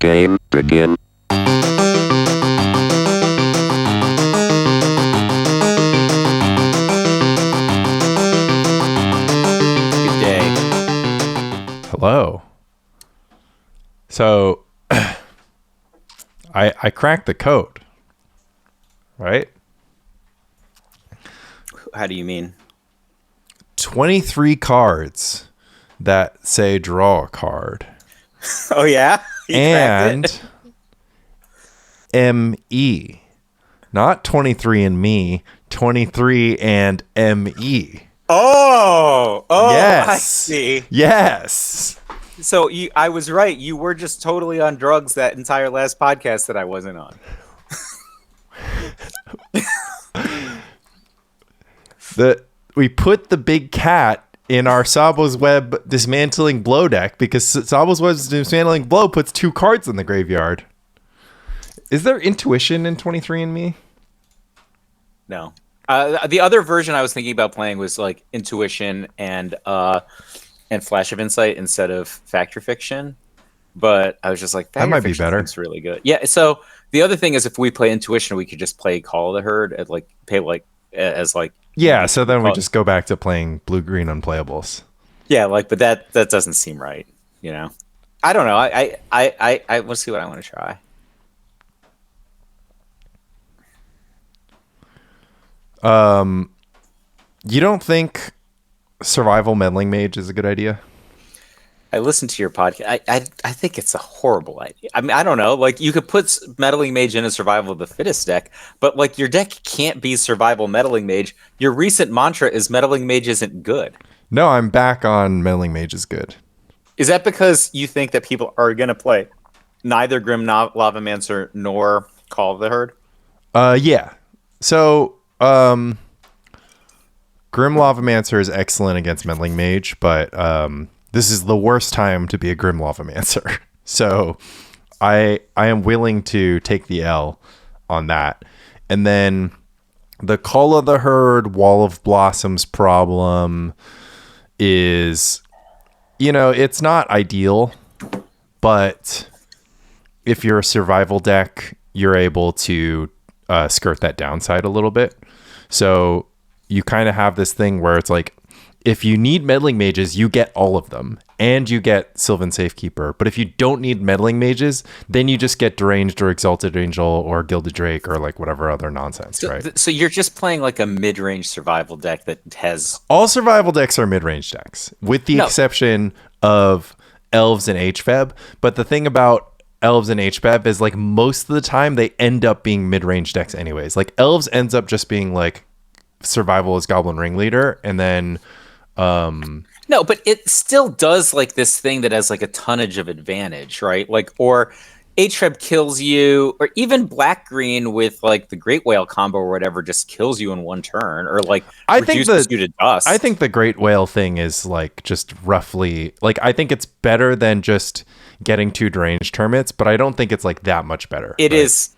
Game begin. Good day. Hello. So, I cracked the code, right? How do you mean? 23 cards that say draw a card. Oh, yeah? You cracked it? And ME. Not 23 and me, 23 and ME. Oh, Yes. I see. Yes. So I was right. You were just totally on drugs that entire last podcast that I wasn't on. We put the big cat in our Sabo's Web dismantling blow deck because Sabo's Web dismantling blow puts 2 cards in the graveyard. Is there intuition in 23andMe? No. The other version I was thinking about playing was like Intuition and Flash of Insight instead of Fact or Fiction. But I was just like, that might be better. It's really good. Yeah. So the other thing is, if we play Intuition, we could just play Call of the Herd at like pay like as like. Yeah. So then we just go back to playing blue green unplayables. Yeah. Like, but that doesn't seem right. You know. I don't know. I we'll see what I want to try. You don't think Survival Meddling Mage is a good idea? I listened to your podcast. I think it's a horrible idea. I mean, I don't know. Like, you could put Meddling Mage in a Survival of the Fittest deck, but like your deck can't be Survival Meddling Mage. Your recent mantra is Meddling Mage isn't good. No, I'm back on Meddling Mage is good. Is that because you think that people are going to play neither Grim Lavamancer nor Call of the Herd? Yeah. So, Grim Lavamancer is excellent against Meddling Mage, but this is the worst time to be a Grim Lavamancer. So I am willing to take the L on that. And then the Call of the Herd Wall of Blossoms problem is, it's not ideal, but if you're a survival deck, you're able to skirt that downside a little bit. So you kind of have this thing where it's like, if you need Meddling Mages, you get all of them, and you get Sylvan Safekeeper. But if you don't need Meddling Mages, then you just get Deranged or Exalted Angel or Gilded Drake or like whatever other nonsense, right? So you're just playing like a mid-range survival deck that has... All survival decks are mid-range decks, with the exception of Elves and HFEB. But the thing about Elves and HFEB is like most of the time they end up being mid-range decks anyways. Like Elves ends up just being like survival as Goblin Ringleader, and then no, but it still does like this thing that has like a tonnage of advantage, right? Like, or HFEB kills you, or even black green with like the Great Whale combo or whatever just kills you in one turn, or like reduces you to dust. I think the Great Whale thing is like just roughly like, I think it's better than just getting 2 deranged Termits, but I don't think it's like that much better. It is.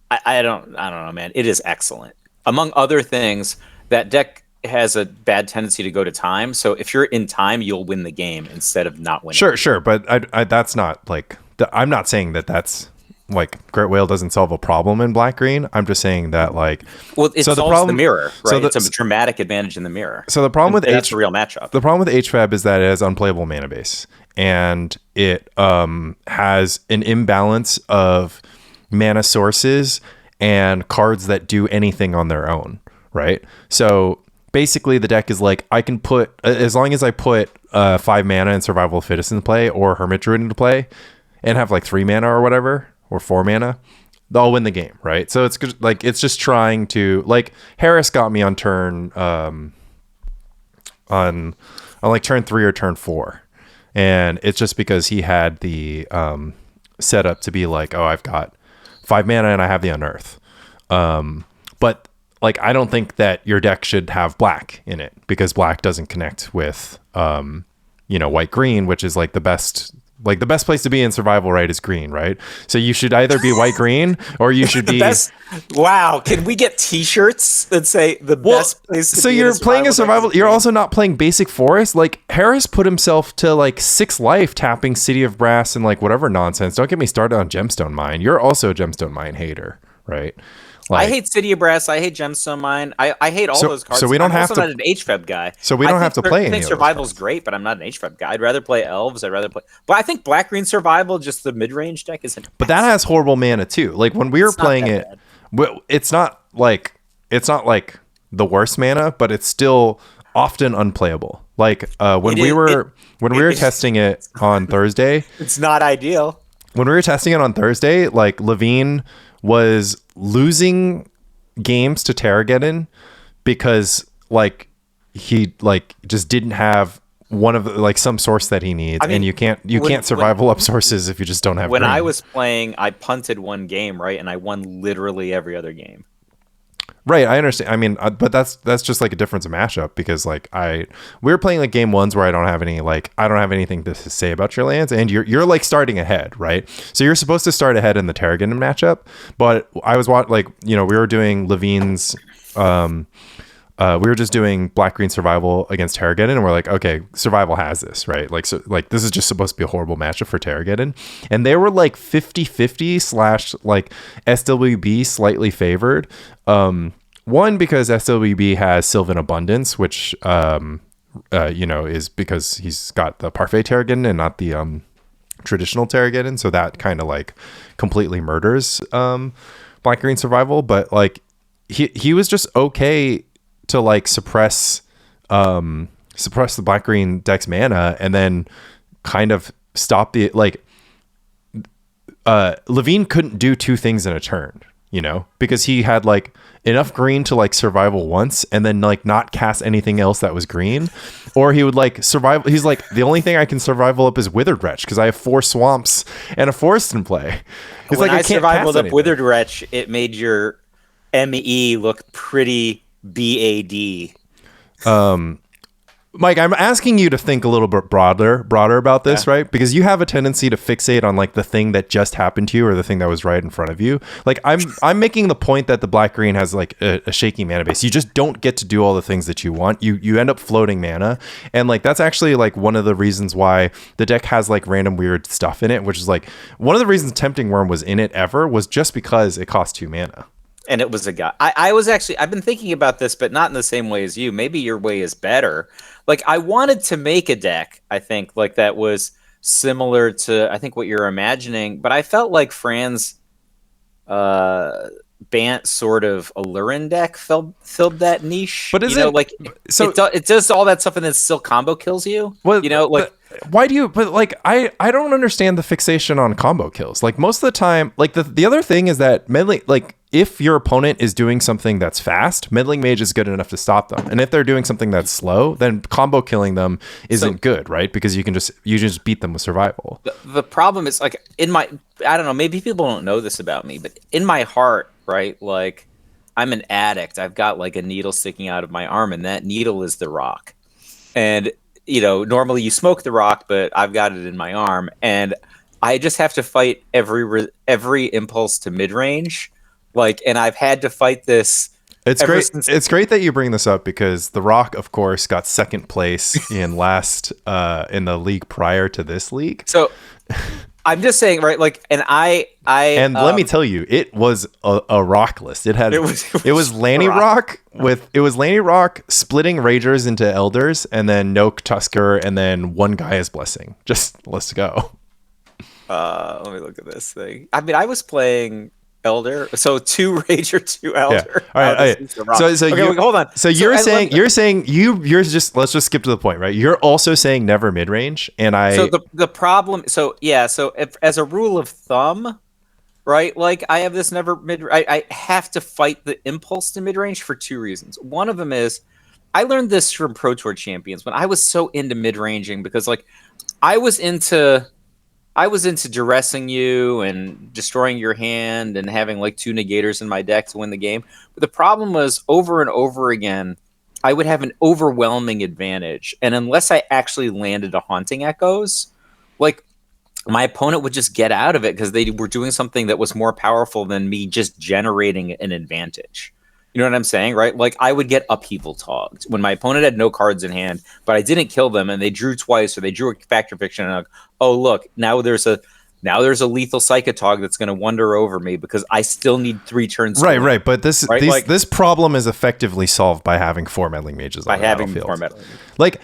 I don't know, man. It is excellent. Among other things, that deck has a bad tendency to go to time. So if you're in time, you'll win the game instead of not winning. Sure. But I that's not like, I'm not saying that that's like Great Whale doesn't solve a problem in black green. I'm just saying that like, well, it solves the mirror, right? It's a dramatic advantage in the mirror. So the problem with that's a real matchup. The problem with HFAB is that it has unplayable mana base, and it has an imbalance of mana sources and cards that do anything on their own, right? So basically the deck is like, I can put, as long as I put 5 mana and Survival of the Fittest into play or Hermit Druid into play and have like 3 mana or whatever, or 4 mana, they'll win the game, right? So it's good, like, it's just trying to, like, Harris got me on turn, on like turn 3 or turn 4. And it's just because he had the setup to be like, oh, I've got 5 mana and I have the Unearth. But like, I don't think that your deck should have black in it because black doesn't connect with, white green, which is like the best Like the best place to be in survival, right, is green, right? So you should either be white green or you should The be. best. Wow, can we get T-shirts that say the Well, best place to so be in you're playing a deck is survival. You're green? also not playing basic forest. Like Harris put himself to like 6 life tapping City of Brass and like whatever nonsense. Don't get me started on Gemstone Mine. You're also a Gemstone Mine hater, right? I Like hate City of Brass. I hate Gemstone Mine. I hate all so. those cards. So we don't I'm have also to. not an HFEB guy. So we don't have to play I any think of those Survival's cards. great, but I'm not an HFEB guy. I'd rather play Elves. I'd rather play. But I think Black Green Survival, just the mid range deck, is an But that excellent. has horrible mana too. Like when we were It's not playing that it, bad. it's not like the worst mana, but it's still often unplayable. Like when It we is. were when we were It- testing it on Thursday, It's not ideal. when we were testing it on Thursday, like Levine was losing games to Terrageddon because like he like just didn't have one of the, like some source that he needs, I mean, and you can't when- survival up sources if you just don't have When green. I was playing, I punted one game, right, and I won literally every other game. Right, I understand. I mean, but that's just like a difference of matchup because like we were playing like game ones where I don't have anything to say about your lands, and you're like starting ahead, right? So you're supposed to start ahead in the Terragon matchup, but I was we were doing Levine's. We were just doing black green survival against Terrageddon, and we're like, okay, survival has this, right? Like, so like this is just supposed to be a horrible matchup for Terrageddon, and they were like 50-50 slash like SWB slightly favored. One because SWB has Sylvan Abundance, which is because he's got the Parfait Terrageddon and not the traditional Terrageddon, so that kind of like completely murders black green survival. But like he was just okay to like suppress the black green deck's mana and then kind of stop the like Levine couldn't do two things in a turn, because he had like enough green to like survival once and then like not cast anything else that was green, or he would like survive. He's like, the only thing I can survival up is Withered Wretch because I have 4 swamps and a forest in play. It's When like I can't survivaled cast up anything. Withered Wretch, it made your ME look pretty BAD. Mike, I'm asking you to think a little bit broader about this, right? Because you have a tendency to fixate on like the thing that just happened to you or the thing that was right in front of you. Like I'm making the point that the black green has like a shaky mana base. You just don't get to do all the things that you want. You end up floating mana, and like that's actually like one of the reasons why the deck has like random weird stuff in it, which is like one of the reasons Tempting Worm was in it ever was just because it cost 2 mana. And it was a guy. I've been thinking about this, but not in the same way as you. Maybe your way is better. Like I wanted to make a deck, I think, like that was similar to I think what you're imagining, but I felt like Fran's Bant sort of Allurin deck filled that niche. But is it does all that stuff and then still combo kills you? Well, why do you? But like, I don't understand the fixation on combo kills. Like most of the time, like the other thing is that meddling, like if your opponent is doing something that's fast, meddling mage is good enough to stop them. And if they're doing something that's slow, then combo killing them isn't good, right? Because you just beat them with survival. The problem is like I don't know, maybe people don't know this about me, but in my heart, right? Like I'm an addict. I've got like a needle sticking out of my arm, and that needle is the rock. And normally you smoke the rock, but I've got it in my arm, and I just have to fight every impulse to mid range. Like, and I've had to fight this. It's great. It's great that you bring this up because the Rock, of course, got second place in in the league prior to this league. So I'm just saying, right? Like, and let me tell you, it was a rock list. It was Lanny Rock Lanny Rock splitting Ragers into Elders, and then Noke Tusker, and then one Gaia's Blessing. Just let's go. Let me look at this thing. I mean, I was playing Elder, so 2 Rager, 2 Elder. Yeah. All right. So okay, hold on. So you're saying you're just let's just skip to the point, right? You're also saying never mid range, and So the problem. So yeah. So if, as a rule of thumb, right? Like I have this never mid. I have to fight the impulse to mid range for 2 reasons. One of them is I learned this from Pro Tour champions when I was so into mid ranging because like I was into duressing you and destroying your hand and having like 2 negators in my deck to win the game. But the problem was over and over again, I would have an overwhelming advantage. And unless I actually landed a Haunting Echoes, like my opponent would just get out of it because they were doing something that was more powerful than me just generating an advantage. You know what I'm saying, right? Like I would get upheaval togged when my opponent had no cards in hand, but I didn't kill them and they drew twice or they drew a factor fiction and I'm like, oh look, now there's a lethal Psychotog that's going to wander over me because I still need 3 turns. Right. But this right? this problem is effectively solved by having 4 meddling mages on the battlefield. 4 meddling mages. Like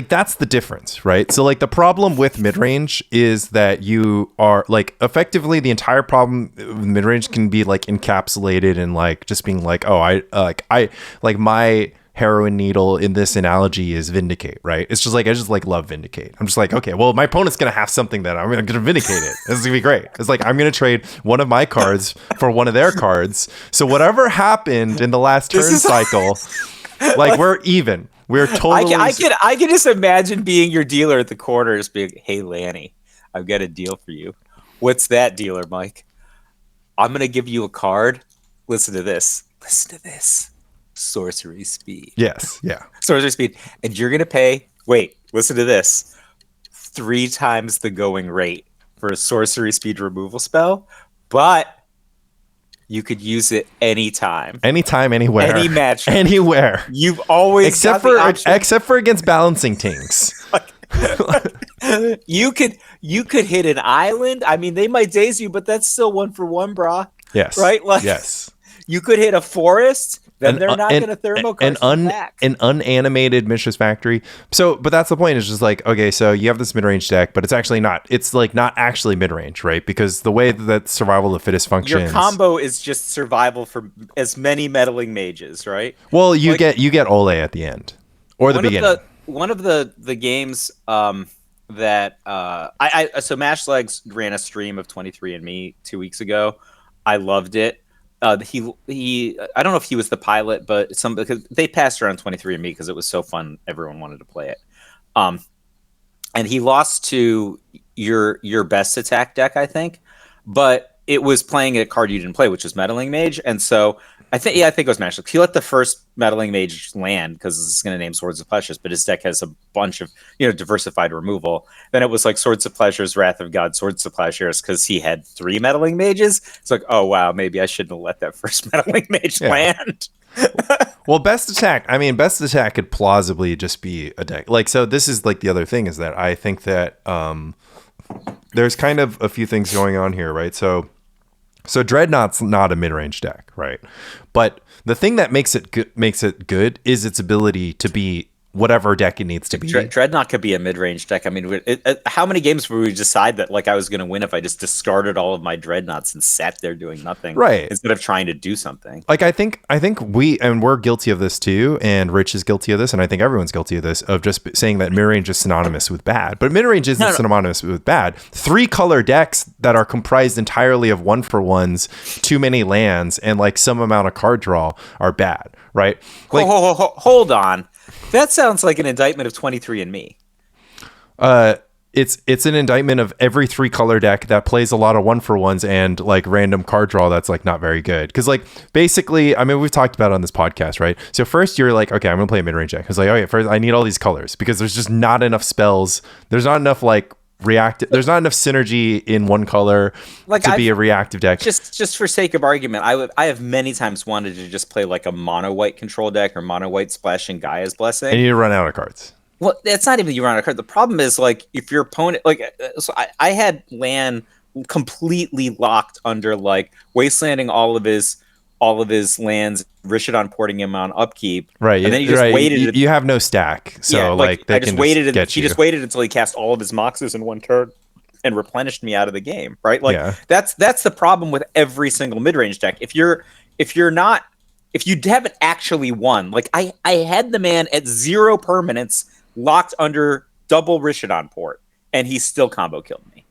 that's the difference, right? So like the problem with mid range is that you are like effectively the entire problem with mid range can be like encapsulated in like just being like, oh, I my heroin needle in this analogy is Vindicate, right? It's just like I just like love Vindicate. I'm just like, okay, well, my opponent's gonna have something that I'm gonna Vindicate it. This is gonna be great. It's like I'm gonna trade one of my cards for one of their cards. So whatever happened in the last turn cycle, like we're even. We're totally. I can just imagine being your dealer at the corners, being, "Hey, Lanny, I've got a deal for you." What's that, dealer Mike? I'm gonna give you a card. Listen to this. Listen to this. Sorcery speed. Yes. Yeah. Sorcery speed, and you're gonna pay. Wait. Listen to this. 3 times the going rate for a sorcery speed removal spell, but you could use it anytime, anywhere, any match, anywhere. You've always except for against balancing tings. You could hit an island. I mean, they might daze you, but that's still 1 for 1, brah. Yes. Right. Like, yes. You could hit a forest. Then they're not going to thermo back. An unanimated Mishra's Factory. So, but that's the point. It's just like, okay, so you have this mid-range deck, but it's actually not. It's like not actually mid-range, right? Because the way that survival of the fittest functions, your combo is just survival for as many meddling mages, right? Well, you get Ole at the end or the beginning. One of the games that so Mash Legs ran a stream of 23andMe 2 weeks ago. I loved it. He I don't know if he was the pilot, but because they passed around 23andMe because it was so fun, everyone wanted to play it. And he lost to your best attack deck, I think, but it was playing a card you didn't play, which was Meddling Mage, and so I think it was Mash. He let the first Meddling Mage land because it's going to name Swords of Pleasures, but his deck has a bunch of diversified removal. Then it was like Swords of Pleasures, Wrath of God, Swords of Pleasures because he had 3 Meddling Mages. It's like, oh wow, maybe I shouldn't have let that first Meddling Mage land. Well, best attack could plausibly just be a deck. Like, so this is like the other thing is that I think that there's kind of a few things going on here, right? So Dreadnought's not a mid-range deck, right? But the thing that makes it good is its ability to be whatever deck it needs to be. Dreadnought could be a mid-range deck. I mean, how many games would we decide that like I was going to win if I just discarded all of my Dreadnoughts and sat there doing nothing, right? Instead of trying to do something. Like I think we're guilty of this too, and Rich is guilty of this, and I think everyone's guilty of this of just saying that mid-range is synonymous with bad, but mid-range isn't synonymous with bad. 3-color decks that are comprised entirely of 1-for-1s, too many lands, and like some amount of card draw are bad, right? Like, hold on. That sounds like an indictment of 23andMe. It's an indictment of every 3-color deck that plays a lot of 1-for-1s and like random card draw that's like not very good. Because like basically, I mean, we've talked about it on this podcast, right? So first you're like, okay, I'm gonna play a mid-range deck. It's like, okay, first I need all these colors because there's just not enough spells. There's not enough like there's not enough synergy in 1 color to be a reactive deck. Just for sake of argument, I have many times wanted to just play like a mono white control deck or mono white splashing Gaia's Blessing, and you run out of cards. Well, it's not even you run out of cards. The problem is like if your opponent so I had Lan completely locked under like wastelanding all of his lands, Rishadon porting him on upkeep. Right. And then you just waited. You have no stack. So they can waited. Get he just waited until he cast all of his Moxes in 1 turn and replenished me out of the game. Right. Like that's the problem with every single mid-range deck. If you haven't actually won, like I had the man at 0 permanence locked under double Rishadon port and he still combo killed me.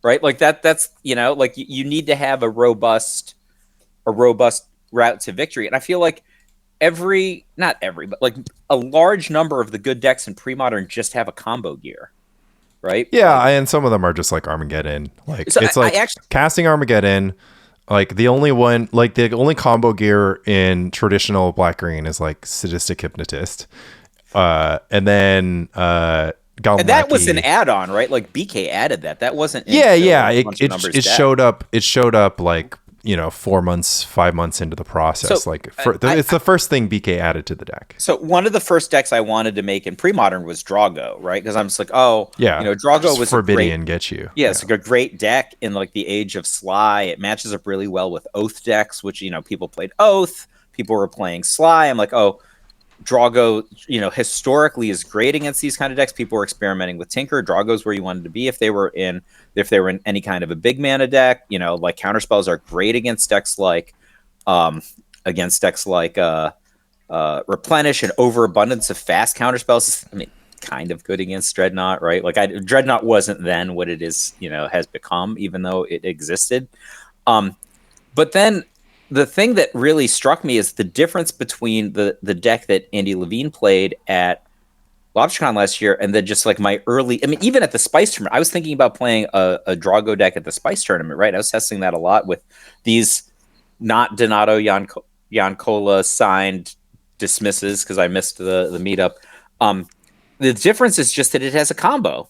Right. Like that's like you need to have a robust route to victory. And I feel like not every, but like a large number of the good decks in Premodern just have a combo gear, right? Yeah, and some of them are just like Armageddon. Like so it's casting Armageddon. Like the only combo gear in traditional black green is like Sadistic Hypnotist. And then gotten And that was an lucky. add-on, right? Like BK added that. That wasn't Yeah, until yeah. a bunch of numbers It deck. showed up. It showed up like 4 months, 5 months into the process. So Like I, it's the first thing BK added to the deck. So one of the first decks I wanted to make in pre-modern was Drago, right? Because I'm just like, oh, Yeah, Drago just was a great, Forbidian get you. yeah, Yeah. it's like a great deck in like the Age of Sly. It matches up really well with Oath decks, which people played Oath, people were playing Sly. I'm like, oh, Drago, historically is great against these kind of decks. People were experimenting with Tinker. Drago's where you wanted to be if they were in any kind of a big mana deck. Like counterspells are great against decks like um Replenish and Overabundance of fast counterspells. I mean, kind of good against Dreadnought, right? Like Dreadnought wasn't then what it is, has become, even though it existed. But then the thing that really struck me is the difference between the deck that Andy Levine played at LobsterCon last year and then just like my early, I mean, even at the Spice tournament, I was thinking about playing a Drago deck at the Spice tournament, right? I was testing that a lot with these not Donato Yancola signed dismisses because I missed the meetup. The difference is just that it has a combo,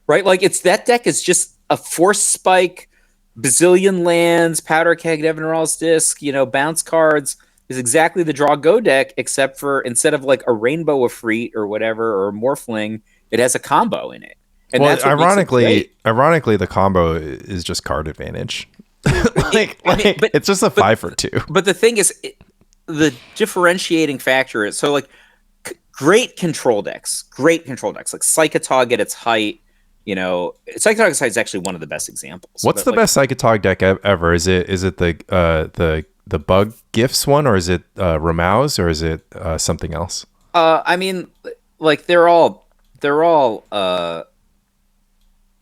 right? Like that deck is just a Force Spike, bazillion lands, Powder Keg, Devon Rawls Disc, bounce cards is exactly the Draw Go deck, except for instead of like a Rainbow Efreet or whatever or Morphling, it has a combo in it. And Well, that's what makes it great. ironically, the combo is just card advantage. But it's just a 5 for 2. But the thing is, the differentiating factor is great control decks. Like Psychotog at its height. Psychotog at its height is actually one of the best examples. What's the best Psychotog deck ever? Is it the bug gifts one, or is it Ramau's, or is it something else? I mean, like they're all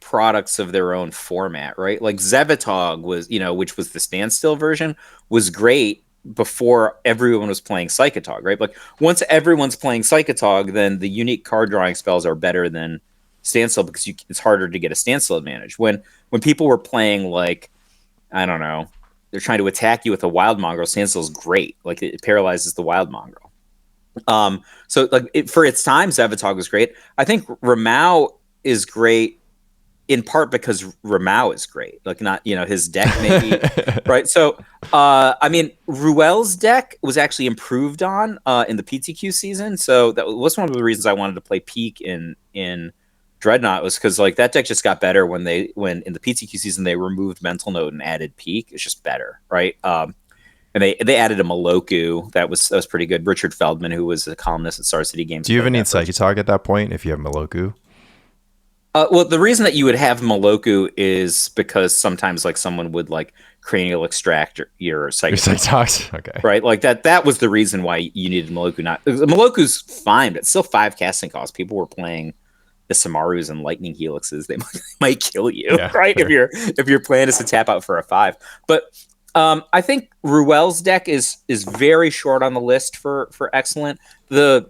products of their own format, right? Like Zevitog was, which was the standstill version, was great before everyone was playing Psychotog, right? Like once everyone's playing Psychotog, then the unique card drawing spells are better than standstill because it's harder to get a standstill advantage. When people were playing like, I don't know, they're trying to attack you with a Wild Mongrel, standstill is great. Like it paralyzes the Wild Mongrel. So like for its time, Zevitog was great. I think Ramau is great in part because Ramau is great, like not his deck maybe right. So I mean Ruel's deck was actually improved on in the PTQ season, so that was one of the reasons I wanted to play Peak in Dreadnought, was because like that deck just got better when in the PTQ season they removed Mental Note and added Peak. It's just better, right? And they added a Maloku that was pretty good. Richard Feldman, who was a columnist at Star City Games. Do you even need Psychotog at that point if you have Maloku? Well, the reason that you would have Maloku is because sometimes like someone would like cranial extract your Psychotogs. Okay. Right? Like that was the reason why you needed Maloku. Maloku's fine, but it's still 5 casting costs. People were playing the Samarus and Lightning Helixes. They might kill you, yeah, right? Fair. If your plan is to tap out for a 5. But I think Ruel's deck is very short on the list for excellent. The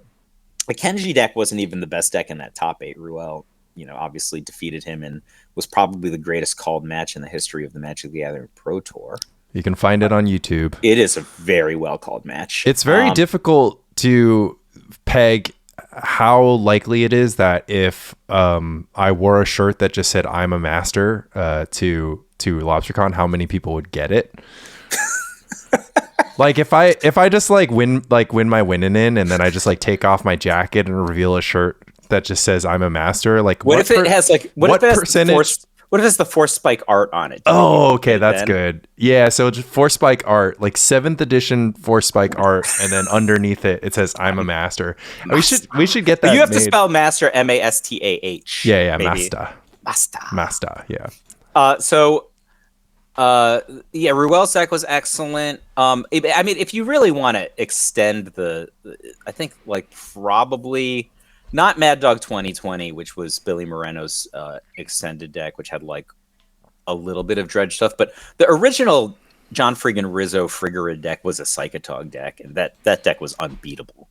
Kenji deck wasn't even the best deck in that top 8. Ruel obviously defeated him and was probably the greatest called match in the history of the Magic the Gathering Pro Tour. You can find it on YouTube. It is a very well called match. It's very difficult to peg how likely it is that if I wore a shirt that just said "I'm a master" to LobsterCon, how many people would get it. Like if I just win my winning in, and then I just take off my jacket and reveal a shirt that just says "I'm a master." Like what if it has what percentage? What if it's the Force Spike art on it? Oh, okay, that's good. Yeah, so just Force Spike art, like 7th edition Force Spike art, and then underneath it says "I'm a master." Master. We should get that. But you have made. To spell master Mastah. Yeah, maybe. Master. Yeah. Ruel's deck was excellent. I mean, if you really want to extend I think probably. Not Mad Dog 2020, which was Billy Moreno's extended deck, which had a little bit of dredge stuff. But the original John Friggin Rizzo Frigorid deck was a Psychotog deck, and that deck was unbeatable,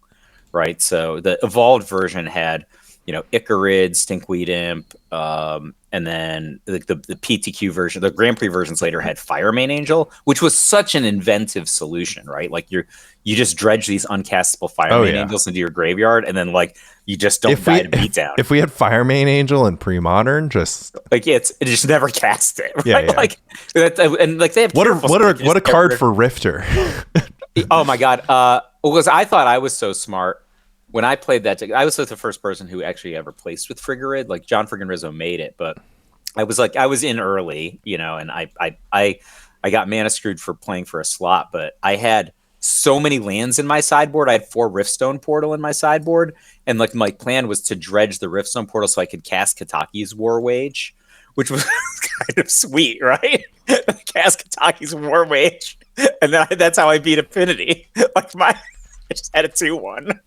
right? So the evolved version had Icarid, Stinkweed Imp, and then the PTQ version, the Grand Prix versions later had Fire Main Angel, which was such an inventive solution, right? Like you just dredge these uncastable Fire Main Angels into your graveyard, and then like you just don't die to beat down. If we had Fire Main Angel in Premodern, just like it just never cast it, right? Yeah. Like and like they have what a card for Rifter. Oh my god! Because I thought I was so smart when I played that deck. I was like the first person who actually ever placed with Friggorid. Like John friggin' Rizzo made it, but I was in early, and I got mana screwed for playing for a slot, but I had so many lands in my sideboard. I had 4 Riftstone Portal in my sideboard, and like my plan was to dredge the Riftstone Portal so I could cast Kataki's War Wage, which was kind of sweet, right? Cast Kataki's War Wage, and that's how I beat Affinity. Like I just had a 2-1.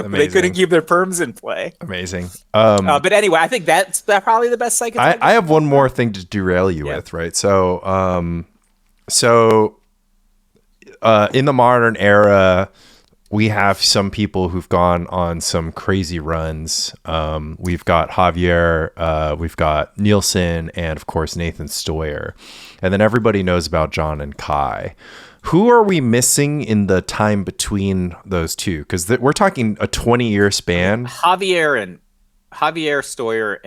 They couldn't keep their perms in play. Amazing. But anyway, I think that's probably the best psychedelic. I have one more thing to derail you with, right? So, in the modern era, we have some people who've gone on some crazy runs. We've got Javier, we've got Nielsen, and of course Nathan Stoyer. And then everybody knows about John and Kai. Who are we missing in the time between those two? Because we're talking a 20-year span. Javier, Stoyer,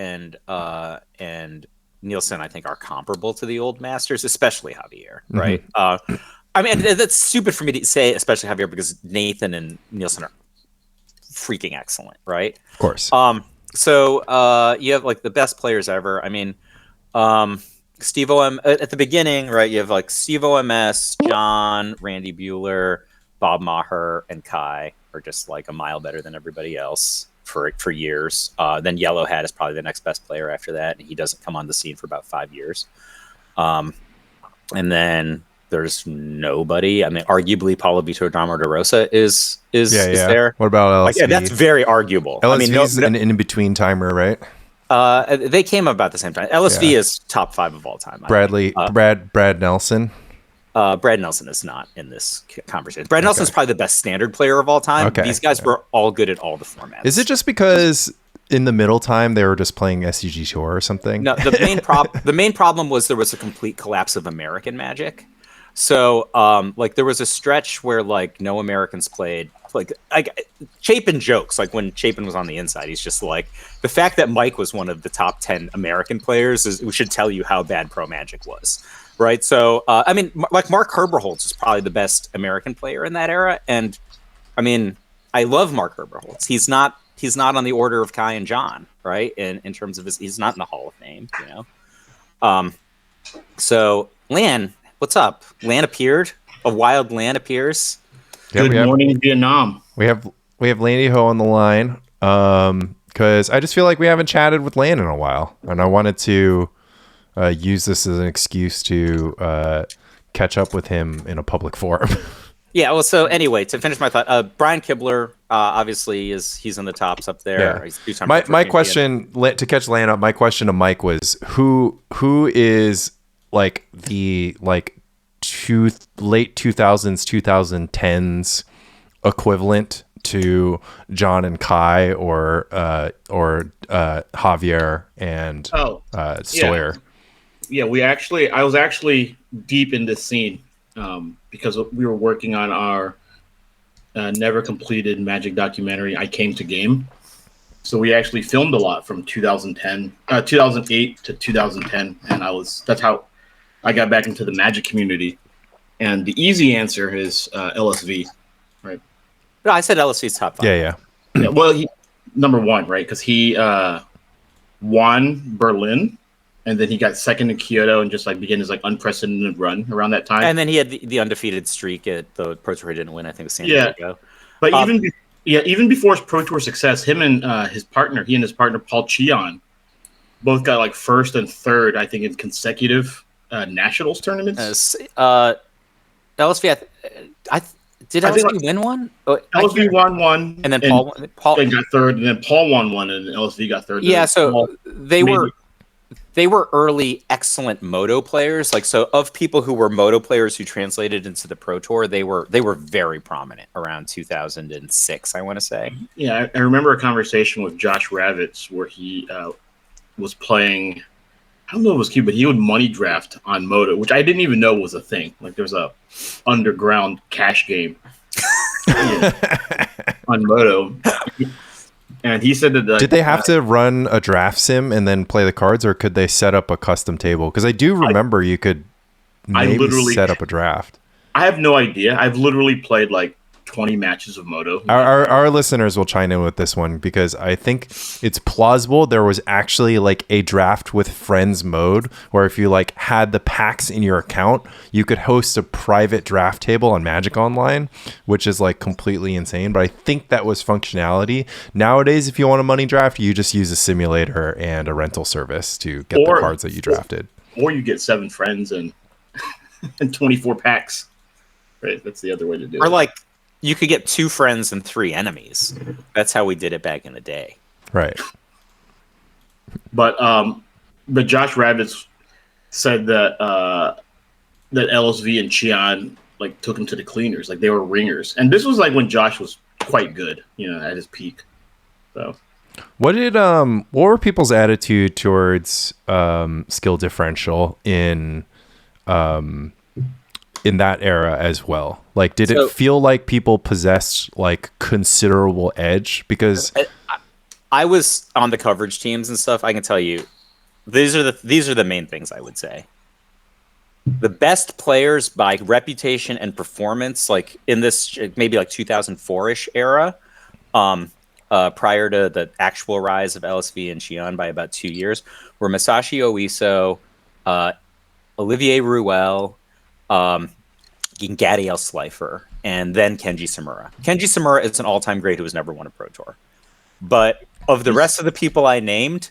and Nielsen, I think, are comparable to the old masters, especially Javier, right? Mm-hmm. I mean, that's stupid for me to say, especially Javier, because Nathan and Nielsen are freaking excellent, right? Of course. So you have like the best players ever. I mean, Steve O.M. at the beginning, right? You have like Steve O.M.S., John, Randy Buehler, Bob Maher, and Kai are just like a mile better than everybody else for years. Then Yellowhat is probably the next best player after that, and he doesn't come on the scene for about 5 years. And then there's nobody. I mean, arguably Paulo Vitor Drama de Rosa is there. What about LSV? That's very arguable. LSV's an in-between timer, right? They came about the same time. LSV is top 5 of all time. Brad Nelson. Brad Nelson is not in this conversation. Brad Nelson's probably the best standard player of all time. Okay. These guys were all good at all the formats. Is it just because in the middle time they were just playing SCG Tour or something? No, the main problem was there was a complete collapse of American Magic. So, like, there was a stretch where, like, no Americans played. Like Chapin jokes, like, when Chapin was on the inside, he's just like, the fact that Mike was one of the top 10 American players we should tell you how bad Pro Magic was, right? So, I mean, like, Mark Herberholz is probably the best American player in that era. And, I mean, I love Mark Herberholz. He's not on the order of Kai and John, right? In terms of he's not in the Hall of Fame, So, Lan, what's up? Lan appeared. A wild Lan appears. Yeah, Good morning, Vietnam. We have Lan D Ho on the line because I just feel like we haven't chatted with Lan in a while, and I wanted to use this as an excuse to catch up with him in a public forum. Yeah. Well, so anyway, to finish my thought, Brian Kibler obviously he's in the tops up there. Yeah. My question to catch Lan up. My question to Mike was who is like the late 2000s 2010s equivalent to John and Kai or Javier and Stoyer. Yeah, I was actually deep in this scene because we were working on our never completed Magic documentary, I Came to Game. So we actually filmed a lot from 2008 to 2010, and that's how I got back into the Magic community. And the easy answer is LSV, right? No, I said LSV's top 5. Yeah. Well, number 1, right? Because he won Berlin, and then he got second in Kyoto, and just like began his like unprecedented run around that time. And then he had the undefeated streak at the Pro Tour he didn't win. I think it was San Diego. But even before his Pro Tour success, he and his partner Paul Cheon, both got like first and third, I think, in consecutive nationals tournaments. LSV, did LSV win one? LSV won one, and then Paul got third, and then Paul won one, and LSV got third. Yeah, so they were early excellent Moto players. Like, so of people who were Moto players who translated into the Pro Tour, they were very prominent around 2006, I want to say. Yeah, I remember a conversation with Josh Ravitz where he was playing. I don't know if it was Q, but he would money draft on Moto, which I didn't even know was a thing. Like, there's a underground cash game on Moto. And he said that did they have to run a draft sim and then play the cards, or could they set up a custom table? Because I do remember you could maybe set up a draft. I have no idea. I've literally played like 20 matches of Moto. Our listeners will chime in with this one because I think it's plausible there was actually like a draft with friends mode where if you like had the packs in your account, you could host a private draft table on Magic Online, which is like completely insane. But I think that was functionality. Nowadays, if you want a money draft, you just use a simulator and a rental service to get the cards that you drafted. Or you get 7 friends and 24 packs. Right, that's the other way to do it. Or like, you could get 2 friends and 3 enemies. That's how we did it back in the day. Right. But Josh Ravitz said that that LSV and Qian like took him to the cleaners, like they were ringers. And this was like when Josh was quite good, at his peak. So what were people's attitude towards skill differential in that era as well? Like, did it feel like people possessed like considerable edge? Because I was on the coverage teams and stuff. I can tell you, these are the main things I would say. The best players by reputation and performance, like in this maybe like 2004-ish era, prior to the actual rise of LSV and Qian by about 2 years, were Masashi Oiso, Olivier Ruel, Gadiel Slifer, and then Kenji Samura. Kenji Samura is an all-time great who has never won a Pro Tour. But of the rest of the people I named,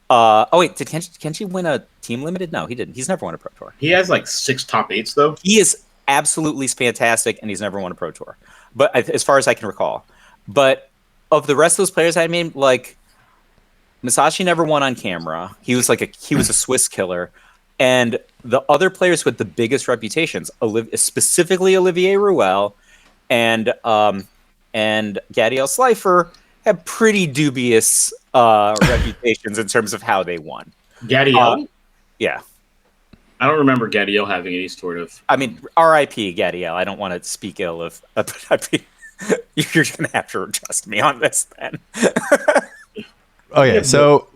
did Kenji win a team limited? No, he didn't. He's never won a Pro Tour. He has like 6 top 8s though. He is absolutely fantastic, and he's never won a Pro Tour. But as far as I can recall, but of the rest of those players I named, like Masashi never won on camera. He was a Swiss killer. And the other players with the biggest reputations, specifically Olivier Ruel and Gadiel Slifer, have pretty dubious reputations in terms of how they won. Gadiel? Yeah. I don't remember Gadiel having any sort of... I mean, R.I.P. Gadiel. I don't want to speak ill of... you're going to have to trust me on this then. Okay, so...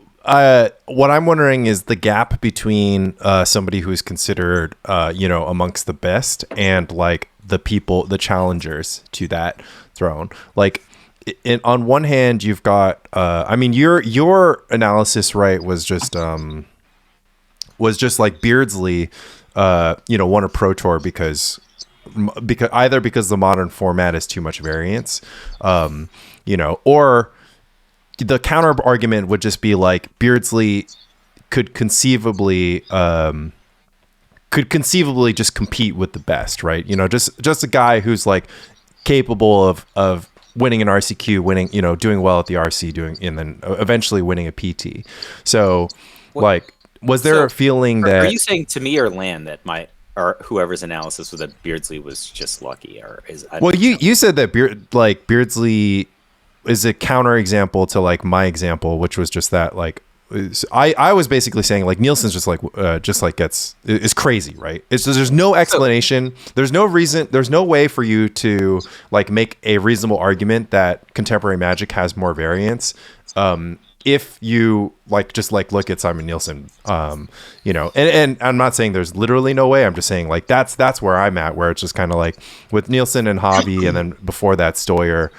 what I'm wondering is the gap between somebody who is considered, amongst the best and like the challengers to that throne. Like, on one hand, you've got, your analysis, right, was just like Beardsley, won a Pro Tour because the modern format is too much variance, or the counter argument would just be like Beardsley could conceivably just compete with the best, right? Just a guy who's like capable of winning an RCQ, doing well at the RC, and then eventually winning a PT. So, was there a feeling that... Are you saying to me or Lan that or whoever's analysis was that Beardsley was just lucky, or is... You said that Beardsley is a counter example to like my example, which was just that like I was basically saying like Nielsen's is crazy, right? There's no explanation, there's no reason, there's no way for you to like make a reasonable argument that contemporary Magic has more variance. If you just look at Simon Nielsen, and I'm not saying there's literally no way. I'm just saying like that's where I'm at, where it's just kind of like with Nielsen and Hobby, and then before that Stoyer.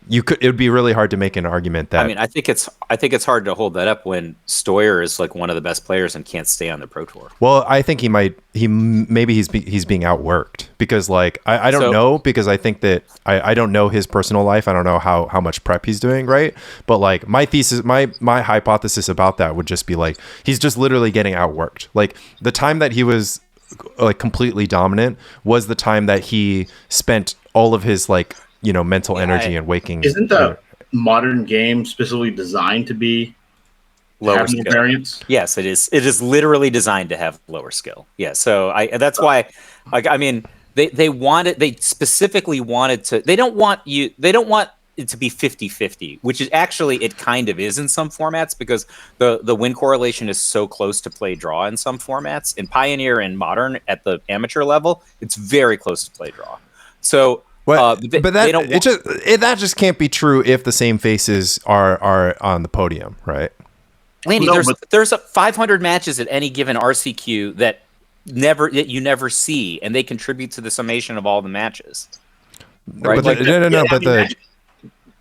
It would be really hard to make an argument that... I think it's hard to hold that up when Stoyer is like one of the best players and can't stay on the Pro Tour. Well, I think maybe he's being outworked because like I don't know, because I think that I don't know his personal life. I don't know how much prep he's doing, right? But like my hypothesis about that would just be like he's just literally getting outworked. Like the time that he was like completely dominant was the time that he spent all of his like mental energy and waking. Isn't the modern game specifically designed to be lower have more skill. variance. Yes, it is. It is literally designed to have lower skill. Yeah, so that's why, like, I mean, they specifically wanted to. They don't want it to be 50-50, which is actually it kind of is in some formats because the win correlation is so close to play draw in some formats. In Pioneer and Modern at the amateur level, it's very close to play draw. So. But that that just can't be true if the same faces are on the podium, right? Landy, there's 500 matches at any given RCQ that you never see, and they contribute to the summation of all the matches. Right?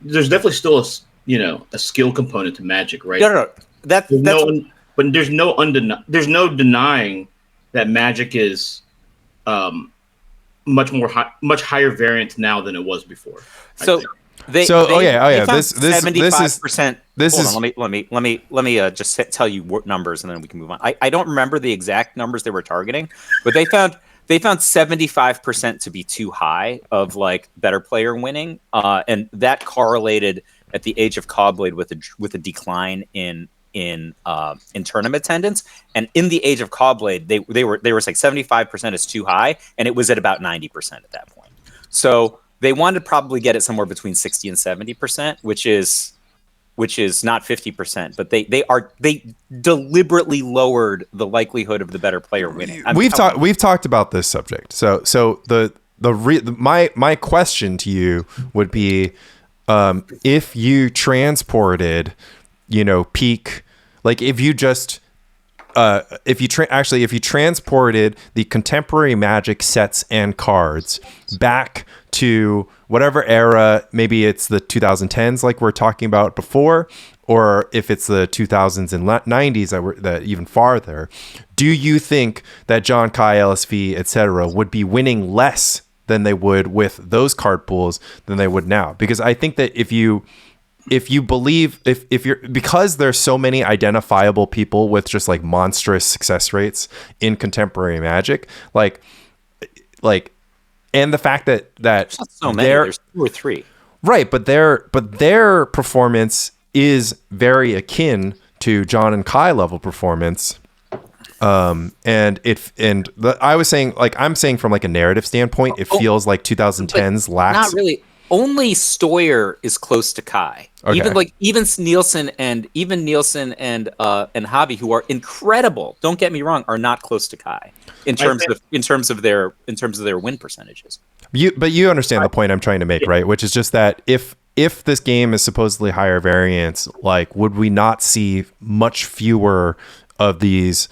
There's definitely still a skill component to Magic, right? No. But there's no denying that Magic is much higher variance now than it was before. This is 75%. Let me just tell you what numbers, and then we can move on. I don't remember the exact numbers they were targeting, but they found 75% to be too high of like better player winning, and that correlated at the age of Caw-Blade with a decline in tournament attendance. And in the age of Caw-Blade, they were like 75% is too high, and it was at about 90% at that point. So they wanted to probably get it somewhere between 60 and 70%, which is not 50%, but they deliberately lowered the likelihood of the better player winning. We've talked about this subject. So my question to you would be, if you transported, peak, like if you just if you transported the contemporary Magic sets and cards back to whatever era, maybe it's the 2010s like we're talking about before, or if it's the 2000s and 90s that even farther, do you think that John Kai, LSV, etc. would be winning less than they would with those card pools than they would now? Because I think that if you believe if you're, because there's so many identifiable people with just like monstrous success rates in contemporary Magic, like and the fact that there's not so many, there's 2 or 3, right, but their performance is very akin to John and Kai level performance, I was saying, like, I'm saying from like a narrative standpoint, it feels like 2010s lacks. Not really. Only Stoyer is close to Kai. Okay. Even Nielsen and Hobby, who are incredible, don't get me wrong, are not close to Kai in terms of their win percentages. But you understand the point I'm trying to make, right? Which is just that if this game is supposedly higher variance, like, would we not see much fewer of these,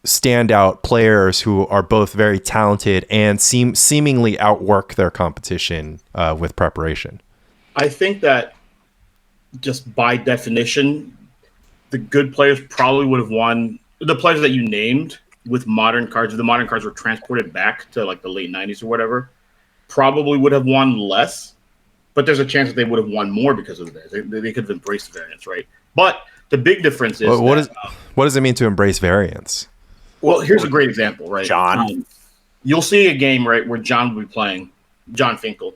standout players who are both very talented and seemingly outwork their competition with preparation? I think that just by definition, the good players probably would have won. The players that you named with modern cards, if the modern cards were transported back to like the late 90s or whatever, probably would have won less. But there's a chance that they would have won more because of that. They could have embraced the variance, right? But the big difference is what does it mean to embrace variance? Well, here's a great example, right? John. You'll see a game, right, where John will be playing, John Finkel,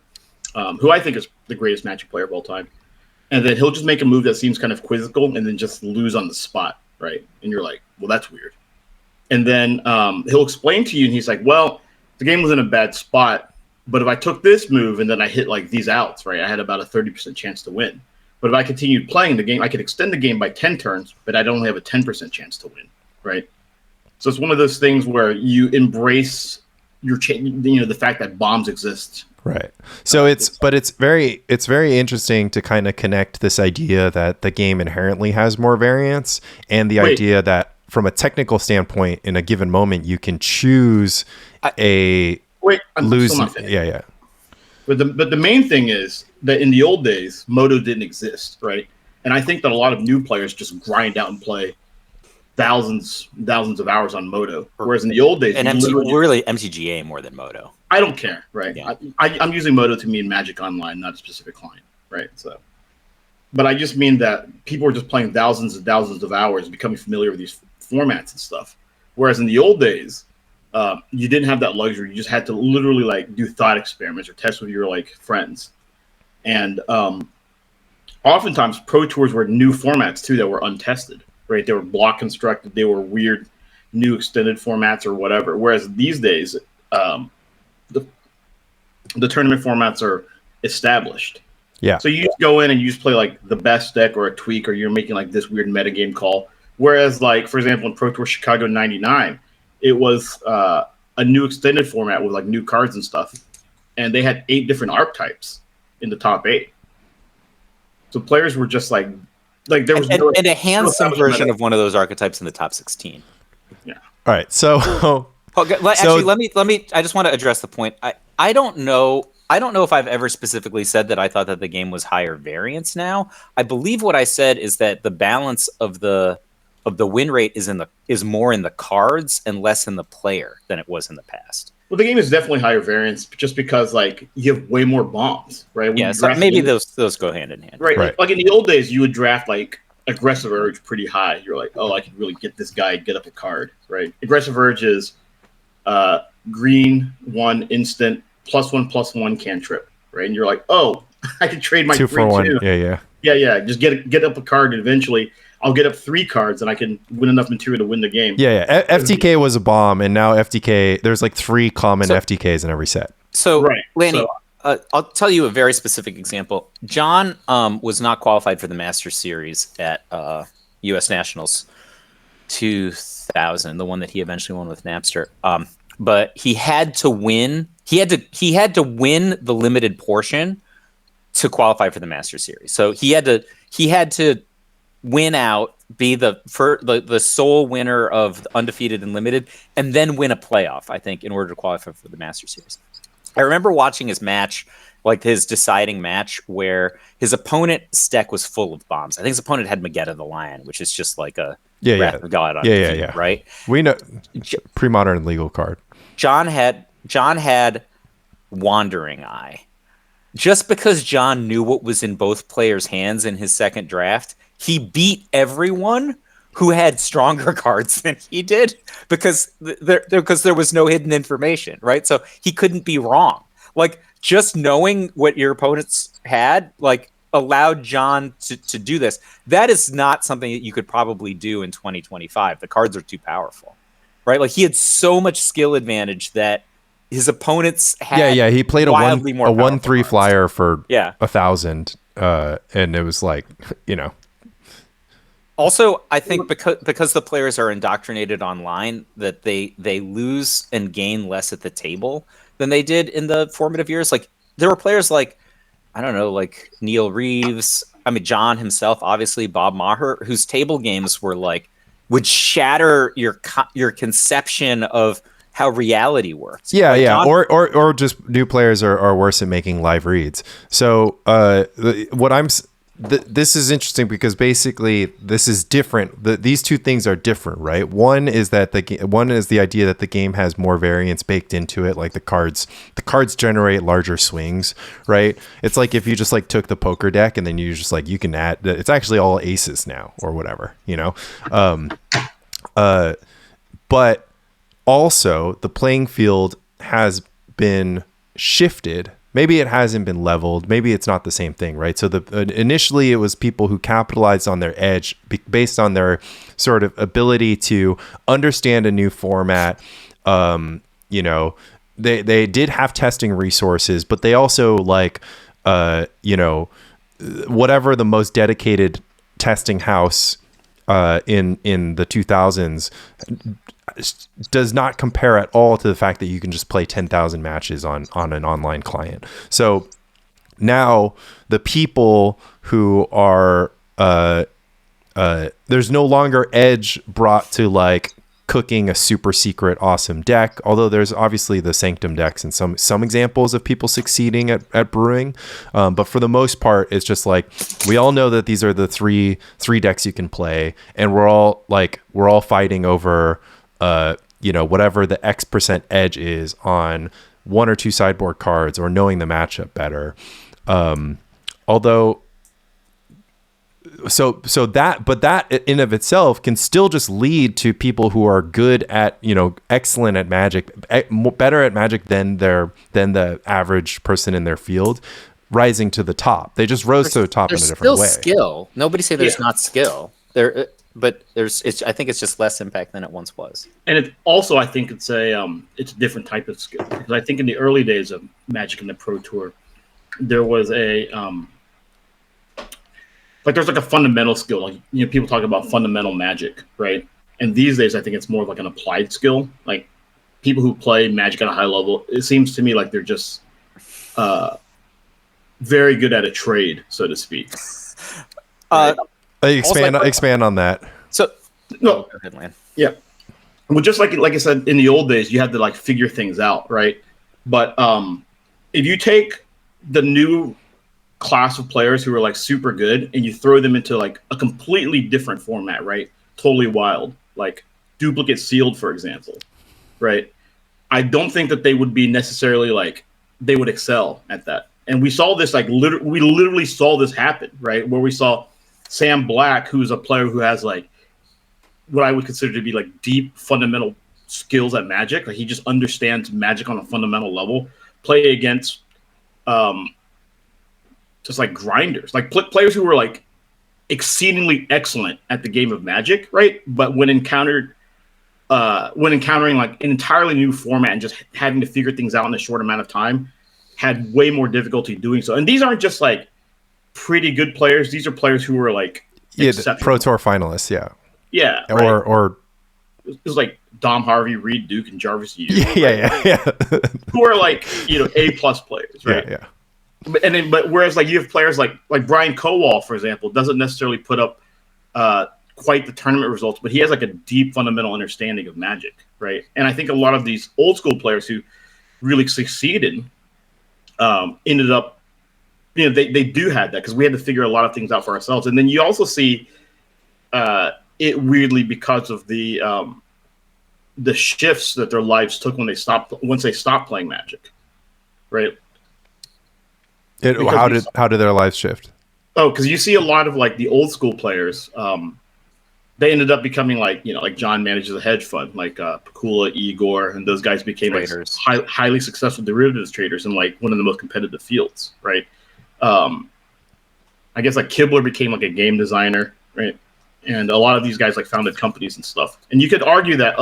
who I think is the greatest Magic player of all time. And then he'll just make a move that seems kind of quizzical and then just lose on the spot, right? And you're like, well, that's weird. And then he'll explain to you, and he's like, well, the game was in a bad spot, but if I took this move and then I hit like these outs, right, I had about a 30% chance to win. But if I continued playing the game, I could extend the game by 10 turns, but I'd only have a 10% chance to win, right? So it's one of those things where you embrace the fact that bombs exist. Right. So it's very interesting to kind of connect this idea that the game inherently has more variance and the idea that from a technical standpoint, in a given moment, you can choose lose. Yeah. But the main thing is that in the old days, Moto didn't exist, right? And I think that a lot of new players just grind out and play thousands of hours on Moto, whereas in the old days, and really MTGA more than Moto. I don't care, right? Yeah. I'm using Moto to mean Magic Online, not a specific client, right? So, but I just mean that people are just playing thousands and thousands of hours, becoming familiar with these formats and stuff. Whereas in the old days, you didn't have that luxury. You just had to literally like do thought experiments or test with your like friends, and oftentimes Pro Tours were new formats too that were untested, right? They were block constructed, they were weird new extended formats or whatever. Whereas these days, the tournament formats are established. Yeah. So you just go in and you just play like the best deck or a tweak, or you're making like this weird metagame call. Whereas, like, for example, in Pro Tour Chicago '99, it was a new extended format with like new cards and stuff. And they had 8 different archetypes in the top 8. So players were just like there was and a handsome version of one of those archetypes in the top 16. Yeah. All right. So actually, let me. I just want to address the point. I don't know. I don't know if I've ever specifically said that I thought that the game was higher variance now. I believe what I said is that the balance of the win rate is more in the cards and less in the player than it was in the past. Well, the game is definitely higher variance just because like you have way more bombs, right? When yeah, so maybe those go hand in hand. Right. Like in the old days, you would draft like Aggressive Urge pretty high. You're like, oh, I can really get this guy, get up a card, right? Aggressive Urge is green 1 instant +1/+1 cantrip, right? And you're like, oh, I can trade my 2 for 1. Too. Yeah. Just get up a card, and eventually I'll get up 3 cards, and I can win enough material to win the game. Yeah. FTK was a bomb, and now FTK. There's like 3 common FTKs in every set. So, right. Lanny, I'll tell you a very specific example. John was not qualified for the Masters Series at U.S. Nationals 2000, the one that he eventually won with Napster. But he had to win. He had to win the limited portion to qualify for the Masters Series. So he had to win out, be the sole winner of undefeated and limited, and then win a playoff, I think, in order to qualify for the Masters Series. I remember watching his match, like his deciding match, where his opponent's deck was full of bombs. I think his opponent had Magetta the Lion, which is just like a Wrath of God on feet, right? We know Premodern legal card. John had Wandering Eye. Just because John knew what was in both players' hands in his second draft, he beat everyone who had stronger cards than he did because there was no hidden information, right? So he couldn't be wrong. Like, just knowing what your opponents had, like, allowed John to do this. That is not something that you could probably do in 2025. The cards are too powerful, right? Like, he had so much skill advantage that his opponents had. Yeah. He played a 1/3 flyer for 1,000, and it was like, Also, I think because the players are indoctrinated online, that they lose and gain less at the table than they did in the formative years. Like, there were players like, I don't know, like Neil Reeves. I mean, John himself, obviously, Bob Maher, whose table games were like would shatter your conception of how reality works. Yeah, like yeah. Or just new players are worse at making live reads. So this is interesting because basically this is different. These two things are different, right? One is that the idea that the game has more variance baked into it, like the cards generate larger swings, right? It's like if you just like took the poker deck and then you just like you can add. It's actually all aces now or whatever, but also the playing field has been shifted. Maybe it hasn't been leveled. Maybe it's not the same thing, right? So initially it was people who capitalized on their edge based on their sort of ability to understand a new format. They did have testing resources, but they also whatever the most dedicated testing house in the 2000s does not compare at all to the fact that you can just play 10,000 matches on an online client. So now the people who are there's no longer edge brought to like cooking a super secret awesome deck, although there's obviously the Sanctum decks and some examples of people succeeding at brewing, but for the most part it's just like we all know that these are the three decks you can play, and we're all fighting over whatever the X% edge is on one or two sideboard cards or knowing the matchup better. So that in of itself can still just lead to people who are good at, excellent at Magic, better at Magic than the average person in their field, rising to the top. They just rose to the top in a different way. There's still skill. Nobody say there's not skill. But I think it's just less impact than it once was. And it also, I think it's a different type of skill, because I think in the early days of Magic and the Pro Tour, there was a there's like a fundamental skill. Like, you know, people talk about fundamental Magic, right? And these days, I think it's more of like an applied skill. Like, people who play Magic at a high level, it seems to me like they're just very good at a trade, so to speak. Right? Expand on that. So no, go ahead, Lan. Yeah. Well, just like I said, in the old days, you had to like figure things out, right? But if you take the new class of players who are like super good and you throw them into like a completely different format, right? Totally wild, like duplicate sealed, for example, right? I don't think that they would be necessarily like they would excel at that. And we saw this we literally saw this happen, right? Where we saw Sam Black, who's a player who has like what I would consider to be like deep fundamental skills at Magic. Like, he just understands Magic on a fundamental level. Play against just like grinders, like players who were like exceedingly excellent at the game of Magic, right? But when encountering like an entirely new format and just having to figure things out in a short amount of time, had way more difficulty doing so. And these aren't just like pretty good players. These are players who were like the Pro Tour finalists. Yeah. Right. Or it was like Dom Harvey, Reed Duke, and Jarvis Yu. Yeah. Who are like, you know, A+ players, right? Yeah. But whereas like you have players like Brian Kowal, for example, doesn't necessarily put up quite the tournament results, but he has like a deep fundamental understanding of Magic, right? And I think a lot of these old school players who really succeeded ended up, you know, they do have that, because we had to figure a lot of things out for ourselves. And then you also see it weirdly because of the shifts that their lives took once they stopped playing Magic, right? How did their lives shift? Oh, because you see a lot of like the old school players, they ended up becoming like, you know, like John manages a hedge fund, like Pakula, Igor, and those guys became like highly successful derivatives traders in like one of the most competitive fields, right? I guess like Kibler became like a game designer, right? And a lot of these guys like founded companies and stuff. And you could argue that,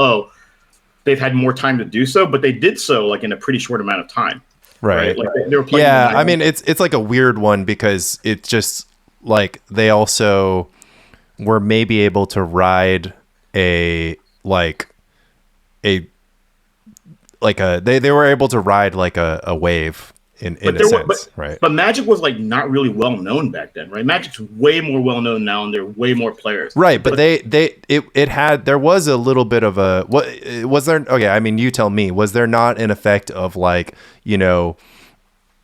they've had more time to do so, but they did so like in a pretty short amount of time. Right. Like they were playing. Yeah, I mean, it's like a weird one, because it's just like they also were maybe able to ride they were able to ride like a wave in a sense, right? But Magic was like not really well known back then, right? Magic's way more well known now, and there are way more players, right? But there was a little bit of a, what was there? Okay, I mean, you tell me. Was there not an effect of like, you know,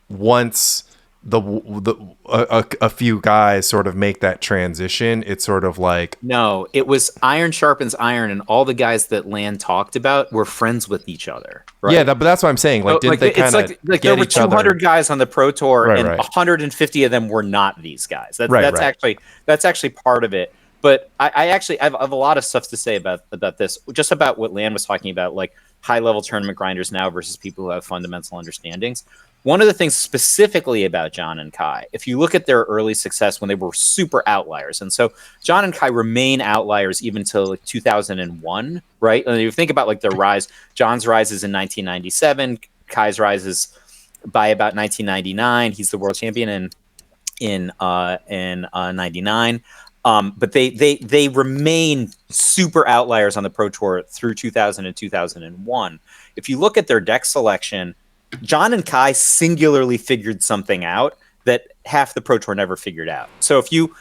once a few guys sort of make that transition, it's sort of like, no, it was iron sharpens iron, and all the guys that Lan talked about were friends with each other, right? Yeah, but that's what I'm saying. Like, didn't they kind of like there were 200 guys on the Pro Tour, and right. 150 of them were not these guys. That's actually part of it. But I have a lot of stuff to say about this, just about what Lan was talking about, like high level tournament grinders now versus people who have fundamental understandings. One of the things specifically about John and Kai, if you look at their early success when they were super outliers, and so John and Kai remain outliers even till like 2001, right? And you think about like their rise, John's rise is in 1997, Kai's rise is by about 1999. He's the world champion in 99. But they remain super outliers on the Pro Tour through 2000 and 2001. If you look at their deck selection, John and Kai singularly figured something out that half the Pro Tour never figured out. So if you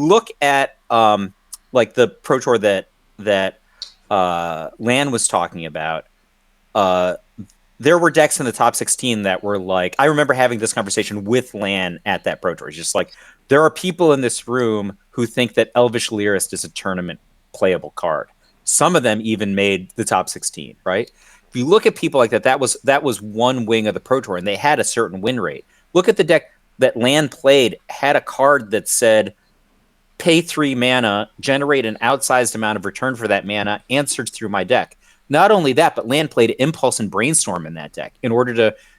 look at like the Pro Tour that Lan was talking about, there were decks in the top 16 that were like, I remember having this conversation with Lan at that Pro Tour. It's just like, there are people in this room who think that Elvish Lyrist is a tournament playable card. Some of them even made the top 16, right? If you look at people like that, that was one wing of the Pro Tour, and they had a certain win rate. Look at the deck that Lan played, had a card that said, pay 3 mana, generate an outsized amount of return for that mana, and search through my deck. Not only that, but Lan played Impulse and Brainstorm in that deck in order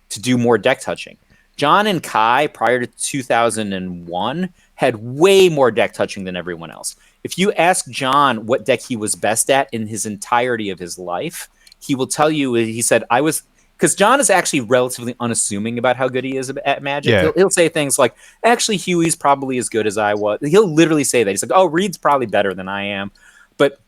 to do more deck touching. John and Kai, prior to 2001, had way more deck touching than everyone else. If you ask John what deck he was best at in his entirety of his life, he will tell you, he said, because John is actually relatively unassuming about how good he is at Magic. Yeah. He'll say things like, actually, Huey's probably as good as I was. He'll literally say that. He's like, oh, Reed's probably better than I am. But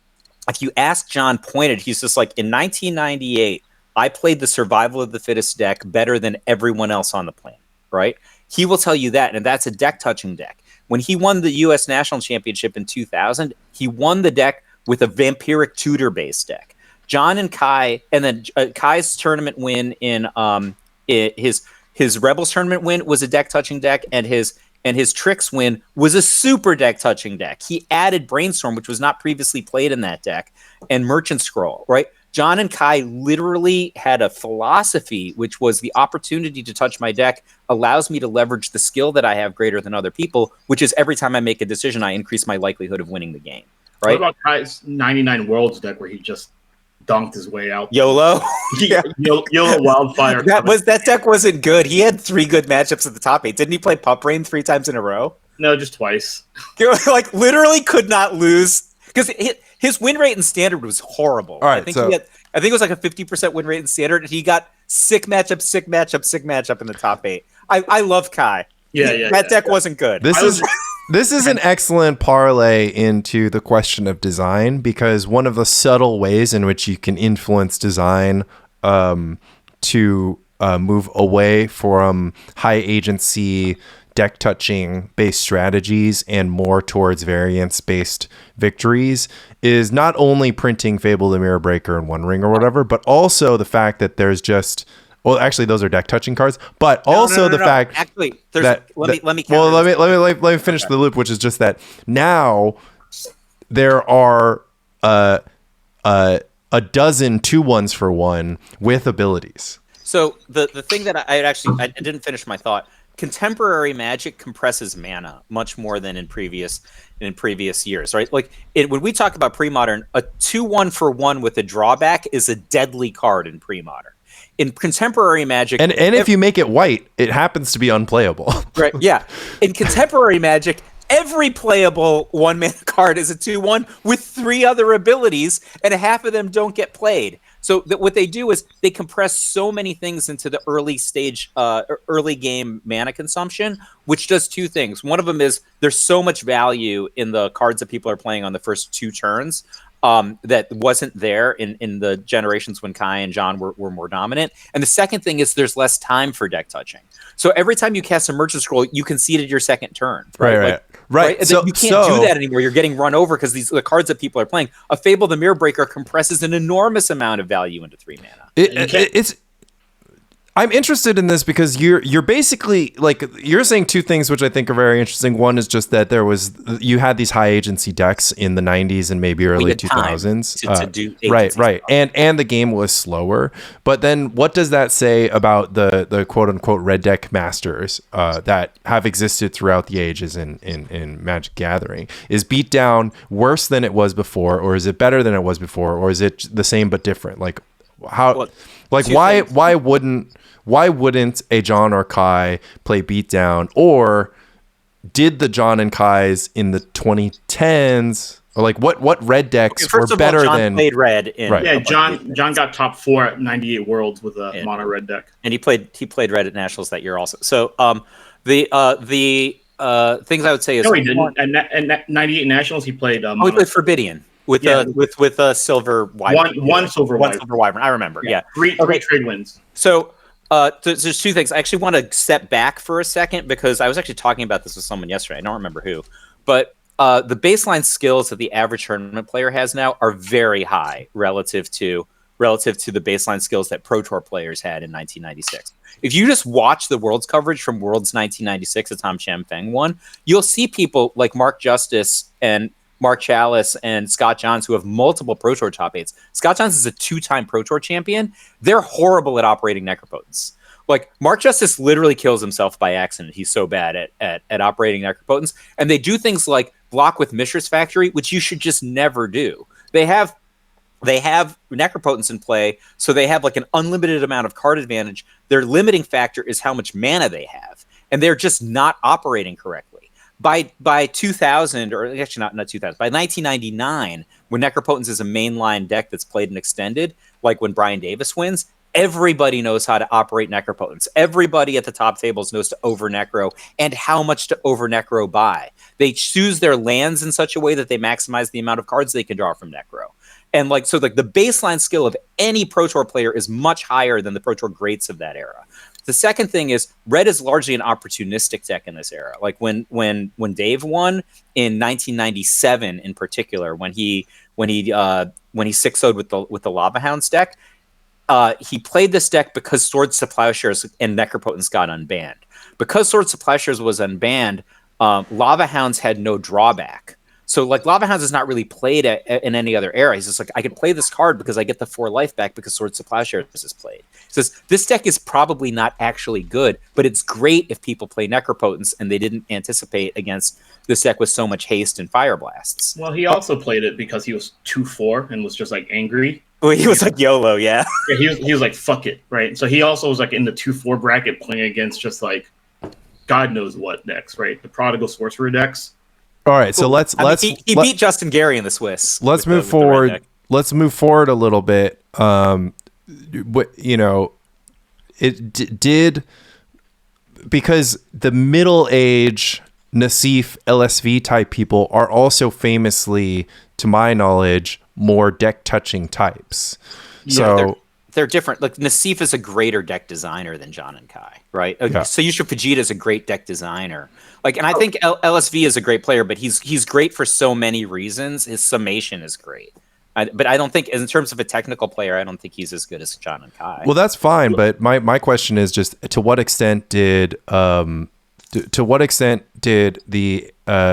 if you ask John pointed, he's just like, in 1998, I played the survival of the fittest deck better than everyone else on the planet, right? He will tell you that, and that's a deck-touching deck. When he won the U.S. National Championship in 2000, he won the deck with a Vampiric Tutor-based deck. John and Kai, and then Kai's tournament win in his Rebels tournament win was a deck touching deck, and his Tricks win was a super deck touching deck. He added Brainstorm, which was not previously played in that deck, and Merchant Scroll, right? John and Kai literally had a philosophy, which was the opportunity to touch my deck allows me to leverage the skill that I have greater than other people, which is every time I make a decision, I increase my likelihood of winning the game, right? What about Kai's 99 Worlds deck where he just dunked his way out? YOLO? Yeah. YOLO Wildfire. That deck wasn't good. He had 3 good matchups at the top 8. Didn't he play Pup Rain 3 times in a row? No, just twice. Like, literally could not lose. Because his win rate in Standard was horrible. All right, I think it was like a 50% win rate in Standard, and he got sick matchup in the top 8. I love Kai. That deck wasn't good. This is an excellent parlay into the question of design, because one of the subtle ways in which you can influence design to move away from high agency deck touching based strategies and more towards variance based victories is not only printing Fable the Mirror Breaker and One Ring or whatever, but also the fact that there's just, well, actually those are deck touching cards, but also the fact actually let me finish the loop, which is just that now there are a dozen 2-1s for 1 with abilities. So the thing that I didn't finish my thought. Contemporary Magic compresses mana much more than in previous years, right? Like when we talk about Premodern, a 2-1 for 1 with a drawback is a deadly card in Premodern. In Contemporary Magic, and if you make it white, it happens to be unplayable. Right? Yeah. In Contemporary Magic, every playable 1-mana card is a 2-1 with 3 other abilities, and half of them don't get played. So what they do is they compress so many things into the early game mana consumption, which does 2 things. One of them is there's so much value in the cards that people are playing on the first 2 turns that wasn't there in the generations when Kai and John were more dominant. And the second thing is there's less time for deck touching. So every time you cast a Merchant Scroll, you conceded your second turn. Right. And so you can't do that anymore. You're getting run over because the cards that people are playing. A Fable the Mirror Breaker compresses an enormous amount of value into 3 mana. I'm interested in this because you're basically like you're saying 2 things which I think are very interesting. One is just that you had these high agency decks in the 90s and maybe early 2000s to do right and the game was slower. But then what does that say about the quote unquote red deck masters that have existed throughout the ages in Magic Gathering? Is beatdown worse than it was before, or is it better than it was before, or is it the same but different? Like how? Well, like why wouldn't a John or Kai play beatdown, or did the John and Kais in the 2010s, or like what red decks were better than? Played red in right. Yeah, John got top 4 at 98 Worlds with a mono red deck, and he played red at Nationals that year also. So the things I would say is no, he didn't. At 98 Nationals, he played. He played Forbidian. With a silver wyvern. One silver wyvern. I remember. Yeah. 3 trade wins. So there's 2 things. I actually want to step back for a second because I was actually talking about this with someone yesterday. I don't remember who, but the baseline skills that the average tournament player has now are very high relative to the baseline skills that Pro Tour players had in 1996. If you just watch the Worlds coverage from Worlds 1996 that Tom Cham-Feng won, you'll see people like Mark Justice and Mark Chalice and Scott Johns, who have multiple Pro Tour top 8s. Scott Johns is a 2-time Pro Tour champion. They're horrible at operating Necropotence. Like, Mark Justice literally kills himself by accident. He's so bad at operating Necropotence. And they do things like block with Mishra's Factory, which you should just never do. They have they have Necropotence in play, so they have like an unlimited amount of card advantage. Their limiting factor is how much mana they have, and they're just not operating correctly. By 2000, or actually not 2000, by 1999, when Necropotence is a mainline deck that's played and extended, like when Brian Davis wins, everybody knows how to operate Necropotence. Everybody at the top tables knows to over-necro and how much to over-necro by. They choose their lands in such a way that they maximize the amount of cards they can draw from necro. And like so, like the baseline skill of any Pro Tour player is much higher than the Pro Tour greats of that era. The second thing is Red is largely an opportunistic deck in this era. Like when Dave won in 1997, in particular, when he 6-0'd with the Lava Hounds deck, he played this deck because Swords to Plowshares and Necropotence got unbanned. Because Swords to Plowshares was unbanned, Lava Hounds had no drawback. So like Lava Hounds is not really played in any other era. He's just like, I can play this card because I get the 4 life back because Swords to Plowshares is played. He says, this deck is probably not actually good, but it's great if people play Necropotence and they didn't anticipate against this deck with so much haste and Fire Blasts. Well, he also played it because he was 2-4 and was just like angry. Well, he was like YOLO, yeah. Yeah, he was like, fuck it, right? So he also was like in the 2-4 bracket playing against just like God knows what decks, right? The Prodigal Sorcerer decks. All right, so let's he beat Justin Gary in the Swiss. Let's move forward. Let's move forward a little bit. It did because the middle age Nassif LSV type people are also famously, to my knowledge, more deck touching types. Yeah, so they're different. Like Nassif is a greater deck designer than John and Kai, right? Yeah. So Yusha Fajita is a great deck designer. Like, and I think LSV is a great player, but he's great for so many reasons. His summation is great. But I don't think, in terms of a technical player, I don't think he's as good as John and Kai. Well, that's fine. But my question is just to what extent did the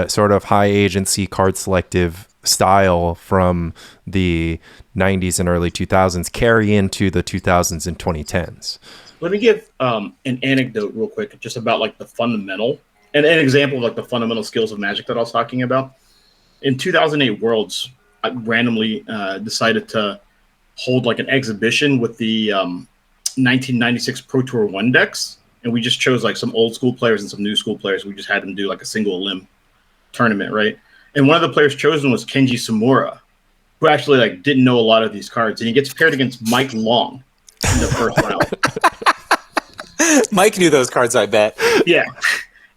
sort of high agency card selective style from the 90s and early 2000s carry into the 2000s and 2010s? Let me give an anecdote real quick, just about like the fundamental and an example of like the fundamental skills of Magic that I was talking about. In 2008 Worlds, I randomly decided to hold like an exhibition with the 1996 Pro Tour 1 decks, and we just chose like some old school players and some new school players. We just had them do like a single limb tournament, right? And one of the players chosen was Kenji Samura, who actually like didn't know a lot of these cards, and he gets paired against Mike Long in the first round. Mike knew those cards, I bet. Yeah,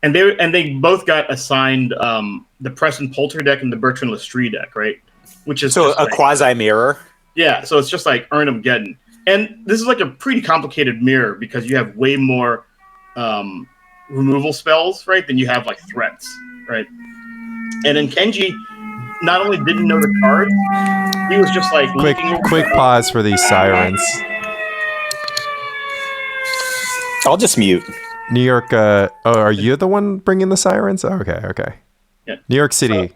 and they both got assigned the Preston Poulter deck and the Bertrand Lestrie deck, right? Which is so a like, quasi mirror. Yeah, so it's just like Armageddon, and this is like a pretty complicated mirror because you have way more removal spells, right, than you have like threats, right? And then Kenji not only didn't know the cards, he was just like quick pause for these sirens. I'll just mute. New York. Are you the one bringing the sirens? Oh, okay. Yeah. New York City.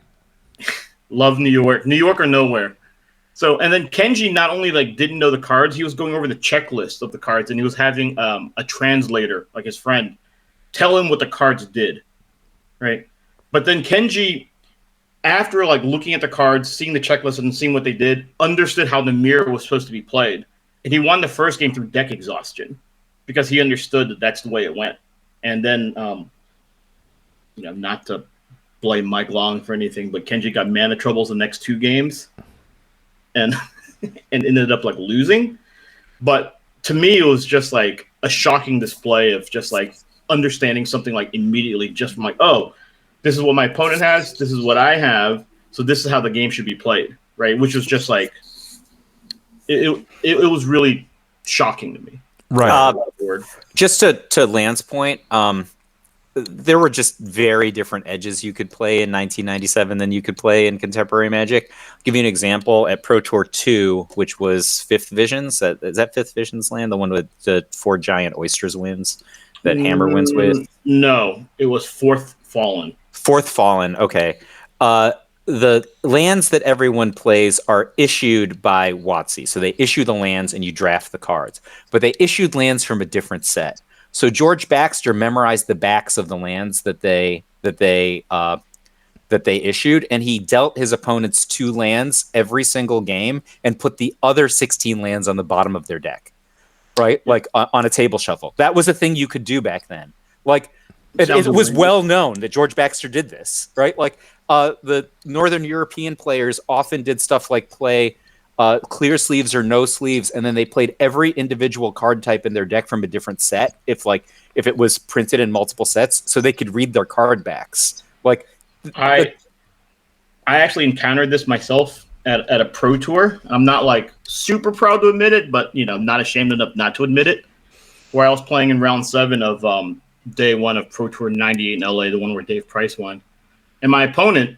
Love New York. New York or nowhere. So, and then Kenji not only like didn't know the cards, he was going over the checklist of the cards, and he was having a translator, like his friend, tell him what the cards did, right? But then Kenji, after like looking at the cards, seeing the checklist and seeing what they did, understood how the mirror was supposed to be played, and he won the first game through deck exhaustion because he understood that that's the way it went. And then, not to blame Mike Long for anything, but Kenji got mana troubles the next 2 games, and ended up like losing. But to me, it was just like a shocking display of just like understanding something like immediately, just from like, oh, this is what my opponent has, this is what I have, so this is how the game should be played, right? Which was just like it was really shocking to me. Right. Just to Lan's point, there were just very different edges you could play in 1997 than you could play in contemporary Magic. I'll give you an example. At Pro Tour 2, which was Fifth Visions, is that Fifth Visions land, the one with the 4 giant oysters wins that Hammer wins with? No, it was Fourth Fallen. Fourth Fallen, okay. The lands that everyone plays are issued by WotC. So they issue the lands and you draft the cards. But they issued lands from a different set. So George Baxter memorized the backs of the lands that they that they issued, and he dealt his opponents 2 lands every single game and put the other 16 lands on the bottom of their deck, right? Like on a table shuffle. That was a thing you could do back then. Like it was well known that George Baxter did this, right? Like the Northern European players often did stuff like play clear sleeves or no sleeves, and then they played every individual card type in their deck from a different set if it was printed in multiple sets, so they could read their card backs. Like I actually encountered this myself at a pro tour. I'm not like super proud to admit it, but not ashamed enough not to admit it. Where I was playing in round 7 of day 1 of Pro Tour 98 in LA, the one where Dave Price won, and my opponent,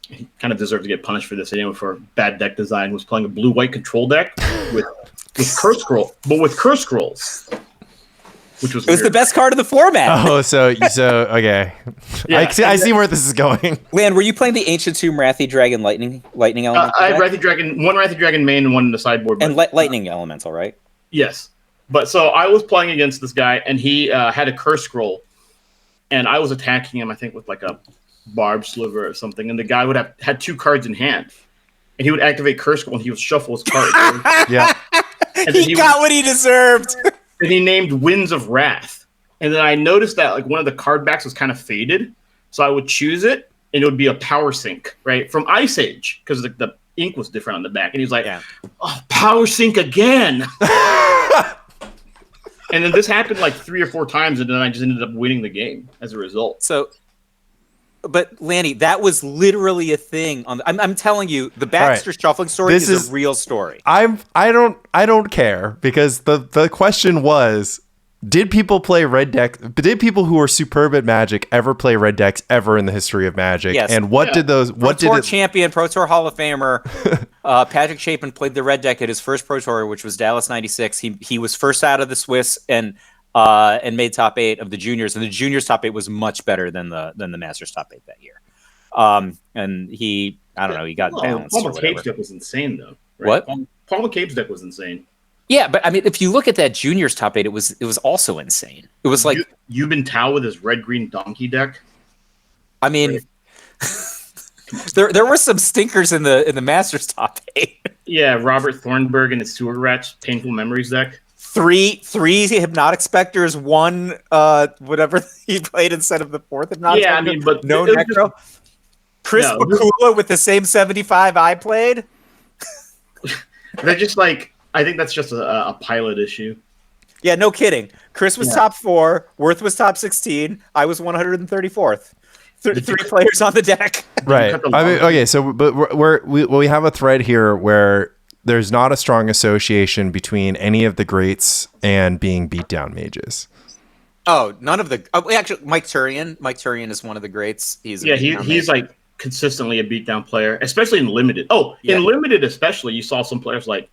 he kind of deserved to get punished for this anyway for bad deck design, was playing a blue-white control deck with curse scroll, but with curse scrolls, which was the best card of the format. Oh, so okay. Yeah, I see where this is going. Lan, were you playing the Ancient Tomb Wrathy Dragon lightning element? I had Wrathy Dragon, one Wrathy Dragon main and one in the sideboard. And lightning elemental, right? Yes. But so I was playing against this guy, and he had a curse scroll, and I was attacking him, I think, with like a barb sliver or something, and the guy would have had 2 cards in hand, and he would activate curse scroll, and he would shuffle his cards. Yeah. And he got what he deserved. And he named Winds of Wrath. And then I noticed that like one of the card backs was kind of faded. So I would choose it, and it would be a power sync, right? From Ice Age, because the ink was different on the back. And he's like, oh, power sync again. And then this happened like 3 or 4 times, and then I just ended up winning the game as a result. So, but Lanny, that was literally a thing. I'm telling you, the Baxter shuffling story is a real story. I don't care, because the question was, did people play red deck? Did people who were superb at Magic ever play red decks ever in the history of Magic? Yes. And what did those? Pro Tour champion, Pro Tour Hall of Famer, Patrick Chapin played the red deck at his first Pro Tour, which was Dallas '96. He was first out of the Swiss and made top 8 of the juniors, and the juniors top 8 was much better than the Masters top 8 that year. And he got bounced. Paul McCabe's deck was insane, though. What? Right? Paul McCabe's deck was insane. Yeah, but I mean, if you look at that juniors top 8, it was also insane. It was like Yubin Tao with his red-green donkey deck. I mean, there were some stinkers in the Masters top 8. Yeah, Robert Thornburg and his Sewer Rats Painful Memories deck. Three Hypnotic Specters, 1 whatever he played instead of the 4th Hypnotic Spectre. I mean, but no Necro. Chris Bakula with the same 75 I played. They're just like, I think that's just a pilot issue. Yeah, no kidding. Chris was top 4. Worth was top 16. I was 134th. 3 players on the deck. Right. I mean, okay. So, but we have a thread here where there's not a strong association between any of the greats and being beatdown mages. Oh, none of the. Actually, Mike Turian. Mike Turian is one of the greats. He's like consistently a beatdown player, especially in limited. In limited, especially, you saw some players like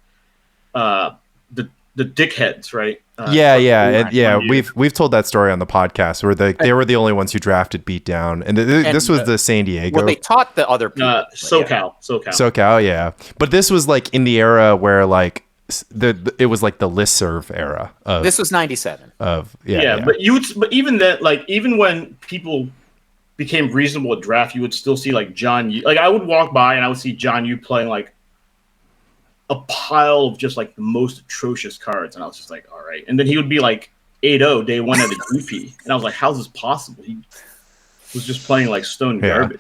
the dickheads, right? We've told that story on the podcast where they were the only ones who drafted beatdown, and this was the San Diego. Well, they taught the other people. SoCal, yeah. But this was like in the era where like it was like the listserv era. This was 97. But even then, like even when people became reasonable at draft, you would still see like John Yu. Like I would walk by and I would see John Yu playing like a pile of just like the most atrocious cards, and I was just like, all right. And then he would be like 8-0 day 1 at a GP, and I was like, how's this possible? He was just playing like stone garbage.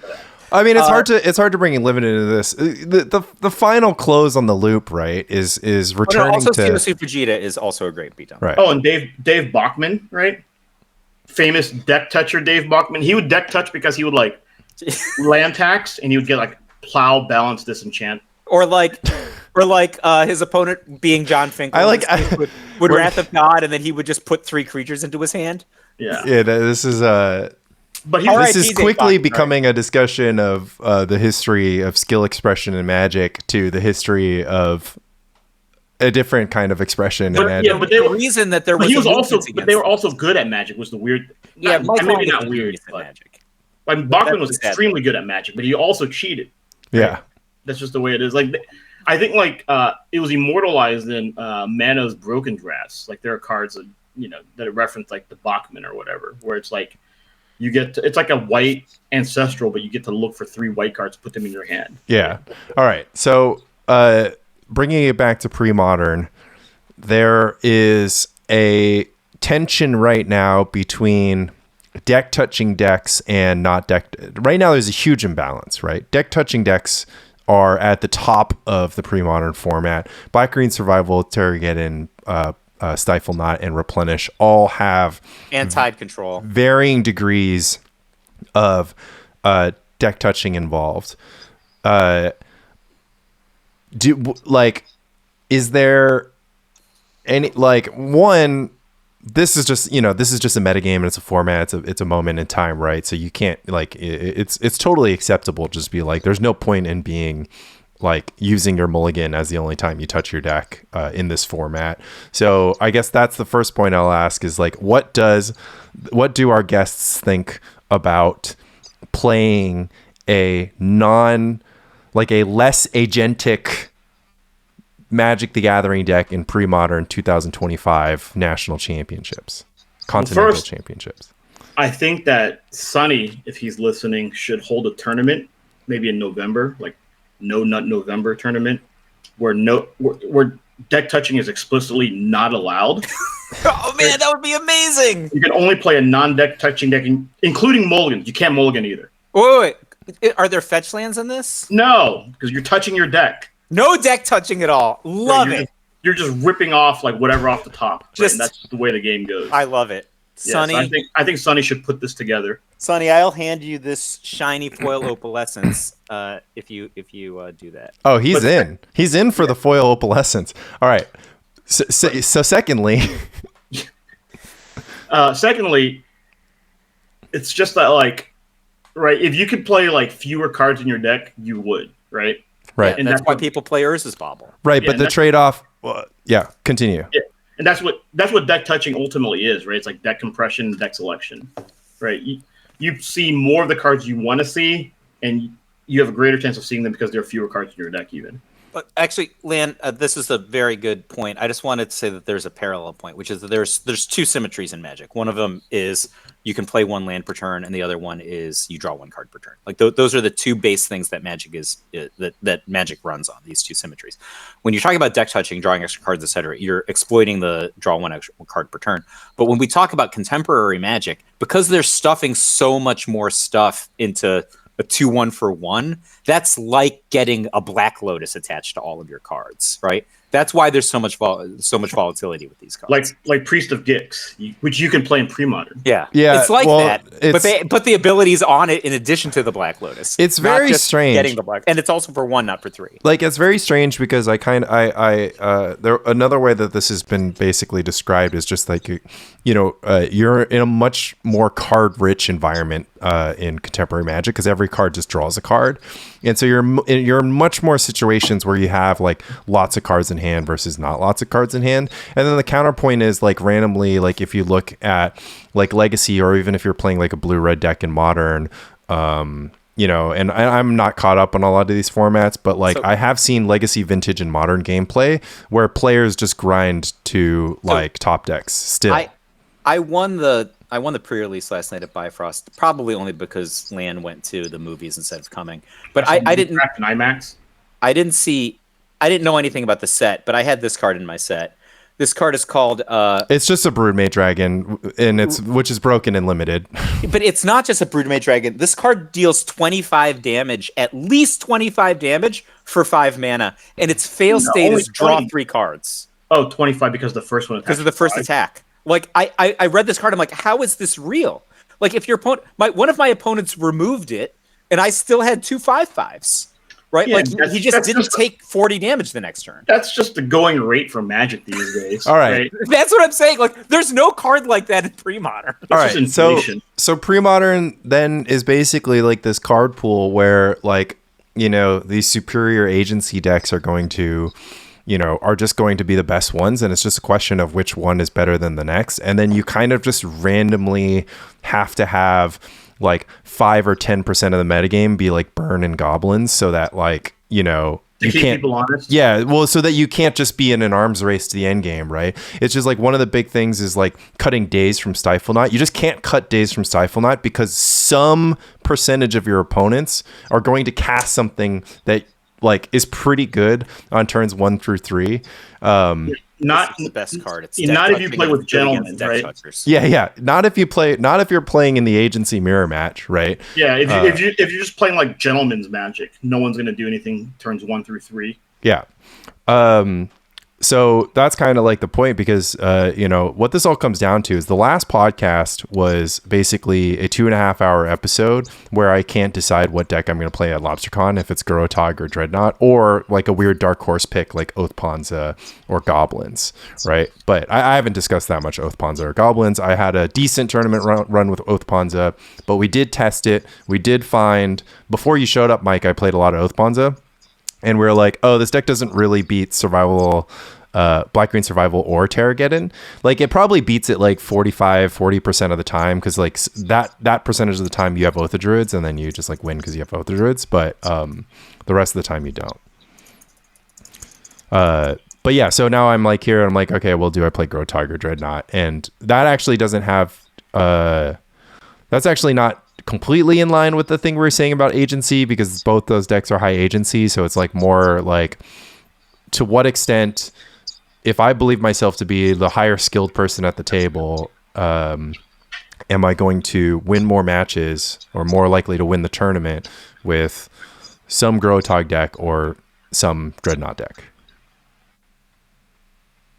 I mean, it's hard to bring limited into this. The final close on the loop, right, is returning to. Simasu Fujita is also a great beatdown. Right. Oh, and Dave Bachman, right? Famous deck toucher Dave Bachman. He would deck touch because he would like land tax, and he would get like plow, balance, disenchant, or like his opponent being John Finkel. Would Wrath of God, and then he would just put 3 creatures into his hand. Yeah. This is this is quickly becoming a discussion of the history of skill expression in Magic to the history of a different kind of expression in Magic. Yeah, but the reason that there was they were also good at Magic was the weird. Maybe not weird, but Magic. Bachman was extremely good at Magic, but he also cheated. Right? Yeah, that's just the way it is. Like, I think it was immortalized in Mano's Broken Drafts. Like there are cards that that reference like the Bachman or whatever, where it's like it's like a white ancestral, but you get to look for 3 white cards, put them in your hand. Yeah. All right. So bringing it back to pre-modern, there is a tension right now between deck touching decks and not deck. Right now, there's a huge imbalance, right? Deck touching decks are at the top of the pre-modern format. Black Green Survival, Terrageddon, Stifle Not, and Replenish all have Tide Control, varying degrees of deck touching involved. Is there any one? This is just a metagame and it's a format. It's a moment in time, right? So you can't it's totally acceptable. Just be like, there's no point in being like using your mulligan as the only time you touch your deck in this format. So I guess that's the first point I'll ask is like, what do our guests think about playing a less agentic Magic the Gathering deck in pre-modern 2025 national championships, continental championships? I think that Sonny, if he's listening, should hold a tournament, maybe in November, like No Nut November tournament, where deck touching is explicitly not allowed. Oh man, that would be amazing. You can only play a non-deck touching deck, including mulligans. You can't mulligan either. Wait. Are there fetch lands in this? No, because you're touching your deck. No deck touching at all. Love it. You're just ripping off like whatever off the top. Right? And that's just the way the game goes. I love it. Sonny, so I think Sonny should put this together. Sonny, I'll hand you this shiny foil opalescence if you do that. Oh, he's in for the foil opalescence. All right. So secondly, it's just that right, if you could play like fewer cards in your deck, you would, right? Right. Yeah, and that's why people play Urza's Bauble. Right, but the trade-off continue. Yeah. And that's what deck touching ultimately is, right? It's like deck compression, deck selection. Right? You see more of the cards you want to see, and you have a greater chance of seeing them because there are fewer cards in your deck even. But actually, Lan, this is a very good point. I just wanted to say that there's a parallel point, which is that there's 2 symmetries in Magic. One of them is you can play 1 land per turn, and the other one is you draw 1 card per turn. Like those are the 2 base things that Magic that Magic runs on. These 2 symmetries. When you're talking about deck touching, drawing extra cards, etc., you're exploiting the draw 1 extra card per turn. But when we talk about contemporary Magic, because they're stuffing so much more stuff into a 2-1 for 1, that's like getting a Black Lotus attached to all of your cards, right? That's why there's so much volatility with these cards. Like Priest of Gix, which you can play in pre-modern. Yeah. It's like that, but they put the abilities on it in addition to the Black Lotus. It's very strange. Getting the Black, and it's also for 1, not for 3. Like, it's very strange because another way that this has been basically described is just like, you're in a much more card-rich environment in contemporary Magic because every card just draws a card, and so you're in much more situations where you have like lots of cards in hand versus not lots of cards in hand. And then the counterpoint is like randomly, like if you look at like Legacy, or even if you're playing like a blue-red deck in Modern, and I'm not caught up on a lot of these formats, but I have seen Legacy, Vintage, and Modern gameplay where players just grind to top decks still. I won the pre-release last night at Bifrost, probably only because Lan went to the movies instead of coming. But I didn't. IMAX. I didn't know anything about the set, but I had this card in my set. This card is called. It's just a Broodmate Dragon, and which is broken and limited. But it's not just a Broodmate Dragon. This card deals 25 damage, at least 25 damage for 5 mana, and its fail state is draw 3 cards. Oh, 25 because the first one. Because of the first attack. Like I read this card, I'm like, how is this real? Like if your opponent, one of my opponents removed it, and I still had 2 5/5s. Right, yeah, he just didn't take 40 damage the next turn. That's just the going rate for Magic these days. All right, that's what I'm saying. Like, there's no card like that in pre-modern. All right, so pre-modern then is basically like this card pool where these superior agency decks are going to, are just going to be the best ones, and it's just a question of which one is better than the next, and then you kind of just randomly have to have 5 or 10% of the metagame be like burn and goblins, so that To keep people honest. Yeah, well, so that you can't just be in an arms race to the end game, right? It's just like one of the big things is like cutting days from Stifle Knot. You just can't cut days from Stifle Knot because some percentage of your opponents are going to cast something that like is pretty good on turns 1 through 3. Not the best card. It's not if you play with gentlemen, right? Touchers. Yeah. Not if you're playing in the agency mirror match, right? Yeah, if you're just playing like gentleman's Magic, no one's gonna do anything turns 1 through 3. Yeah. So that's kind of like the point because, what this all comes down to is the last podcast was basically a 2.5 hour episode where I can't decide what deck I'm going to play at LobsterCon, if it's Grotog or Dreadnought, or like a weird dark horse pick like Oath Ponza or Goblins, right? But I haven't discussed that much Oath Ponza or Goblins. I had a decent tournament run with Oath Ponza, but we did test it. We did find, before you showed up, Mike, I played a lot of Oath Ponza. And we are like, oh, this deck doesn't really beat survival, black-green survival or Terrageddon. Like, it probably beats it like 40% of the time because like that percentage of the time you have Oath of Druids and then you just like win because you have Oath of Druids. But the rest of the time you don't. But yeah, so now I'm like here and I'm like, okay, well, do I play Grotog or Dreadnought? And that actually doesn't have... that's actually not completely in line with the thing we were saying about agency because both those decks are high agency. So it's like more like to what extent, if I believe myself to be the higher skilled person at the table, am I going to win more matches or more likely to win the tournament with some Grotog deck or some Dreadnought deck?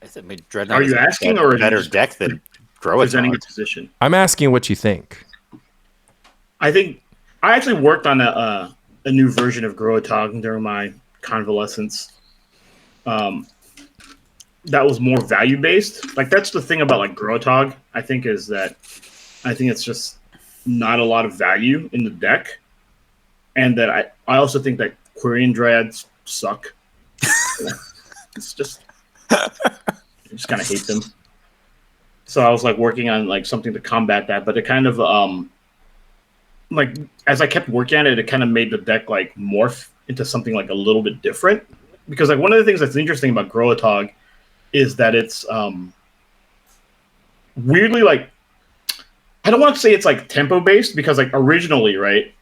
I mean, Dreadnought are you asking or a better deck than presenting a Grotog? position? I'm asking what you think. I think I actually worked on a new version of Grotog during my convalescence. That was more value based. Like that's the thing about like Grotog. I think is that I think it's just not a lot of value in the deck, and that I also think that Quirion Dryads suck. It's just I just kind of hate them. So I was like working on like something to combat that, but it kind of like as I kept working at it, it kind of made the deck like morph into something like a little bit different. Because like one of the things that's interesting about Grotog is that it's weirdly like I don't want to say it's like tempo based because like originally, right,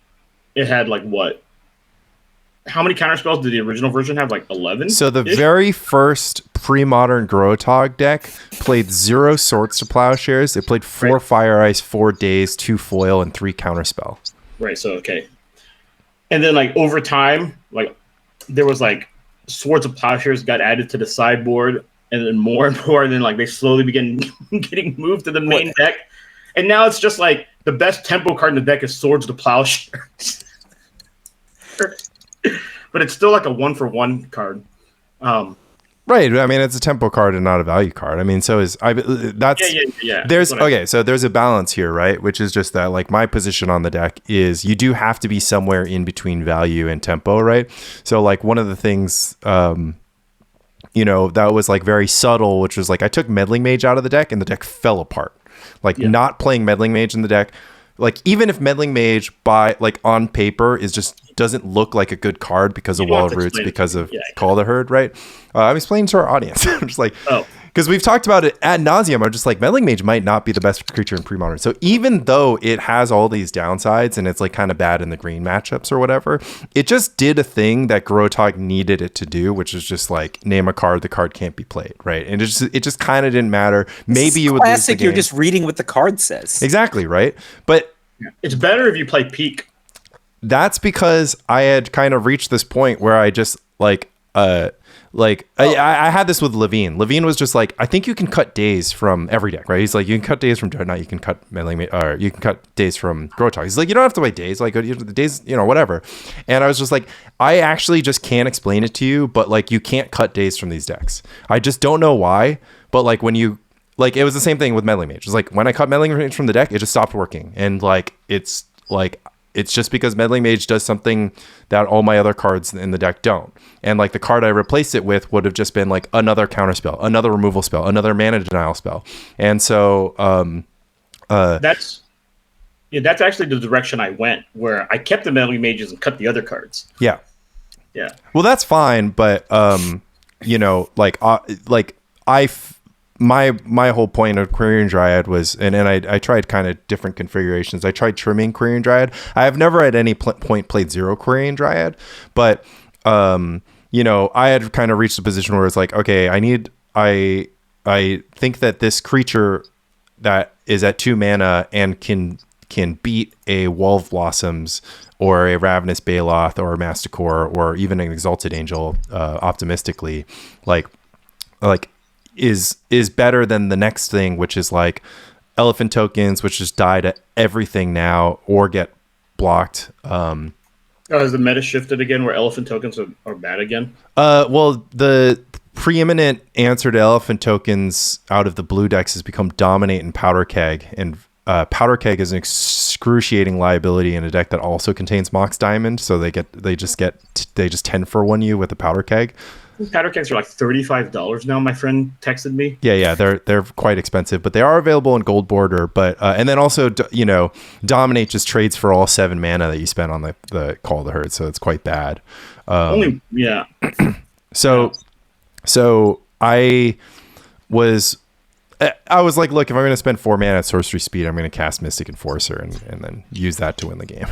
it had like what? How many counter spells did the original version have? Like 11? So the very first pre-modern Grotog deck played 0 Swords to Plowshares. It played 4 Fire Ice, 4 Daze, 2 Foil, and 3 Counterspell. Right, so okay. And then like over time, like there was like Swords of Plowshares got added to the sideboard and then more and more, and then like they slowly began getting moved to the main deck. And now it's just like the best tempo card in the deck is Swords to Plowshares. But it's still like a 1-for-1 card. Right. I mean, it's a tempo card and not a value card. I mean, so is that's yeah. There's okay. So there's a balance here, right? Which is just that like my position on the deck is you do have to be somewhere in between value and tempo, right? So like one of the things, that was like very subtle, which was like I took Meddling Mage out of the deck and the deck fell apart. Like not playing Meddling Mage in the deck. Like even if Meddling Mage by like on paper is just doesn't look like a good card because of Wall of Roots, because of Call the Herd, right? I'm explaining to our audience. I'm just like, because we've talked about it ad nauseum. I'm just like, Meddling Mage might not be the best creature in Premodern. So even though it has all these downsides and it's like kind of bad in the green matchups or whatever, it just did a thing that Grotog needed it to do, which is just like name a card, the card can't be played, right? And it just kind of didn't matter. Maybe you would lose the game. You're just reading what the card says. Exactly, right? But it's better if you play Peak. That's because I had kind of reached this point where I just I had this with Levine. Levine was just like, I think you can cut days from every deck, right? He's like, you can cut days from Dreadnought, you can cut Meddling, or you can cut days from Grotog. He's like, you don't have to play days, like the days, whatever. And I was just like, I actually just can't explain it to you, but like you can't cut days from these decks. I just don't know why, but like when you like, it was the same thing with Meddling Mage. It's like when I cut Meddling Mage from the deck, it just stopped working, and like it's just because Meddling Mage does something that all my other cards in the deck don't. And like the card I replaced it with would have just been like another counterspell, another removal spell, another mana denial spell. And so that's actually the direction I went, where I kept the Meddling Mages and cut the other cards. Yeah. Yeah. Well, that's fine, but you know, my whole point of Korean Dryad was, and I tried kind of different configurations. I tried trimming Korean Dryad. I have never at any point played 0 Korean Dryad, but you know, I had kind of reached a position where it's like, okay, I think that this creature that is at 2 mana and can beat a Wall of Blossoms or a Ravenous Baloth or a Masticore or even an Exalted Angel, optimistically, like is better than the next thing, which is like Elephant Tokens, which just die to everything now or get blocked. Has the meta shifted again where Elephant Tokens are bad again? Well, the preeminent answer to Elephant Tokens out of the blue decks has become Dominate and Powder Keg, and Powder Keg is an excruciating liability in a deck that also contains Mox Diamond, so they just 10 for 1 you with the Powder Keg. Powder kegs are like $35 now. My friend texted me. Yeah, they're quite expensive, but they are available in Gold Border. But and then also, you know, Dominate just trades for all 7 mana that you spent on the Call of the Herd, so it's quite bad. So I was like, look, if I'm going to spend 4 mana at Sorcery Speed, I'm going to cast Mystic Enforcer and then use that to win the game.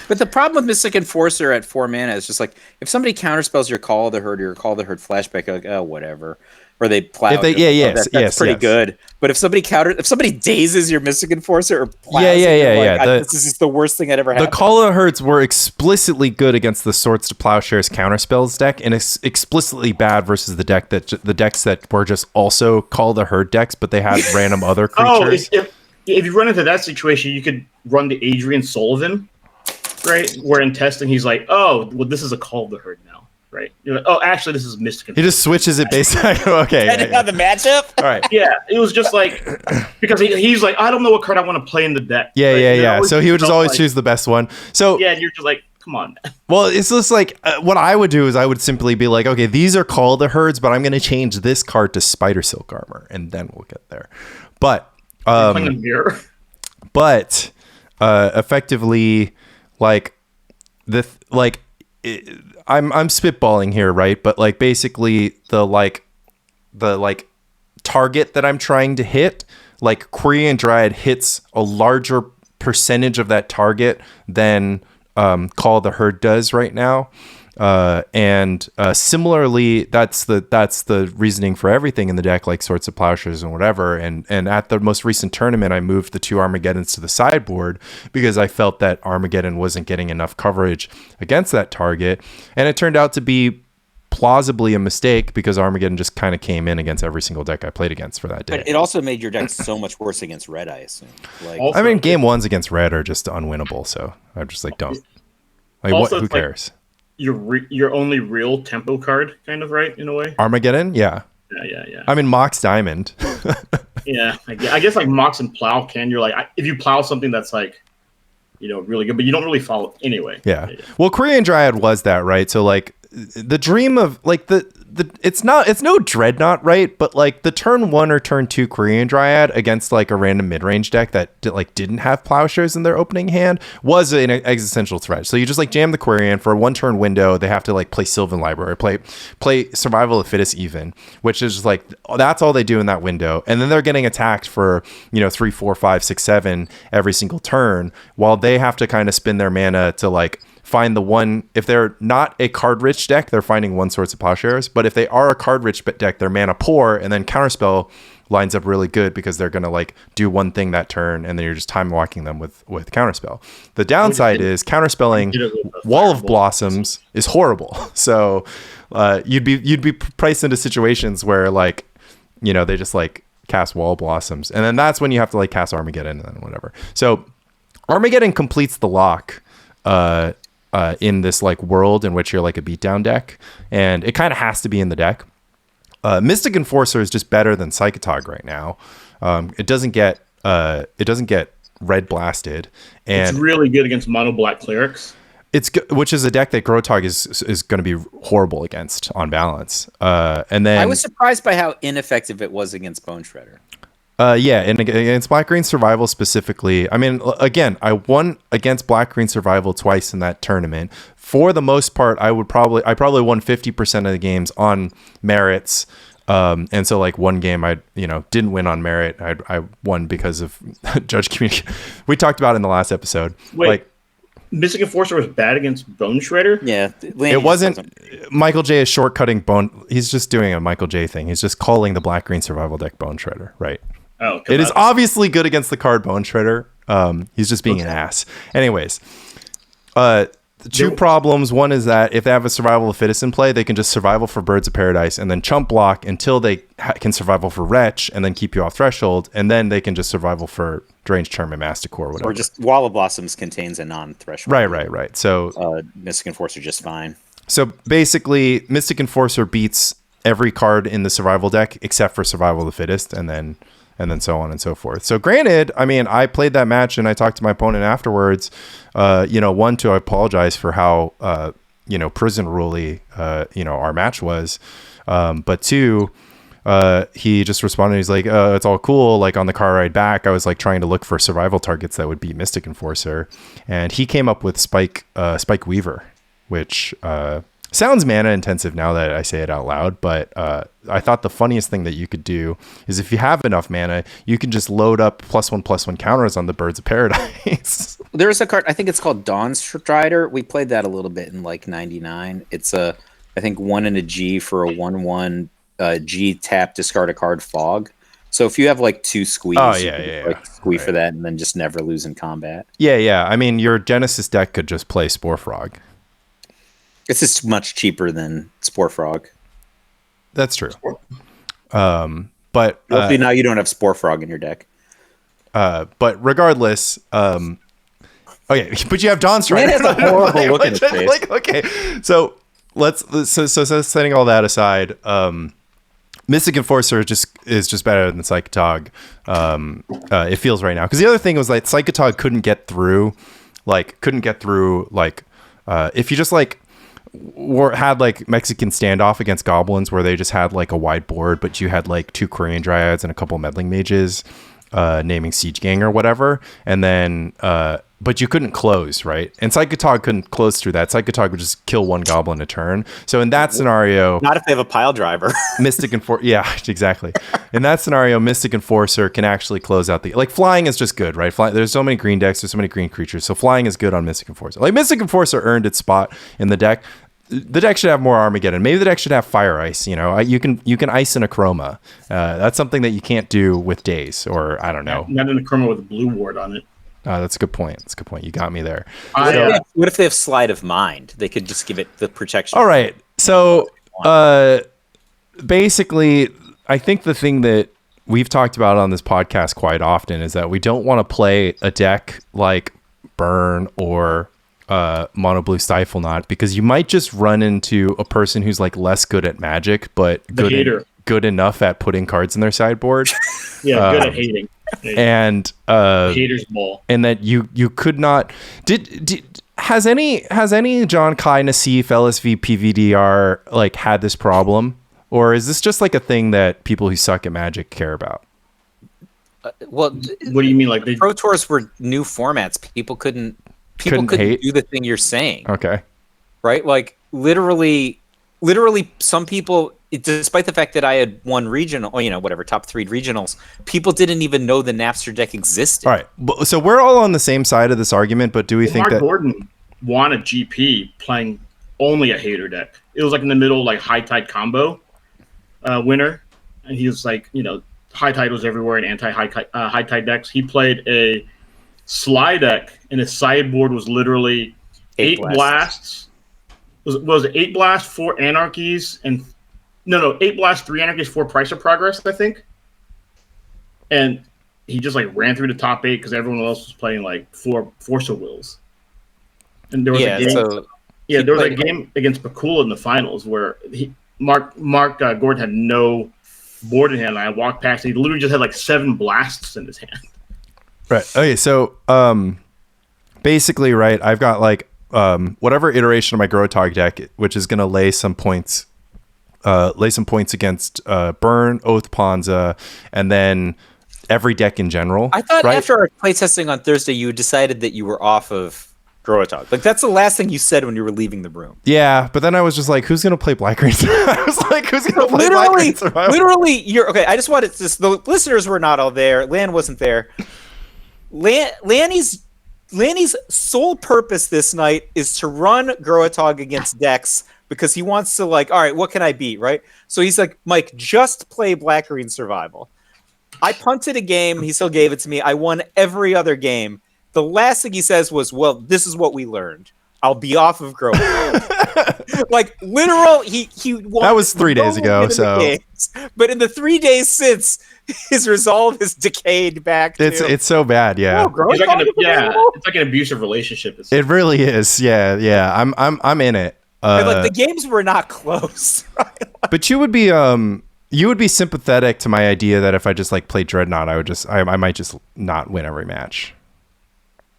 But the problem with Mystic Enforcer at 4 mana is just like, if somebody counterspells your Call of the Herd or your Call of the Herd flashback, you're like, oh, whatever. Or they plow. That's pretty good. But if somebody dazes your Mystic Enforcer or plows this is just the worst thing that ever happened. The Call of the Herds were explicitly good against the Swords to Plowshares counterspells deck, and it's explicitly bad versus the decks that were just also Call of the Herd decks, but they had random other creatures. If you run into that situation, you could run the Adrian Sullivan, right? Where in testing, he's like, oh, well, this is a Call of the Herd now. Right. You're like, oh, actually, this is Mystic. He just switches it based on depending on the matchup. All right. Yeah, it was just like because he's like, I don't know what card I want to play in the deck. Yeah. So he would just always choose the best one. So yeah, you're just like, come on. Well, it's just like what I would do is I would simply be like, okay, these are Call of the Herds, but I'm going to change this card to Spider Silk Armor, and then we'll get there. But playing a mirror. But effectively, like I'm spitballing here, right? But like basically the target that I'm trying to hit, like Korean Dryad hits a larger percentage of that target than Call of the Herd does right now. And similarly, that's the reasoning for everything in the deck, like Swords of Plowshares and whatever. And at the most recent tournament, I moved the 2 Armageddons to the sideboard because I felt that Armageddon wasn't getting enough coverage against that target. And it turned out to be plausibly a mistake because Armageddon just kind of came in against every single deck I played against for that day. But it also made your deck so much worse against Red, I assume. Like, also, I mean, game 1s against Red are just unwinnable, so I'm just like, don't. Like, also, who cares? Your only real tempo card, kind of, right, in a way. Armageddon, yeah. Yeah. I mean, Mox Diamond. Yeah, I guess like Mox and Plow you're like, if you plow something that's like, you know, really good, but you don't really follow anyway. Yeah. Well, Korean Dryad was that, right? So like the dream of like it's no Dreadnought, right? But like the turn 1 or turn 2 Korean Dryad against like a random mid-range deck that like didn't have Plowshares in their opening hand was an existential threat. So you just like jam the Quarian for a 1-turn window. They have to like play Sylvan Library, play Survival of the Fittest even, which is like that's all they do in that window. And then they're getting attacked for, you know, 3, 4, 5, 6, 7 every single turn, while they have to kind of spend their mana to like find the one. If they're not a card rich deck, they're finding 1 Swords of Plowshares. But if they are a card rich deck, they're mana poor, and then Counterspell lines up really good because they're gonna like do one thing that turn, and then you're just time walking them with Counterspell. The downside is counterspelling Wall of Blossoms is horrible. So you'd be priced into situations where like, you know, they just like cast Wall of Blossoms, and then that's when you have to like cast Armageddon and then whatever. So Armageddon completes the lock in this like world in which you're like a beatdown deck, and it kind of has to be in the deck. Mystic Enforcer is just better than Psychotog right now. It doesn't get red blasted, and it's really good against mono black clerics. Which is a deck that Grotog is going to be horrible against on balance. And then I was surprised by how ineffective it was against Bone Shredder. Yeah, and against Black Green Survival specifically, I mean, again, I won against Black Green Survival twice in that tournament. for the most part, I probably won 50% of the games on merits. And so like one game I didn't win on merit. I won because of judge communication. We talked about it in the last episode. Wait, like Mystic Enforcer was bad against Bone Shredder? Yeah. it wasn't. Michael J is shortcutting Bone. He's just doing a Michael J thing. He's just calling the black green survival deck Bone Shredder, right? Oh, it is obviously good against the card Bone Shredder. He's just being an ass. Anyways, two problems. One is that if they have a survival of the fittest in play, they can just survival for Birds of Paradise and then chump block until they can survival for Wretch and then keep you off threshold, and then they can just survival for Deranged Charm and Masticore or whatever. Or just Wall of Blossoms contains a non-threshold. Right. So Mystic Enforcer just fine. So basically, Mystic Enforcer beats every card in the survival deck except for Survival of the Fittest, and then so on and so forth. So granted, I mean, I played that match and I talked to my opponent afterwards, one, to apologize for how, prison ruly, our match was. But two, he just responded. He's like, it's all cool. Like on the car ride back, I was like trying to look for survival targets that would beat Mystic Enforcer. And he came up with Spike Weaver, which, sounds mana intensive now that I say it out loud, but I thought the funniest thing that you could do is if you have enough mana, you can just load up +1/+1 counters on the Birds of Paradise. There's a card, I think it's called Dawn Strider. We played that a little bit in like 99. It's I think 1 and a G for a 1/1 G tap, discard a card, fog. So if you have like 2 squeeze, squeeze for that and then just never lose in combat. Yeah. I mean, your Genesis deck could just play Spore Frog. It's just much cheaper than Spore Frog. That's true. But hopefully now you don't have Spore Frog in your deck. But regardless, okay, but you have Dawn Strider. It has a horrible look in his face. Like, okay, so so setting all that aside, Mystic Enforcer is just better than Psychotog. It feels right now, because the other thing was like Psychotog couldn't get through if you just like had like Mexican standoff against goblins where they just had like a wide board, but you had like 2 Korean Dryads and a couple meddling mages, naming Siege Gang or whatever, and then but you couldn't close, right? And Psychotog couldn't close through that. Psychotog would just kill 1 goblin a turn. So in that scenario, not if they have a pile driver. Mystic Enforcer, yeah, exactly. In that scenario, Mystic Enforcer can actually close out like flying is just good, right? There's so many green decks, there's so many green creatures, so flying is good on Mystic Enforcer. Like Mystic Enforcer earned its spot in the deck. The deck should have more Armageddon. Maybe the deck should have Fire Ice. You can ice in a Chroma. That's something that you can't do with Daze, or I don't know. Not in a Chroma with a blue ward on it. That's a good point. You got me there. What if they have Sleight of Mind? They could just give it the protection. All right. So basically, I think the thing that we've talked about on this podcast quite often is that we don't want to play a deck like Burn or Mono Blue Stifle Knot, because you might just run into a person who's like less good at Magic, but good enough at putting cards in their sideboard. Good at hating. And Hater's ball. And that you could not has any John Kai Nassif LSV PVDR like had this problem, or is this just like a thing that people who suck at Magic care about? Well, what do you mean? Like Pro Tours were new formats. People couldn't do the thing you're saying. Okay. Right? Like literally some people, despite the fact that I had won regional, top 3 regionals, people didn't even know the Napster deck existed. All right. So we're all on the same side of this argument, but do we think Mark that Gordon won a GP playing only a hater deck? It was like in the middle, like High Tide combo winner. And he was like, High Tide was everywhere in anti-High Tide decks. He played a Sly deck, and his sideboard was literally 8 blasts. Was it 8 blasts, 4 anarchies, and 8 blasts, 3 anarchies, 4 Price of Progress, I think. And he just like ran through the top 8 because everyone else was playing like 4 Force of Wills. And there was a game. There was a game against Pakula in the finals where Mark Gordon had no board in hand. And I walked past, and he literally just had like 7 blasts in his hand. Right. Okay. So, basically, right, I've got like whatever iteration of my Grotog deck, which is going to lay some points against Burn, Oath Ponza, and then every deck in general. I thought after our playtesting on Thursday, you decided that you were off of Growatog. Like that's the last thing you said when you were leaving the room. Yeah, but then I was just like, who's gonna play Black Green Survival? I was like, who's gonna play Black Green Survival? Literally, you're okay. I just wanted to. The listeners were not all there. Lan wasn't there. Lanny's sole purpose this night is to run Growatog against Dex because he wants to like, all right, what can I beat, right? So he's like, Mike, just play Black Green Survival. I punted a game. He still gave it to me. I won every other game. The last thing he says was, well, this is what we learned. I'll be off of Growatog. Like literal, he that was 3 days ago. So, games, but in the 3 days since, his resolve has decayed back. It's so bad. Yeah, it's like an abusive relationship. It really is. Yeah. I'm in it. And like the games were not close. Right? But you would be sympathetic to my idea that if I just like played Dreadnought, I might just not win every match.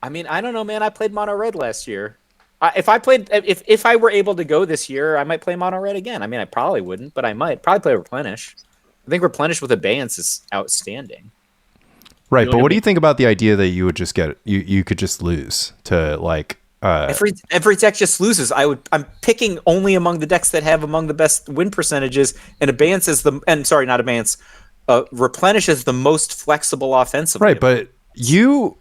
I mean, I don't know, man. I played Mono Red last year. If I were able to go this year, I might play Mono Red again. I mean, I probably wouldn't, but I might probably play Replenish. I think Replenish with Abeyance is outstanding. Right, but what do you think about the idea that you would just get you could just lose to like every deck just loses? I'm picking only among the decks that have among the best win percentages, and Abeyance is not Abeyance. Replenish is the most flexible offensively. Right, but you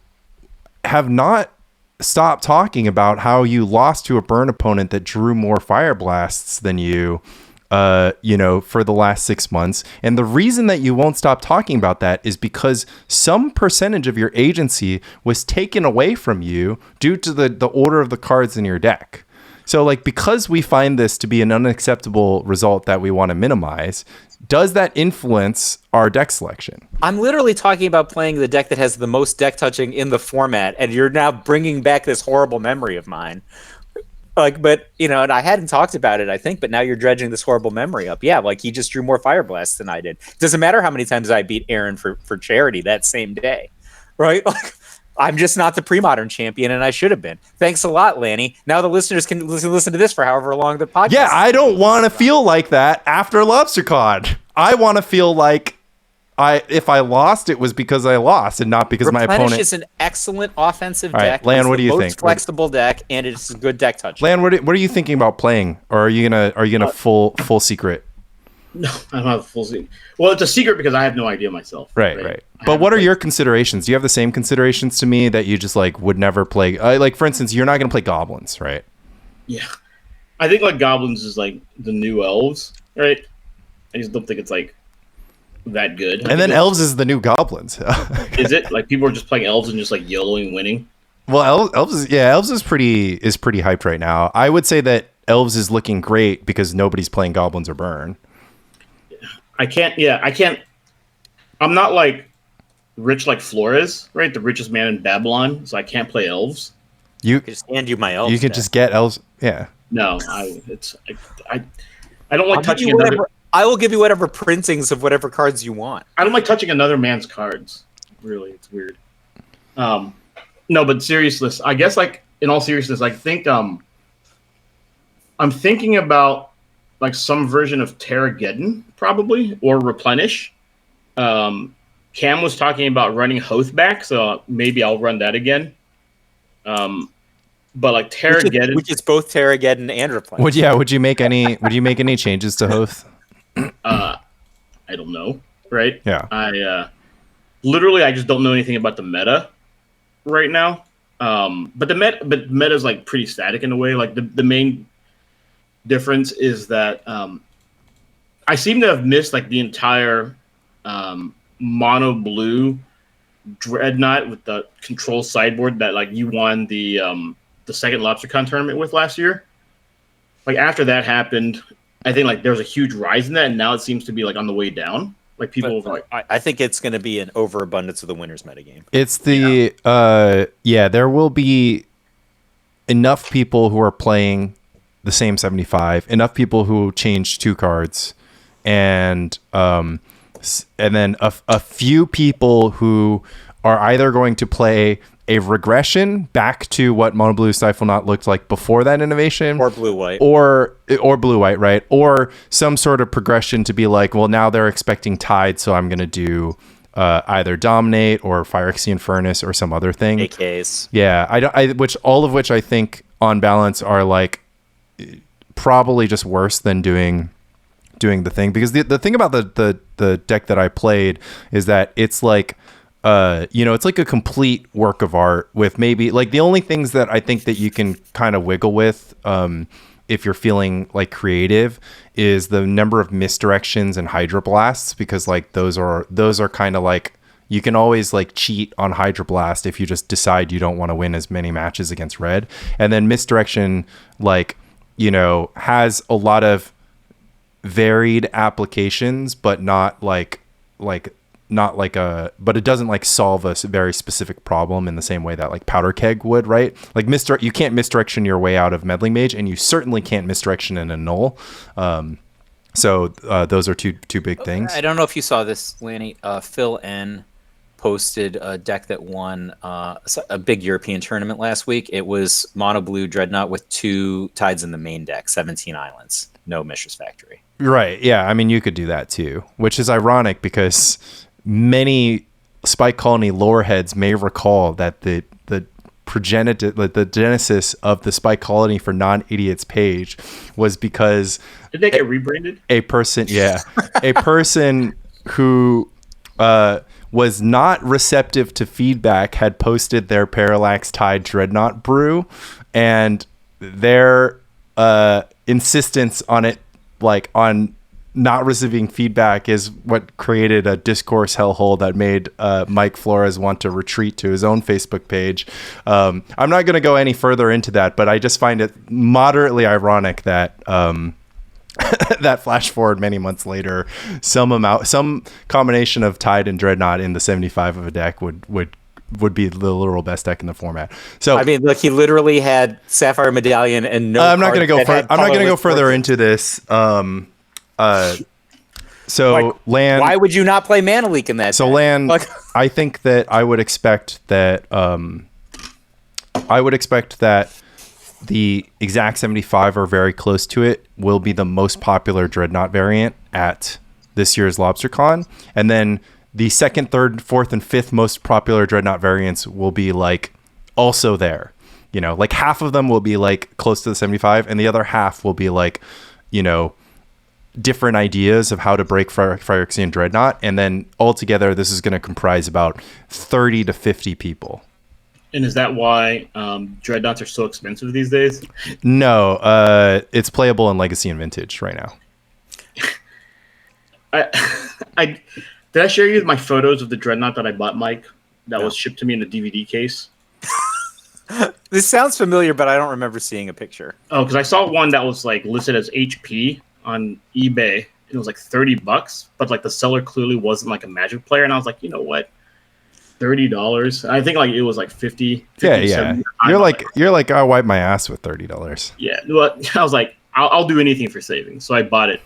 have not stopped talking about how you lost to a burn opponent that drew more Fire Blasts than you, for the last 6 months. And the reason that you won't stop talking about that is because some percentage of your agency was taken away from you due to the order of the cards in your deck. So like, because we find this to be an unacceptable result that we want to minimize, does that influence our deck selection? I'm literally talking about playing the deck that has the most deck touching in the format, and you're now bringing back this horrible memory of mine. Like, but and I hadn't talked about it, I think, but now you're dredging this horrible memory up. Yeah, like he just drew more Fire Blasts than I did. Doesn't matter how many times I beat Aaron for charity that same day, right? Like, I'm just not the Premodern champion, and I should have been. Thanks a lot, Lanny. Now the listeners can listen to this for however long the podcast. Yeah, I don't want to feel like that after LobsterCon. I want to feel like if I lost, it was because I lost and not because my opponent. Replenish is an excellent offensive deck. Lan, what do you think? Most flexible deck, and it's a good deck touch. Lan, what are you thinking about playing, or are you gonna full secret? No, I don't have a full secret. Well, it's a secret because I have no idea myself. Right. But what are your considerations? Do you have the same considerations to me that you just like would never play? Like, for instance, you're not gonna play goblins, right? Yeah, I think like goblins is like the new elves, right? I just don't think it's like that good. And then elves is the new goblins. Is it like people are just playing elves and just like YOLOing winning? Well, elves is pretty hyped right now. I would say that elves is looking great because nobody's playing goblins or burn. I can't. I'm not like rich like Flores, right? The richest man in Babylon, so I can't play elves. You can just hand you my elves. You can just get elves. Yeah. No, I don't like touching another. I will give you whatever printings of whatever cards you want. I don't like touching another man's cards. Really, it's weird. No, but seriousness, I guess like in all seriousness, I think I'm thinking about like some version of Terrageddon probably or Replenish. Cam was talking about running Hoth back, so maybe I'll run that again. But like Terrageddon, which is both Terrageddon and Replenish. Would you make any changes to Hoth? I don't know, right? Yeah. I just don't know anything about the meta right now. But meta is like pretty static in a way. Like the main difference is that I seem to have missed like the entire mono blue Dreadnought with the control sideboard that like you won the second LobsterCon tournament with last year. Like after that happened, I think like there was a huge rise in that, and now it seems to be like on the way down. Like people, I think it's going to be an overabundance of the winners metagame. It's the there will be enough people who are playing the same 75, enough people who change 2 cards, and then a few people who are either going to play a regression back to what Mono Blue Stifle Knot looked like before that innovation, or blue white, or blue white, right? Or some sort of progression to be like, well, now they're expecting Tide, so I'm going to do either Dominate or Phyrexian Furnace or some other thing. AKs. Yeah, all of which I think on balance are like probably just worse than doing the thing, because the thing about the deck that I played is that it's like it's like a complete work of art with maybe like the only things that I think that you can kind of wiggle with if you're feeling like creative is the number of misdirections and hydroblasts, because like those are kind of like you can always like cheat on hydroblast if you just decide you don't want to win as many matches against red. And then misdirection like has a lot of varied applications, but not like but it doesn't like solve a very specific problem in the same way that like powder keg would, right? Like you can't misdirection your way out of meddling mage, and you certainly can't misdirection in a null. So those are two big things. I don't know if you saw this, Lanny. Phil N posted a deck that won a big European tournament last week. It was mono blue Dreadnought with 2 tides in the main deck, 17 islands, no Mishra's Factory. Right. Yeah. I mean, you could do that too, which is ironic because many Spike Colony lore heads may recall that the genesis of the Spike Colony for Non-Idiots page was because did they get rebranded? A person who was not receptive to feedback had posted their Parallax Tide Dreadnought brew, and their insistence on it, like on not receiving feedback, is what created a discourse hellhole that made Mike Flores want to retreat to his own Facebook page. I'm not going to go any further into that, but I just find it moderately ironic that that flash forward many months later, some combination of Tide and Dreadnought in the 75 of a deck would be the literal best deck in the format. So I mean, look, he literally had Sapphire Medallion and no. I'm not going to go further into this. So like, Lan, why would you not play Mana Leak in that? So deck? Lan, Like, I think that I would expect that the exact 75 or very close to it will be the most popular Dreadnought variant at this year's LobsterCon, and then the second, third, fourth, and fifth most popular Dreadnought variants will be like also there. Like half of them will be like close to the 75, and the other half will be like, different ideas of how to break Phyrexian Dreadnought, and then altogether this is going to comprise about 30 to 50 people. And is that why Dreadnoughts are so expensive these days? No, it's playable in Legacy and Vintage right now. I did I share you my photos of the Dreadnought that I bought, Mike? That was shipped to me in a DVD case. this sounds familiar, but I don't remember seeing a picture. Oh, because I saw one that was like listed as HP on eBay. It was like $30, but like the seller clearly wasn't like a Magic player, and I was like, you know what? $30. I think like it was like 50. Yeah. You're like I'll wipe my ass with $30. Yeah. Well, I was like, I'll do anything for savings. So I bought it.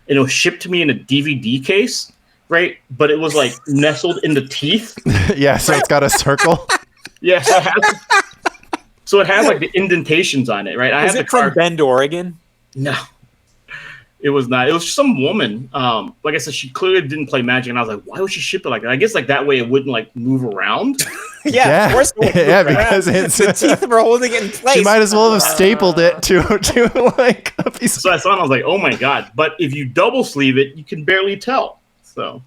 And it was shipped to me in a DVD case, right? But it was like nestled in the teeth. Yeah, so it's got a circle. Yeah. So it has like the indentations on it, right? Is it from Bend, Oregon? No. It was not. It was some woman. Like I said, she clearly didn't play Magic, and I was like, "Why would she ship it like that?" I guess like that way it wouldn't like move around. Yeah, of course it wouldn't move because it's the teeth were holding it in place. She might as well have stapled it to like a piece. So I saw it, and I was like, "Oh my god!" But if you double sleeve it, you can barely tell. So,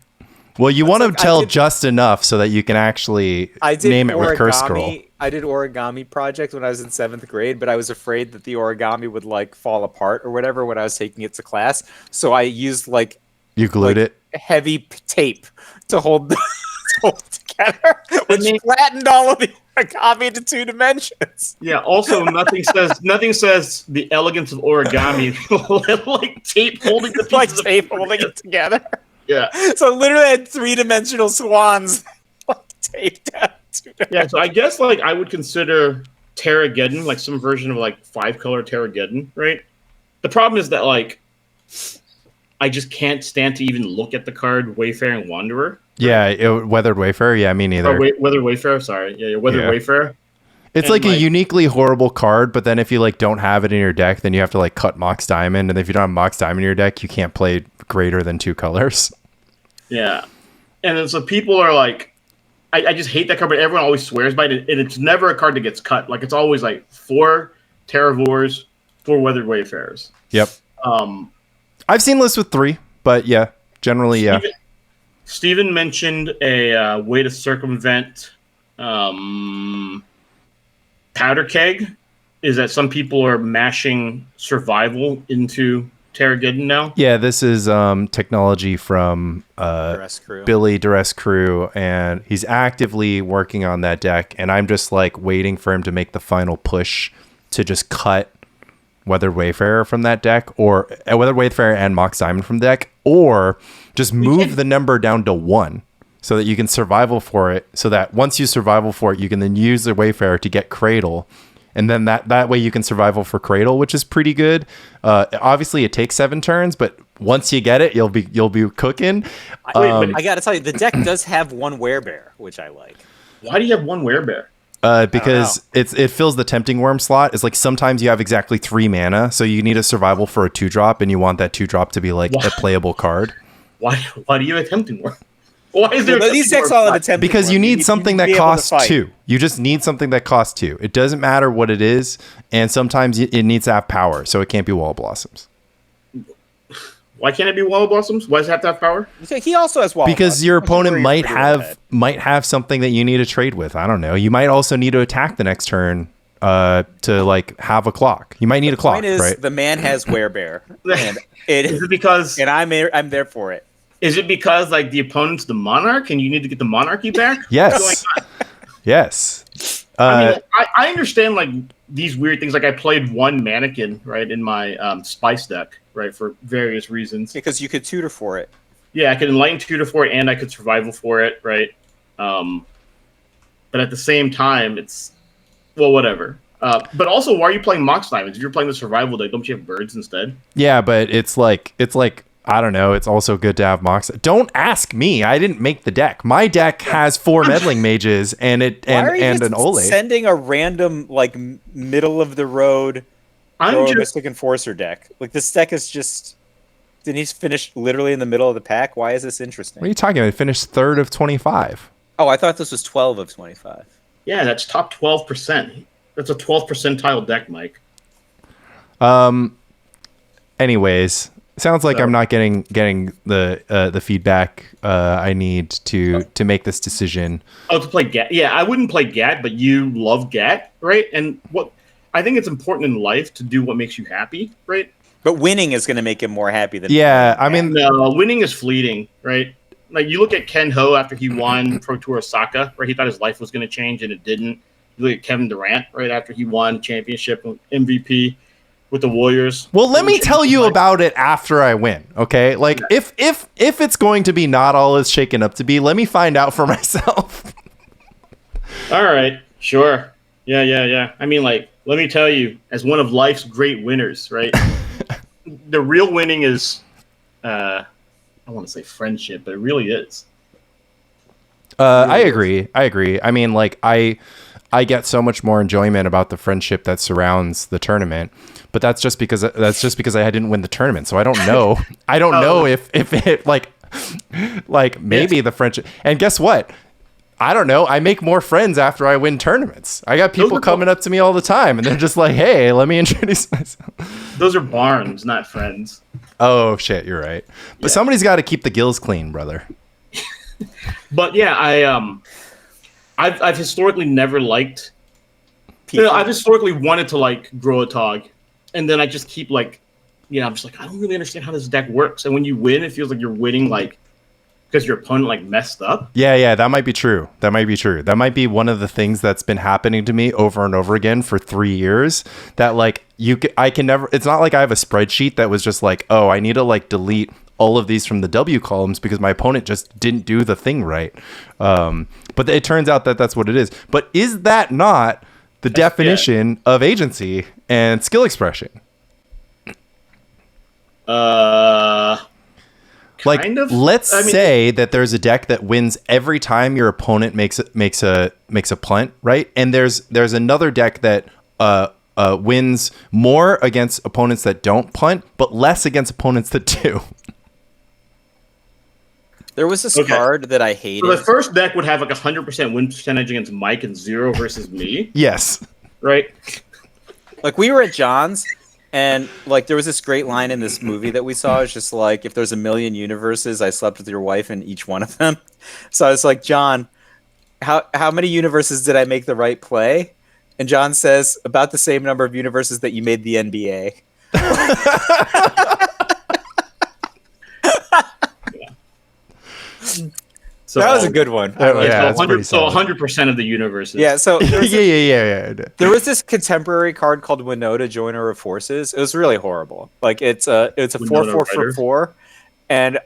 well, you want to tell just enough so that you can actually name it with Curse Scroll. I did origami project when I was in 7th grade, but I was afraid that the origami would like fall apart or whatever when I was taking it to class. So I used like you glued it heavy tape to hold together, which flattened all of the origami to 2 dimensions. Yeah. Also, nothing says the elegance of origami like tape holding the pieces holding it together. Yeah. So literally, I had 3-dimensional swans taped down. Yeah, so I guess like I would consider Terrageddon like some version of like 5-color Terrageddon, right? The problem is that like I just can't stand to even look at the card Wayfaring Wanderer. Yeah, Weathered Wayfarer. Yeah, me neither. Weathered Wayfarer. Sorry, Weathered Wayfarer. It's like a uniquely horrible card, but then if you like don't have it in your deck, then you have to like cut Mox Diamond, and if you don't have Mox Diamond in your deck, you can't play greater than 2 colors. Yeah. And then so people are like, I just hate that card, but everyone always swears by it, and it's never a card that gets cut. Like, it's always like 4 Terravores, 4 Weathered Wayfarers. Yep. I've seen lists with 3, but yeah, generally, yeah. Steven mentioned a way to circumvent Powder Keg is that some people are mashing survival into Terrageddon now. Yeah, this is technology from Billy Duress Crew, and he's actively working on that deck, and I'm just like waiting for him to make the final push to just cut Weathered Wayfarer from that deck, or Weathered Wayfarer and Mox Diamond from the deck, or just move the number down to 1 so that you can survival for it, so that once you survival for it, you can then use the Wayfarer to get Cradle. And then that way you can survival for Cradle, which is pretty good. Obviously, it takes 7 turns, but once you get it, you'll be cooking. I got to tell you, the deck does have 1 Werebear, which I like. Why do you have 1 Werebear? Because it fills the Tempting Worm slot. It's like sometimes you have exactly 3 mana, so you need a survival for a 2-drop, and you want that 2-drop to be like a playable card. Why do you have a Tempting Worm? Why is there these decks all have a Tempting Because Worm. you need something that costs 2. You just need something that costs 2. It doesn't matter what it is, and sometimes it needs to have power, so it can't be Wall Blossoms. Why can't it be Wall Blossoms?Hy does it have to have power? He also has Wall Blossoms. Because your opponent might have something that you need to trade with. I don't know. You might also need to attack the next turn to like have a clock. You might need a clock, right? The man has Werebear. And is it because? And I'm there for it. Is it because like the opponent's the monarch and you need to get the monarchy back? Yes. Yes. I mean, I understand like these weird things. Like I played 1 mannequin right in my spice deck, right, for various reasons. Because you could tutor for it. Yeah, I could enlighten tutor for it, and I could survival for it, right? But at the same time, it's whatever. But also, why are you playing Mox Diamonds? If you're playing the survival deck, don't you have birds instead? Yeah, but it's like I don't know. It's also good to have Mox. Don't ask me. I didn't make the deck. My deck has 4 meddling mages and an Ole. Sending a random like middle of the road Mystic Enforcer deck. Like this deck is just. Didn't he finish literally in the middle of the pack? Why is this interesting? What are you talking about? He finished 3rd of 25. Oh, I thought this was 12 of 25. Yeah, that's top 12%. That's a 12th percentile deck, Mike. Anyways. Sounds like I'm not getting the feedback I need to make this decision. Oh, to play Gat? Yeah, I wouldn't play Gat, but you love Gat, right? And what I think it's important in life to do what makes you happy, right? But winning is going to make him more happy than I mean, no, winning is fleeting, right? Like you look at Ken Ho after he won Pro Tour Osaka, right? He thought his life was going to change, and it didn't. You look at Kevin Durant right after he won championship MVP. With the Warriors. Well, let me tell you about it after I win, okay? Like, if it's going to be not all it's shaken up to be, let me find out for myself. All right, sure. Yeah. I mean, like, let me tell you, as one of life's great winners, right? The real winning is, I want to say friendship, but it really is. I agree. I mean, like, I get so much more enjoyment about the friendship that surrounds the tournament. But that's just because I didn't win the tournament, so I don't know. I don't know if it like maybe the friendship. And guess what? I don't know. I make more friends after I win tournaments. I got people coming up to me all the time, and they're just like, "Hey, let me introduce myself." Those are barns, not friends. Oh shit, you're right. But somebody's got to keep the gills clean, brother. But yeah, I've historically never liked. I've historically wanted to like grow a Tog. And then I just keep like, I'm just like, I don't really understand how this deck works. And when you win, it feels like you're winning like because your opponent like messed up. Yeah, that might be true. That might be one of the things that's been happening to me over and over again for 3 years. That like I can never. It's not like I have a spreadsheet that was just like, oh, I need to like delete all of these from the W columns because my opponent just didn't do the thing right. But it turns out that that's what it is. But is that not the definition of agency and skill expression? Like, let's say that there's a deck that wins every time your opponent makes a punt, right? And there's another deck that wins more against opponents that don't punt, but less against opponents that do. There was this Okay. card that I So hated. the first deck would have like 100% win percentage against Mike and 0 versus me, Yes. right? Like we were at John's, and like there was this great line in this movie that we saw. It's just like, if there's a million universes, I slept with your wife in each one of them. So I was like, John, how many universes did I make the right play? And John says, about the same number of universes that you made the NBA. So That was a good one. Oh, yeah, that's pretty so solid. 100% of the universes. Yeah, so yeah. there was this contemporary card called Winota, Joiner of Forces. It was really horrible. Like it's a Winota 4/4 for Riders? 4, and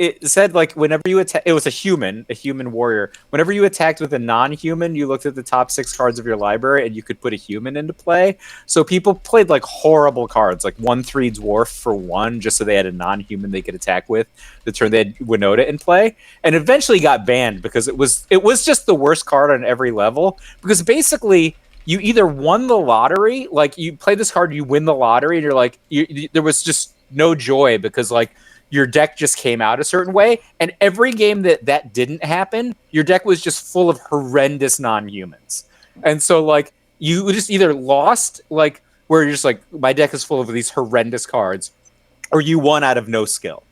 it said like whenever you attack, it was a human warrior. Whenever you attacked with a non-human, you looked at the top 6 cards of your library and you could put a human into play. So people played like horrible cards, like 1/3 dwarf for 1, just so they had a non-human they could attack with. The turn they had Winota in play, and eventually got banned because it was just the worst card on every level. Because basically, you either won the lottery, like you play this card, you win the lottery, and you're like, there was just no joy because like your deck just came out a certain way, and every game that didn't happen, your deck was just full of horrendous non-humans. And so like you just either lost, like where you're just like, my deck is full of these horrendous cards, or you won out of no skill,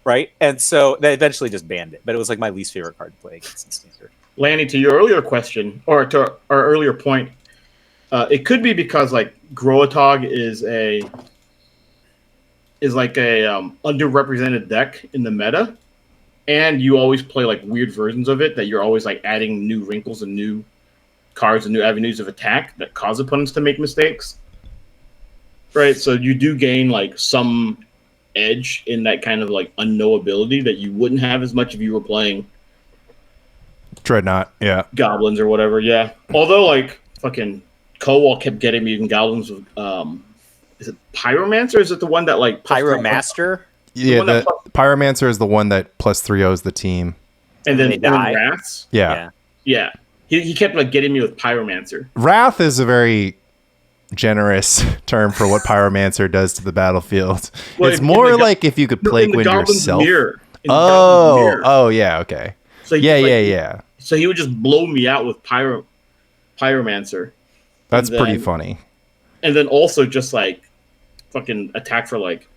right? And so they eventually just banned it, but it was like my least favorite card to play against in Standard. Lanny, to your earlier question, or to our earlier point, it could be because like Groatog is like a underrepresented deck in the meta, and you always play like weird versions of it that you're always like adding new wrinkles and new cards and new avenues of attack that cause opponents to make mistakes. Right, so you do gain like some edge in that kind of like unknowability that you wouldn't have as much if you were playing Dreadnought, yeah. goblins or whatever. Yeah, although like fucking Kowal kept getting me in goblins with is it Pyromancer? Or is it the one that like Pyromaster? Yeah, one that the Pyromancer is the one that +3-0s the team. and then They die. Wraths? Yeah. Yeah, he kept like getting me with Pyromancer. Wrath is a very generous term for what Pyromancer does to the battlefield. Well, it's in more the go- like if you could No, plague in the win Goblin's yourself. Mirror. In the Goblin's Mirror. Oh, yeah, okay. So he, Yeah. So he would just blow me out with Pyromancer, That's And pretty then- funny. and then also just like fucking attack for like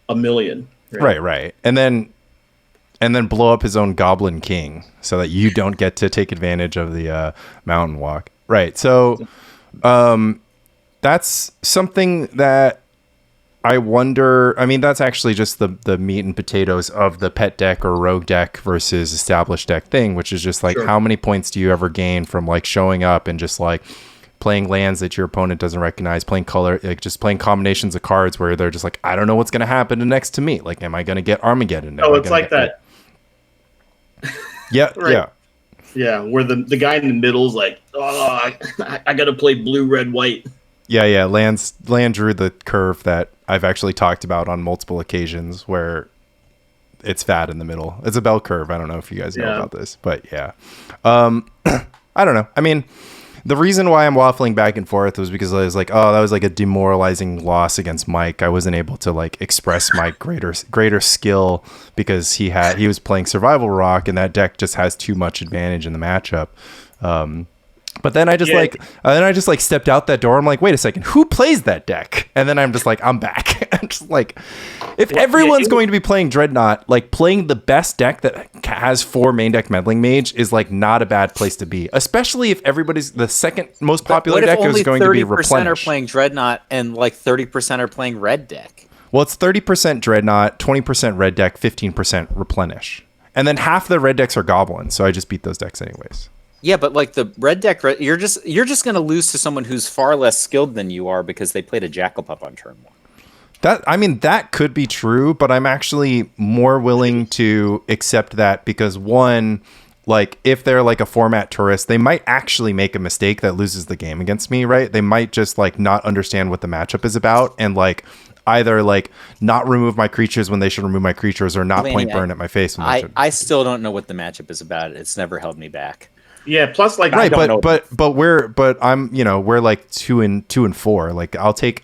1 million. Right. And then blow up his own Goblin King so that you don't get to take advantage of the mountain walk. Right. So that's something that I wonder. I mean, that's actually just the meat and potatoes of the pet deck or rogue deck versus established deck thing, which is just like, Sure. how many points do you ever gain from like showing up and just like playing lands that your opponent doesn't recognize, playing color, like just playing combinations of cards where they're just like, I don't know what's going to happen next to me. Like, am I going to get Armageddon? Oh, it's like that. Yeah, Right. yeah. Yeah, where the guy in the middle is like, oh, I got to play blue, red, white. Yeah. Land drew the curve that I've actually talked about on multiple occasions where it's fat in the middle. It's a bell curve. I don't know if you guys know Yeah. about this, but yeah. I don't know. I mean, the reason why I'm waffling back and forth was because I was like, oh, that was like a demoralizing loss against Mike. I wasn't able to like express my greater skill because he was playing Survival Rock and that deck just has too much advantage in the matchup. But then I just like stepped out that door. I'm like, wait a second, who plays that deck? And then I'm just like, I'm back. I'm just like, if everyone's going to be playing Dreadnought, like playing the best deck that has 4 main deck Meddling Mage is like not a bad place to be, especially if everybody's the second most popular deck is going to be Replenish. Are playing Dreadnought and like 30% are playing Red deck. Well, it's 30% Dreadnought, 20% Red deck, 15% Replenish, and then half the red decks are Goblins. So I just beat those decks anyways. Yeah, but like the Red deck, you're just going to lose to someone who's far less skilled than you are because they played a Jackal Pup on turn 1. That could be true, but I'm actually more willing to accept that because one, like if they're like a format tourist, they might actually make a mistake that loses the game against me, right? They might just like not understand what the matchup is about and like either like not remove my creatures when they should remove my creatures or not point burn at my face when they should. I still don't know what the matchup is about. It's never held me back. Yeah, plus like Right, but I'm we're like 2 and 4. Like I'll take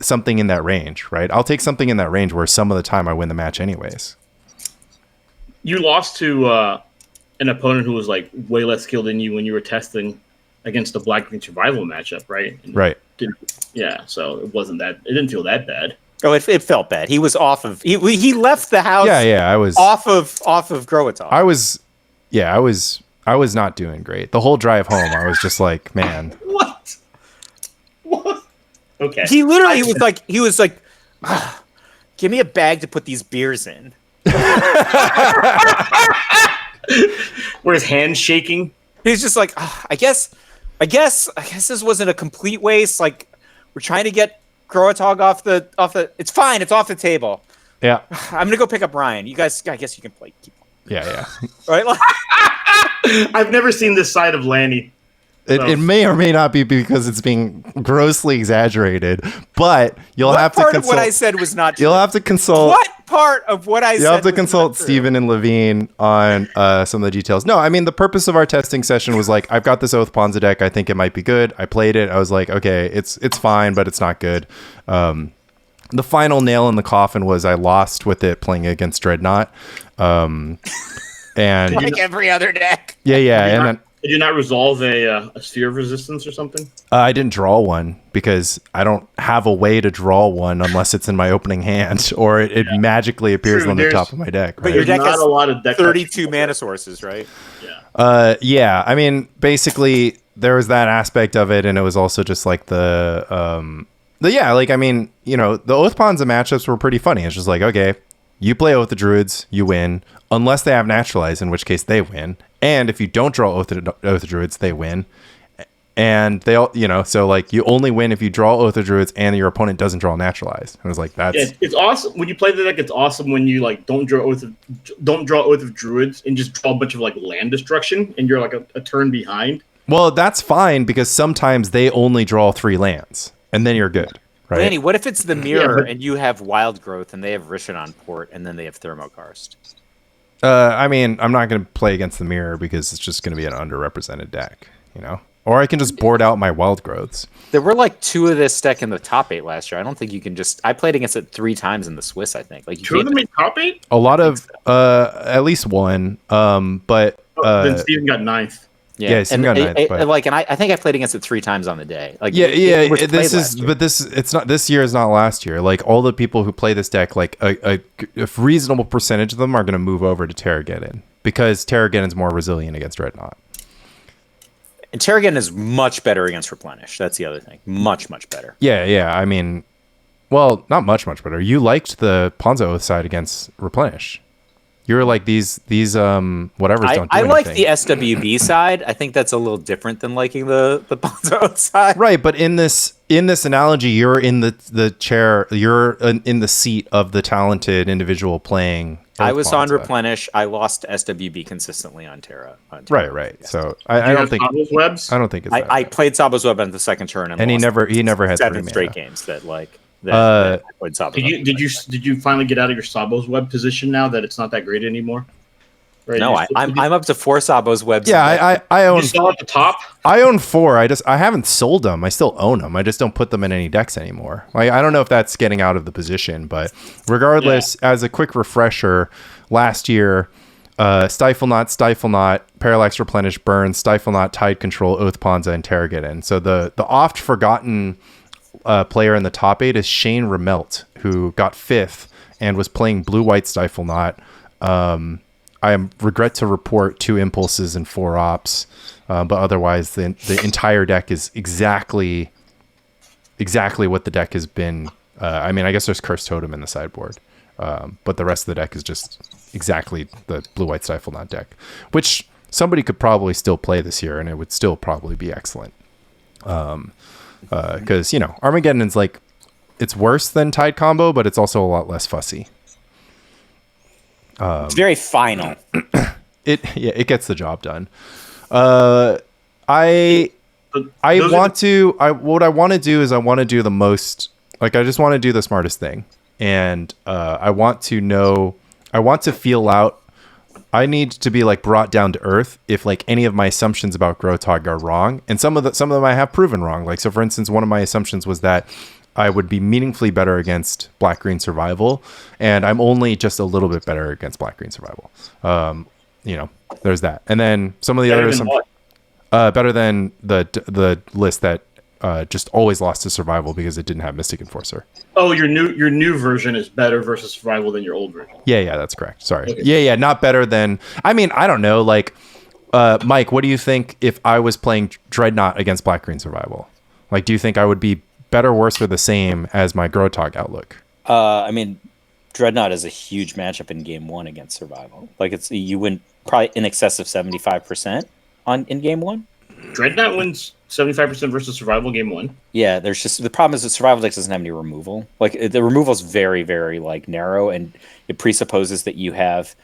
something in that range, right? I'll take something in that range where some of the time I win the match anyways. you lost to an opponent who was like way less skilled than you when you were testing against the Black Green Survival matchup, right? And Right. Yeah, so it didn't feel that bad. Oh, it felt bad. He was off of. He left the house. Yeah. I was off of Growatalk. I was not doing great. The whole drive home, I was just like, man. What? Okay. He literally was like, "Ah, give me a bag to put these beers in." Were his hands shaking? He's just like, I guess this wasn't a complete waste. Like, we're trying to get Growatalk off the. It's fine. It's off the table. Yeah. I'm gonna go pick up Ryan. You guys, I guess you can play. Yeah. Right? Like, I've never seen this side of Lanny. It may or may not be because it's being grossly exaggerated, but you'll have to consult. What part consult. of what I said was not true? You'll have to consult. What part of what I said? You'll have to was consult not true? Steven and Levine on some of the details. No, I mean, the purpose of our testing session was like, I've got this Oath Ponza deck. I think it might be good. I played it. I was like, okay, it's fine, but it's not good. The final nail in the coffin was I lost with it playing against Dreadnought. And Like every other deck. yeah. Did you not resolve a sphere of resistance or something? I didn't draw one because I don't have a way to draw one unless it's in my opening hand or it magically appears True, on the top of my deck. But Right? your deck Not has a lot of deck 32 mana sources, right? Yeah. Yeah. I mean, basically there was that aspect of it, and it was also just like the I mean, you know, the Oath Ponza matchups were pretty funny. It's just like, okay, you play Oath of Druids, you win, unless they have Naturalize, in which case they win. And if you don't draw Oath of Druids, they win. And they all, you know, so like you only win if you draw Oath of Druids and your opponent doesn't draw Naturalize. And I was like, that's it's awesome when you play the deck. It's awesome when you like don't draw Oath of Druids and just draw a bunch of like land destruction, and you're like a turn behind. well, that's fine because sometimes they only draw 3 lands, and then you're good, right? Danny, what if it's the mirror but- and you have Wild Growth and they have Rishon Port and then they have Thermokarst? I mean, I'm not going to play against the mirror because it's just going to be an underrepresented deck, you know? Or I can just board out my wild growths. There were like 2 of this deck in the top 8 last year. I don't think you can just. I played against it 3 times in the Swiss. I think like you 2 of can't. them in top 8. A lot of, at least one, but Then Steven got 9th. Yeah, Steven got 9th, but- I think I played against it 3 times on the day. Like this is, it's not, this year is not last year. Like all the people who play this deck, like a reasonable percentage of them are going to move over to Terrageddon because Terrageddon's more resilient against Dreadnought. And Terrageddon is much better against Replenish. That's the other thing. Much better. Yeah. I mean, well, not much better. You liked the Ponzo Oath side against Replenish. You were like these whatever's don't do I anything. like the SWB side. I think that's a little different than liking the Ponzo side. Right, but in this analogy, you're in the chair, you're in the seat of the talented individual playing. I was on Ponza. Replenish. I lost SWB consistently on Terra. Right. Yeah. So I don't think Sable's Webs? I don't think it's. that I bad. played Sabo's Web on the second turn, and he lost never had 7 3 straight mana. games that I played Sabo's Web. Did you finally get out of your Sabos Web position now that it's not that great anymore? Right? No, I'm up to 4 Sabo's Webs. Yeah, I own. You still at the top. I own 4. I haven't sold them. I still own them. I just don't put them in any decks anymore. Like I don't know if that's getting out of the position, but regardless, as a quick refresher, last year, Stifle Knot, Parallax Replenish, Burn, Stifle Knot, Tide Control, Oath Ponza, and Terrageddon. So the oft forgotten player in the top 8 is Shane Remelt, who got 5th and was playing Blue-White Stifle Knot. I regret to report 2 impulses and 4 ops, but otherwise the entire deck is exactly what the deck has been. I mean, I guess there's Cursed Totem in the sideboard, but the rest of the deck is just exactly the Blue-White Stifle Knot deck, which somebody could probably still play this year, and it would still probably be excellent. Because, you know, Armageddon's like, it's worse than Tide Combo, but it's also a lot less fussy. It's very final. It gets the job done. What I want to do is I want to do the most, like, I just want to do the smartest thing. And I want to feel out. I need to be like brought down to earth if like any of my assumptions about Grotog are wrong. And some of them I have proven wrong. Like, so for instance, one of my assumptions was that I would be meaningfully better against Black Green Survival, and I'm only just a little bit better against Black Green Survival. There's that, and then some of the others. Better than the list that just always lost to Survival because it didn't have Mystic Enforcer. Oh, your new version is better versus Survival than your old version. Yeah, that's correct. Sorry. Okay. Yeah, not better than. I mean, I don't know. Like, Mike, what do you think if I was playing Dreadnought against Black Green Survival? Like, do you think I would be better, worse, or the same as my Grotog outlook? I mean, Dreadnought is a huge matchup in game 1 against Survival. Like, you win probably in excess of 75% in game 1. Dreadnought wins 75% versus Survival game 1. Yeah, there's just the problem is that Survival Dex doesn't have any removal. Like the removal is very, very like narrow, and it presupposes that you have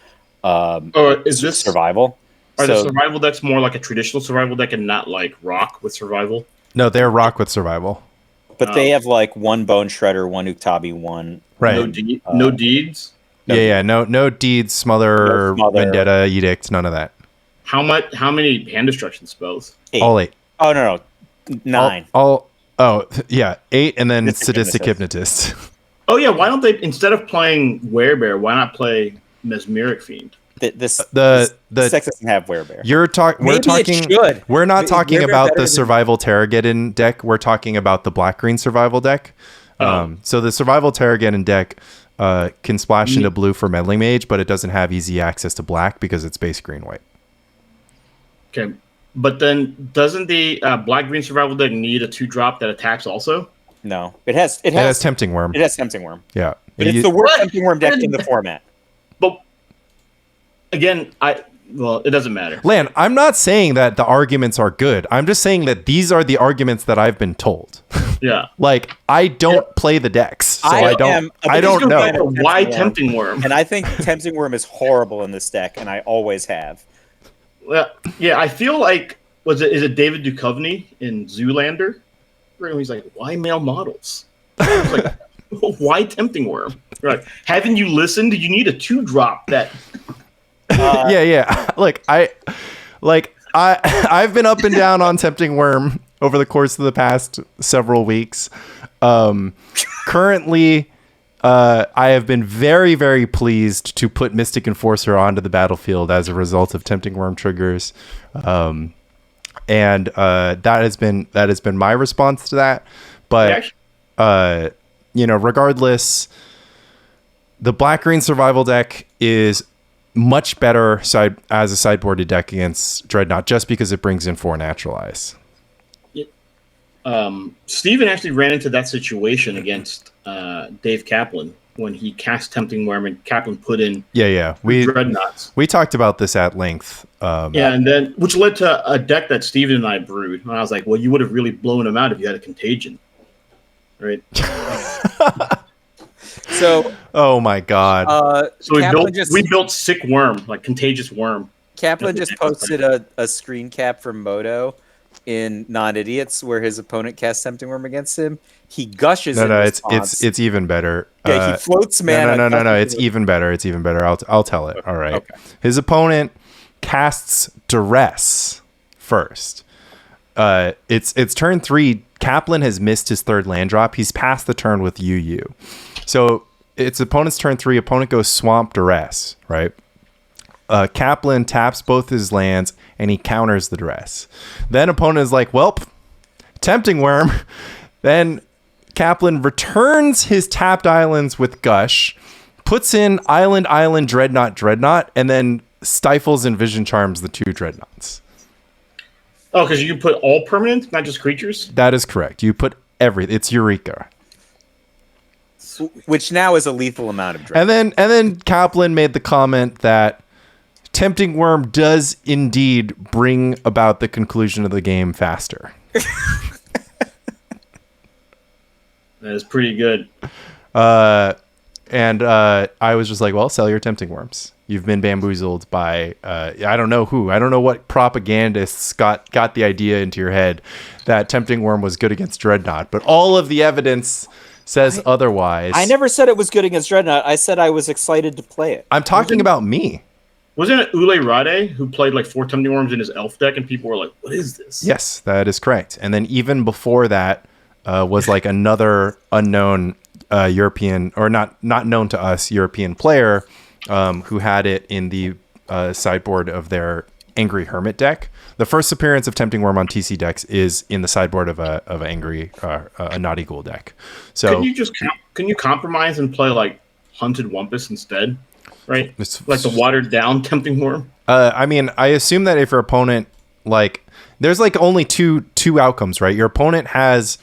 is this Survival? Are the Survival decks more like a traditional Survival deck and not like Rock with Survival? No, they're Rock with Survival. But they have like one Bone Shredder, one Uktabi, one right. No deeds. No deeds, smother, vendetta, edict, none of that. How many hand destruction spells? 8. All 8. Oh no, 9. 8, and then Sadistic Hypnotist. Oh yeah, why don't they, instead of playing Werebear, why not play Mesmeric Fiend? This deck doesn't have Werebear. We're not talking about the Survival Terrageddon deck. We're talking about the Black Green Survival deck. So the Survival Terrageddon deck can splash into blue for Meddling Mage, but it doesn't have easy access to black because it's base green white. Okay, but then doesn't the Black Green Survival deck need a 2-drop that attacks also? No, it has Tempting Worm. It has Tempting Worm. Yeah, but it's the worst Tempting Worm deck in the format. But again, it doesn't matter. Lan, I'm not saying that the arguments are good. I'm just saying that these are the arguments that I've been told. Yeah, like I don't play the decks, so I don't know why Tempting Worm. And I think Tempting Worm is horrible in this deck, and I always have. Well, yeah, I feel like is it David Duchovny in Zoolander? Where he's like, why male models? Like, why Tempting Worm? Right? Haven't you listened? You need a 2-drop that. Yeah. I've been up and down on Tempting Worm over the course of the past several weeks. Currently, I have been very, very pleased to put Mystic Enforcer onto the battlefield as a result of Tempting Worm triggers, and that has been my response to that. But regardless, the Black Green Survival deck is much better as a sideboarded deck against Dreadnought just because it brings in 4 natural eyes. Steven actually ran into that situation against Dave Kaplan when he cast Tempting Worm and Kaplan put in Dreadnoughts. We talked about this at length. And then which led to a deck that Steven and I brewed. And I was like, well, you would have really blown him out if you had a Contagion. Right? So oh my god. So we built Sick Worm, like Contagious Worm. Kaplan just posted a screen cap from Moto in Non-Idiots where his opponent casts Tempting Worm against him. He gushes in response. It's even better. Yeah, he floats mana. No, it's even better. It's even better. I'll tell it. All right. Okay. His opponent casts Duress first. It's turn 3. Kaplan has missed his 3rd land drop. He's passed the turn with UU. So it's opponent's turn 3. Opponent goes Swamp Duress, right? Kaplan taps both his lands and he counters the Duress. Then opponent is like, welp, Tempting Worm. Then Kaplan returns his tapped islands with Gush, puts in Island, Dreadnought, and then stifles and Vision Charms the 2 Dreadnoughts. Oh, because you can put all permanent, not just creatures? That is correct. You put everything. It's Eureka. Which now is a lethal amount of Dreadnought. And then Kaplan made the comment that Tempting Worm does indeed bring about the conclusion of the game faster. That is pretty good. And I was just like, well, sell your Tempting Worms. You've been bamboozled by I don't know who. I don't know what propagandists got the idea into your head that Tempting Worm was good against Dreadnought, but all of the evidence says otherwise. I never said it was good against Dreadnought. I said I was excited to play it. I'm talking about me. Wasn't it Ule Rade who played like 4 Tempting Worms in his elf deck and people were like, what is this? Yes, that is correct. And then even before that, was like another unknown European, or not known to us, European player who had it in the sideboard of their Angry Hermit deck. The first appearance of Tempting Worm on TC decks is in the sideboard of a Angry a Naughty Ghoul deck. So can you compromise and play like Hunted Wumpus instead, right? Like the watered down Tempting Worm. I mean, I assume that if your opponent, like, there's like only two outcomes, right? Your opponent has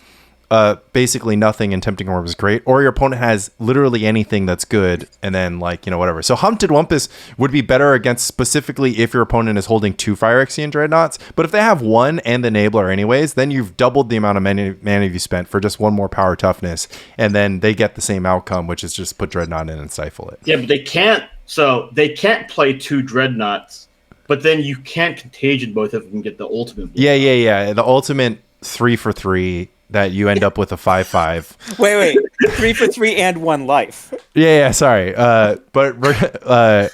basically nothing and Tempting Worm is great, or your opponent has literally anything that's good, and then, like, you know, whatever. So Hunted Wumpus would be better against, specifically if your opponent is holding 2 Phyrexian Dreadnoughts. But if they have 1 and the Enabler anyways, then you've doubled the amount of mana you spent for just 1 more power toughness, and then they get the same outcome, which is just put Dreadnought in and stifle it. Yeah, but they can't. So they can't play 2 Dreadnoughts, but then you can't Contagion both of them and get the ultimate. Yeah. The ultimate 3 for 3 that you end up with a 5/5. Wait. 3 for 3 and 1 life. Yeah, sorry. But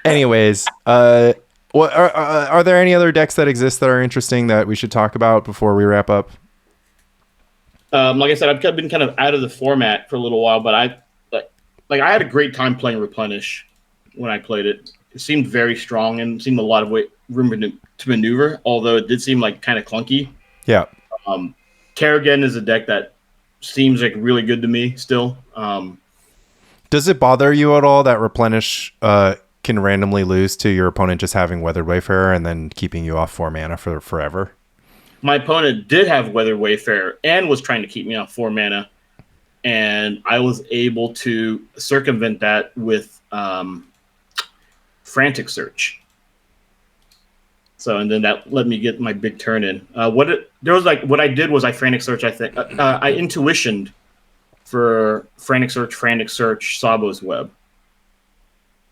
anyways, what are there any other decks that exist that are interesting that we should talk about before we wrap up? Like I said, I've been kind of out of the format for a little while, but I had a great time playing Replenish when I played it. It seemed very strong and seemed a lot of room to maneuver, although it did seem like kind of clunky. Yeah. Terragen is a deck that seems like really good to me still. Does it bother you at all that Replenish can randomly lose to your opponent just having Weathered Wayfarer and then keeping you off 4 mana for forever? My opponent did have Weathered Wayfarer and was trying to keep me off 4 mana, and I was able to circumvent that with Frantic Search. So, and then that let me get my big turn in. What I did was I Frantic Search. I think I Intuitioned for Frantic Search, Sabo's Web.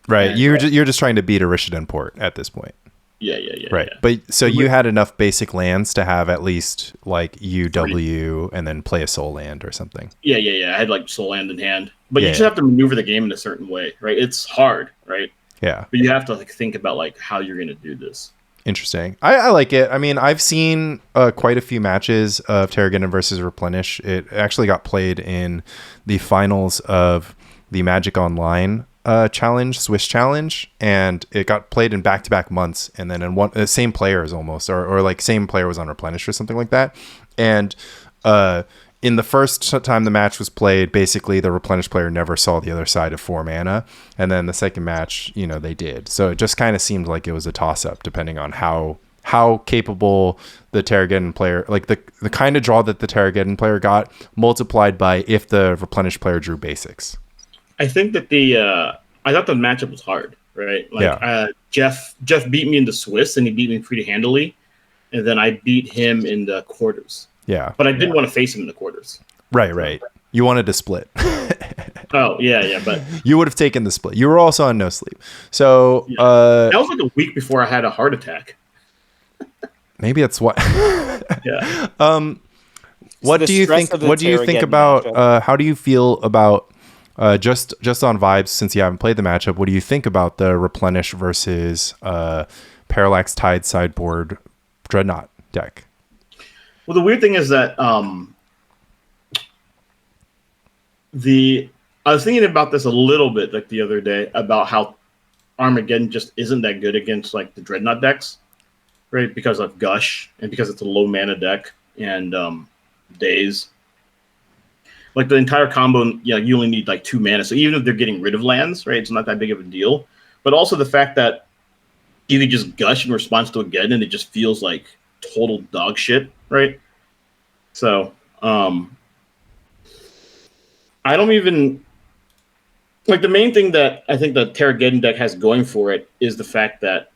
Right, and you're just trying to beat Rishadan Port at this point. Yeah. Right, yeah. But so you had enough basic lands to have at least like UW and then play a Soul Land or something. Yeah. I had like Soul Land in hand, but you just have to maneuver the game in a certain way, right? It's hard, right? Yeah, but you have to like think about like how you're going to do this. Interesting. I like it. I mean, I've seen quite a few matches of Terragen versus Replenish. It actually got played in the finals of the Magic Online challenge, Swiss challenge, and it got played in back-to-back months. And then in one, the same players almost, or like same player was on Replenish or something like that. And in the first time the match was played, basically the Replenish player never saw the other side of 4 mana. And then the second match, you know, they did. So it just kind of seemed like it was a toss-up depending on how capable the Terrageddon player, like the kind of draw that the Terrageddon player got, multiplied by if the Replenish player drew basics. I think that I thought the matchup was hard, right? Like Jeff beat me in the Swiss and he beat me pretty handily. And then I beat him in the quarters. Yeah. But I didn't want to face him in the quarters. Right. You wanted to split. Oh, yeah, but you would have taken the split. You were also on no sleep. So that was like a week before I had a heart attack. Maybe that's what. Yeah. What do you think about how do you feel about just on vibes, since you haven't played the matchup, what do you think about the Replenish versus Parallax Tide sideboard Dreadnought deck? Well, the weird thing is that I was thinking about this a little bit like the other day about how Armageddon just isn't that good against like the Dreadnought decks, right? Because of Gush and because it's a low mana deck and Daze. Like the entire combo, you only need like 2 mana. So even if they're getting rid of lands, right, it's not that big of a deal. But also the fact that you can just Gush in response to a Geddon and it just feels like total dog shit, right? So I don't even like the main thing that I think the Terrageddon deck has going for it is the fact that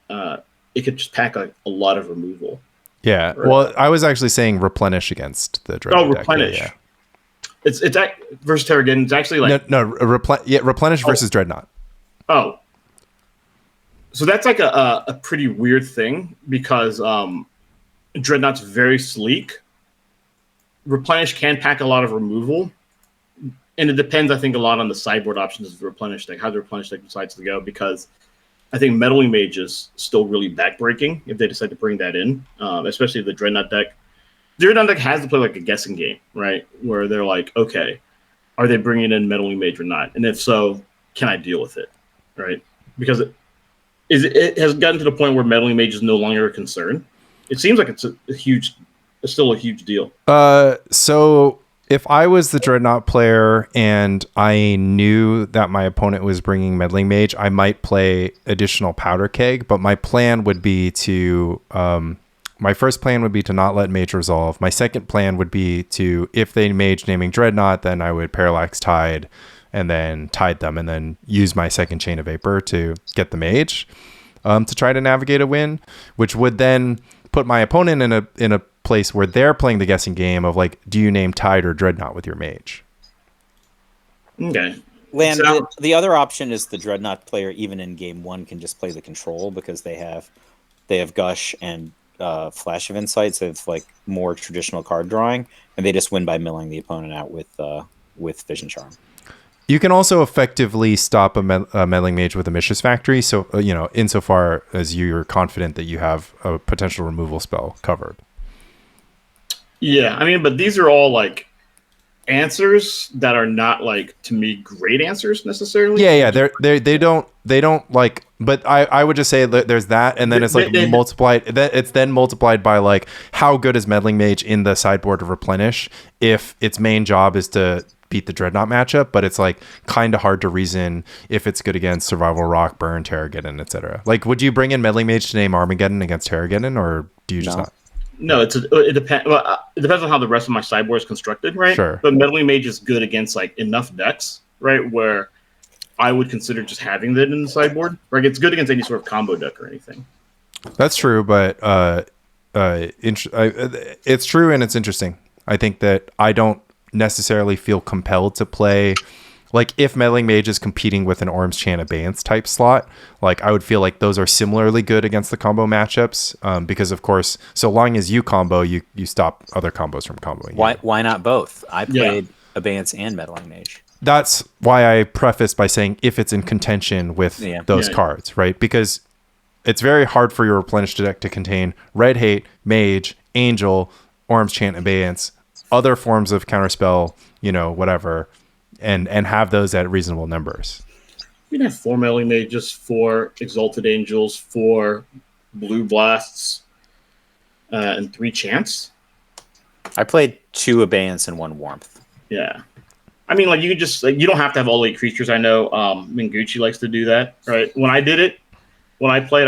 it could just pack a lot of removal. Yeah. Right? Well, I was actually saying Replenish against the Dreadnought deck. Replenish. Yeah. It's versus Terrageddon. It's actually like Replenish versus Dreadnought. Oh, so that's like a pretty weird thing because Dreadnought's very sleek. Replenish can pack a lot of removal, and it depends, I think, a lot on the sideboard options of the Replenish deck, how the Replenish deck decides to go, because I think Meddling Mage is still really backbreaking if they decide to bring that in, especially the Dreadnought deck Dreadnought deck has to play like a guessing game, right? Where they're like, okay, are they bringing in Meddling Mage or not? And if so, can I deal with it, right? Because it has gotten to the point where Meddling Mage is no longer a concern. It seems like it's still a huge deal. So if I was the Dreadnought player and I knew that my opponent was bringing Meddling Mage, I might play additional Powder Keg, but my plan would be to... my first plan would be to not let Mage resolve. My second plan would be to, if they Mage naming Dreadnought, then I would Parallax Tide and then Tide them and then use my second Chain of Vapor to get the Mage to try to navigate a win, which would then put my opponent in a place where they're playing the guessing game of like, do you name Tide or Dreadnought with your Mage? Okay. Lan, the other option is the Dreadnought player, even in game one, can just play the control because they have Gush and Flash of Insight, so it's like more traditional card drawing, and they just win by milling the opponent out with Vision Charm. You can also effectively stop a Meddling Mage with a Mishra's Factory, so insofar as you're confident that you have a potential removal spell covered. Yeah, I mean, but these are all like answers that are not like, to me, great answers necessarily. Yeah, they don't like. But I would just say that there's that, and then it's like multiplied. It's then multiplied by like how good is Meddling Mage in the sideboard to replenish if its main job is to beat the Dreadnought matchup. But it's like kind of hard to reason if it's good against Survival Rock, Burn, Terrageddon, etc. Like, would you bring in Meddling Mage to name Armageddon against Terrageddon, or do you just not? No, it depends. Well, it depends on how the rest of my sideboard is constructed, right? Sure. But Meddling Mage is good against like enough decks, right, where I would consider just having that in the sideboard. Like, it's good against any sort of combo deck or anything. That's true, but it's true and it's interesting. I think that I don't necessarily feel compelled to play. Like, if Meddling Mage is competing with an Orm's Chant Abeyance type slot, like, I would feel like those are similarly good against the combo matchups, because, of course, so long as you combo, you stop other combos from comboing. Why not both? I played Abeyance and Meddling Mage. That's why I prefaced by saying if it's in contention with those cards, right? Because it's very hard for your replenished deck to contain Red Hate, Mage, Angel, Orm's Chant Abeyance, other forms of counterspell, whatever, and have those at reasonable numbers. You can have 4 Meddling Mages, 4 Exalted Angels, 4 Blue Blasts, and 3 Chants. I played 2 Abeyance and 1 Warmth. Yeah. I mean, like, you could just, like, you don't have to have all 8 creatures. I know Minguchi likes to do that, right? When I played,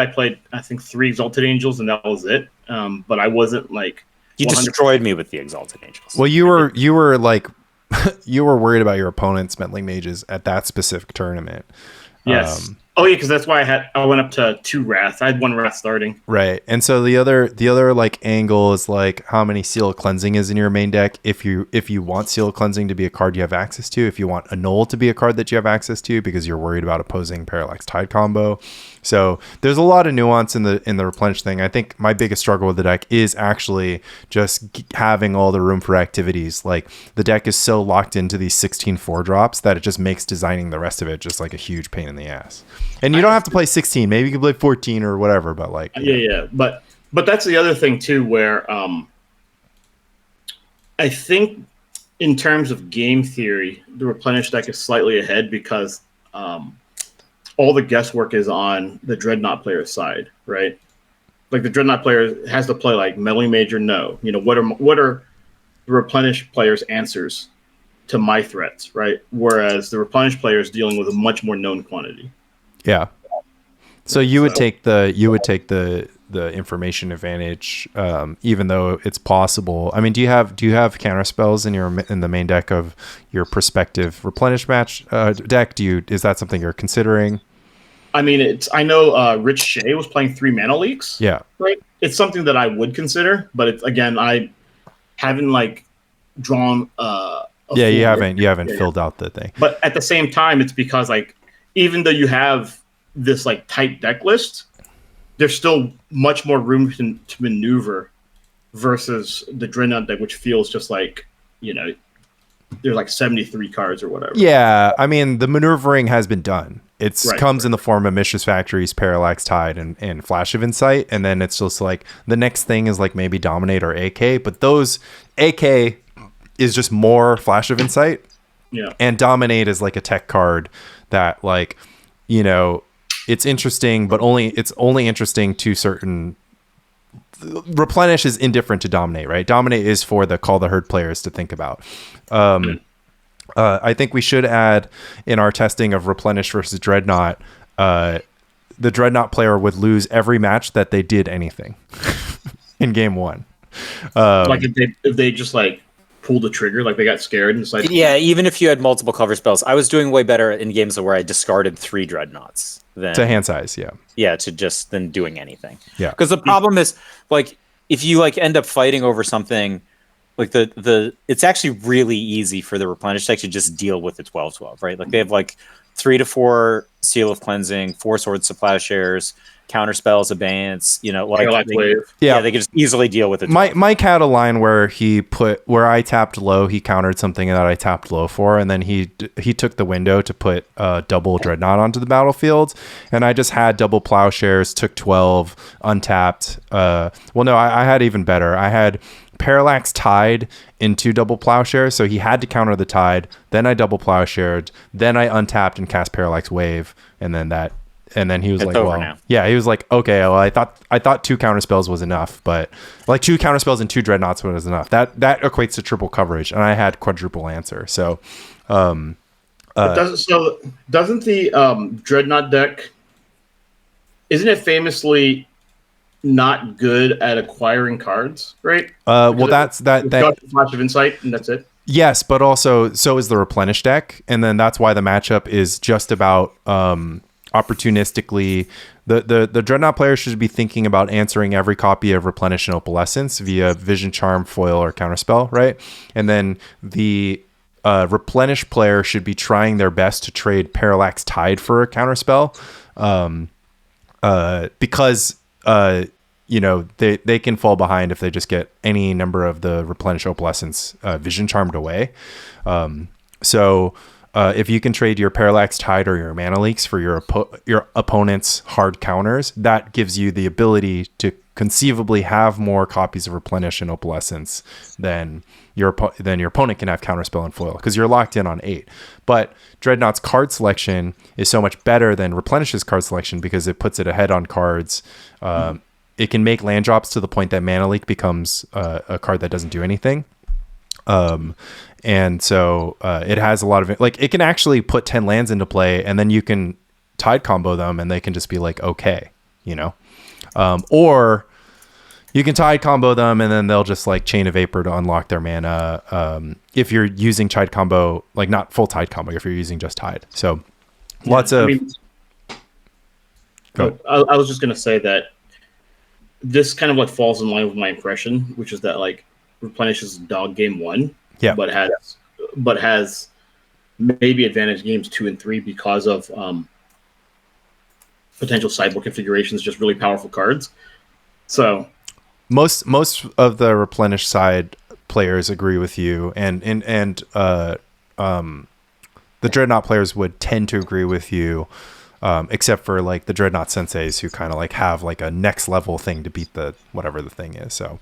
I think 3 Exalted Angels, and that was it. But I wasn't, like... You destroyed me with the Exalted Angels. Well, you were like... you were worried about your opponent's Meddling Mages at that specific tournament. Yes. Because that's why I went up to 2 Wrath. I had 1 Wrath starting. Right. And so the other like angle is like how many Seal of Cleansing is in your main deck. If you want Seal of Cleansing to be a card you have access to, if you want Annul to be a card that you have access to because you're worried about opposing Parallax Tide combo. So there's a lot of nuance in the replenish thing. I think my biggest struggle with the deck is actually just having all the room for activities. Like, the deck is so locked into these 16 4-drops that it just makes designing the rest of it just like a huge pain in the ass. And you don't have to play 16. Maybe you can play 14 or whatever. But like, yeah. But that's the other thing too, where I think in terms of game theory, the replenish deck is slightly ahead because all the guesswork is on the Dreadnought player's side, right? Like, the Dreadnought player has to play like Meddling Mage or no. What are the replenish player's answers to my threats, right? Whereas the replenish player is dealing with a much more known quantity. Yeah. So you would take the information advantage, even though it's possible. I mean, do you have counter spells in the main deck of your prospective replenish match deck? Is that something you're considering? I mean, I know Rich Shea was playing 3 Mana Leaks. Yeah. Right. It's something that I would consider, but again, I haven't like drawn. You haven't filled out the thing. But at the same time, it's because like, even though you have this like tight deck list, there's still much more room to maneuver versus the Dreadnought deck, which feels just like, there's like 73 cards or whatever. Yeah, I mean, the maneuvering has been done. It Right, comes in the form of Mishra's Factories, Parallax Tide, and Flash of Insight, and then it's just like the next thing is like maybe Dominate or AK, but those AK is just more Flash of Insight, and Dominate is like a tech card that, like, you know, it's interesting, but it's only interesting to certain. Replenish is indifferent to Dominate, right? Dominate is for the Call the Herd players to think about. I think we should add in our testing of Replenish versus Dreadnought, the Dreadnought player would lose every match that they did anything in game one. Like if they just like pulled the trigger, like they got scared and decided. Yeah, even if you had multiple cover spells, I was doing way better in games where I discarded 3 Dreadnoughts than to hand size. than doing anything. Yeah, because the problem is, like, if you like end up fighting over something, like it's actually really easy for the Replenish deck to just deal with the 12/12, right? Like they have like 3 to 4 Seal of Cleansing, 4 Swords to Plowshares, counter spells, Abeyance, you know, like they can just easily deal with it. Mike had a line where where I tapped low, he countered something that I tapped low for, and then he took the window to put double Dreadnought onto the battlefield, and I just had double Plowshares, took 12, untapped. I had even better. I had Parallax Tide into double Plowshare, so he had to counter the Tide. Then I double Plowshared. Then I untapped and cast Parallax Wave, and then he was like, "Well, now." Yeah." He was like, "Okay, well, I thought 2 counterspells was enough, but like 2 counterspells and 2 Dreadnoughts was enough. That equates to triple coverage, and I had quadruple answer. So, doesn't the Dreadnought deck, isn't it famously not good at acquiring cards, right? Well, that's Flash of Insight, and that's it. Yes, but also so is the Replenish deck, and then that's why the matchup is just about opportunistically. The Dreadnought player should be thinking about answering every copy of Replenish and Opalescence via Vision Charm, Foil, or Counterspell, right? And then the Replenish player should be trying their best to trade Parallax Tide for a Counterspell, because you know, they can fall behind if they just get any number of the Replenish Opalescence Vision Charmed away. So if you can trade your Parallax Tide or your Mana Leaks for your opponent's hard counters, that gives you the ability to conceivably have more copies of Replenish and Opalescence than your opponent can have Counterspell and Foil, because you're locked in on 8. But Dreadnought's card selection is so much better than Replenish's card selection because it puts it ahead on cards. It can make land drops to the point that Mana Leak becomes a card that doesn't do anything. And so it has a lot of, like, it can actually put 10 lands into play, and then you can Tide combo them and they can just be like, okay, you know, or you can Tide combo them and then they'll just like Chain of Vapor to unlock their mana. If you're using Tide combo, like not full Tide combo, if you're using just Tide. So lots of. I was just going to say that this kind of like falls in line with my impression, which is that like Replenishes dog game 1, but has maybe advantage games 2 and 3 because of potential sideboard configurations, just really powerful cards. So most of the Replenish side players agree with you, and the Dreadnought players would tend to agree with you. Except for like the Dreadnought senseis who kind of like have like a next level thing to beat the whatever the thing is. So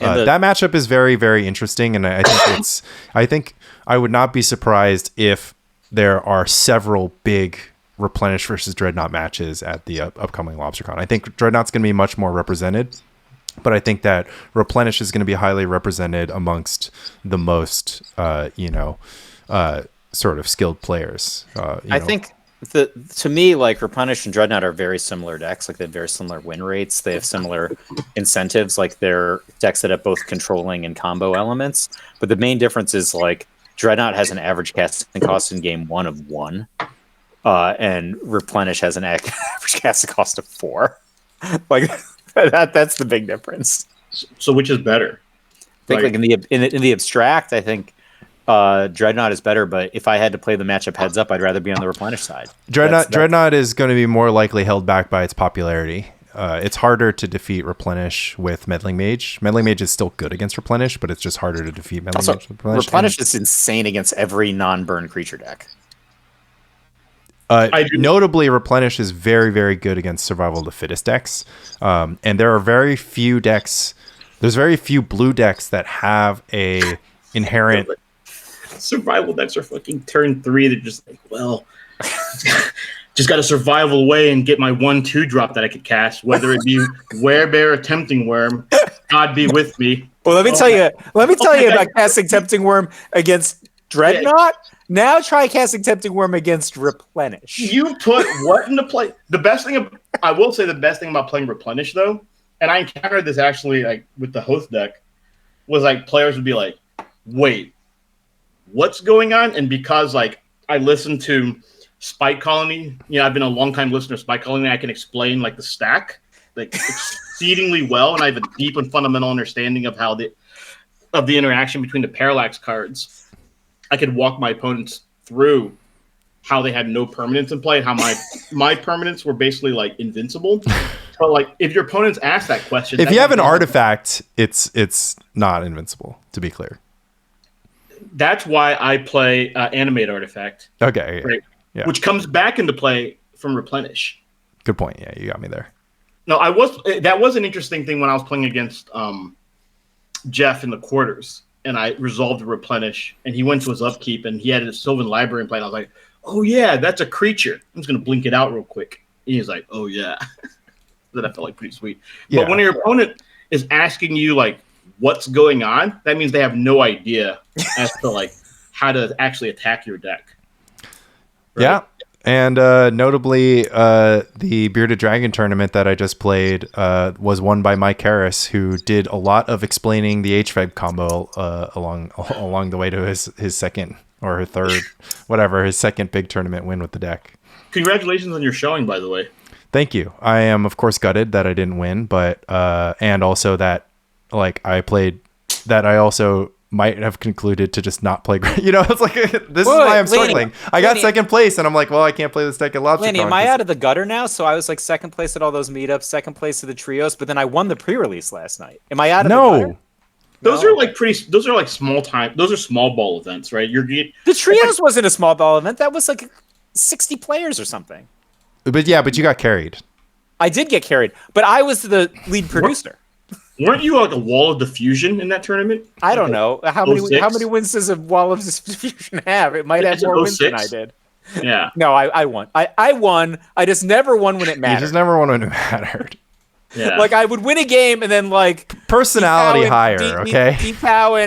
that matchup is very, very interesting, and I think I would not be surprised if there are several big Replenish versus Dreadnought matches at the upcoming LobsterCon. I think Dreadnought's going to be much more represented, but I think that Replenish is going to be highly represented amongst the most sort of skilled players. I think. To me, like Replenish and Dreadnought are very similar decks. Like they have very similar win rates. They have similar incentives. Like they're decks that have both controlling and combo elements. But the main difference is like Dreadnought has an average casting cost in game 1 of 1, and Replenish has an average casting cost of 4. Like that's the big difference. So which is better? I think like in the abstract, I think. Dreadnought is better, but if I had to play the matchup heads up, I'd rather be on the Replenish side. Dreadnought is going to be more likely held back by its popularity. it's harder to defeat Replenish with Meddling Mage. Meddling Mage is still good against Replenish, but it's just harder to defeat Meddling Mage with Replenish is insane against every non-burn creature deck. Notably, Replenish is very, very good against Survival of the Fittest decks. And there are very few decks. There's very few blue decks that have a inherent. Survival decks are fucking turn 3. They're just like, well, just got to survival away and get my 1/2 drop that I could cast, whether it be Werebear or Tempting Worm. God be with me. Well, let me tell you about casting Tempting Worm against Dreadnought. Now try casting Tempting Worm against Replenish. You put what into play? I will say the best thing about playing Replenish, though, and I encountered this actually like with the host deck, was like players would be like, wait, what's going on? And because like I listened to Spike Colony, I've been a long time listener to Spike Colony, I can explain like the stack like exceedingly well, and I have a deep and fundamental understanding of how the interaction between the parallax cards. I could walk my opponents through how they had no permanents in play, how my permanents were basically like invincible. But like, if your opponents ask that question, if you have an artifact, it's not invincible. To be clear, that's why I play Animate Artifact. Okay, right, yeah. Which comes back into play from Replenish. Good point. Yeah, you got me there. No, that was an interesting thing when I was playing against Jeff in the quarters. And I resolved to Replenish, and he went to his upkeep, and he had a Sylvan Library in play. And I was like, "Oh yeah, that's a creature. I'm just gonna blink it out real quick." And he's like, "Oh yeah," that I felt like pretty sweet. Yeah. But when your opponent is asking you like what's going on, that means they have no idea as to like how to actually attack your deck. Right? Yeah. And notably, the Bearded Dragon tournament that I just played was won by Mike Harris, who did a lot of explaining the HFEG combo along the way to his second or her third, whatever, his second big tournament win with the deck. Congratulations on your showing, by the way. Thank you. I am, of course, gutted that I didn't win, but and also that like I also might have concluded to just not play. It's like this is why I'm struggling. I got second place, and I'm like, well, I can't play this deck at Lobster. Lanny, am I out of the gutter now? So I was like second place at all those meetups, second place at the trios, but then I won the pre-release last night. Am I out of the gutter? Those are like those are like small time. Those are small ball events, right? The trios wasn't a small ball event. That was like 60 players or something. But you got carried. I did get carried, but I was the lead producer. Weren't you like a Wall of Diffusion in that tournament? I don't know. How many wins does a Wall of Diffusion have? It might have more wins than I did. Yeah. No, I won. I won. I just never won when it mattered. You just never won when it mattered. Yeah. Like I would win a game and then like personality higher, okay? Deepow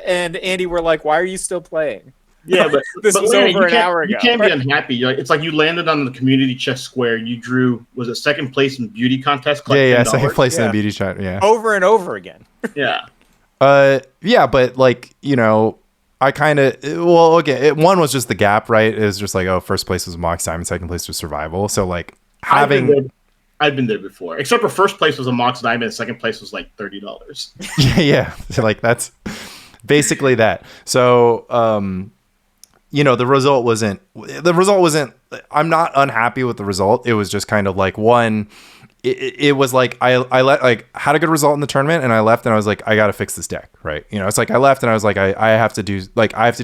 and Andy were like, "Why are you still playing?" Yeah, but this was over an hour ago. You can't be unhappy. It's like you landed on the community chest square. You drew, was it second place in beauty contest? Yeah, second place in the beauty chart. Yeah, over and over again. Yeah. Yeah, but like I kind of one was just the gap, right? It was just like first place was Mox Diamond, second place was Survival. So like having. I've been there before, except for first place was a Mox Diamond, and second place was like $30. Yeah. So like that's basically that. So the result wasn't. I'm not unhappy with the result. It was just kind of like it was like I had a good result in the tournament, and I left, and I was like, I got to fix this deck, right? It's like I left, and I was like, I have to do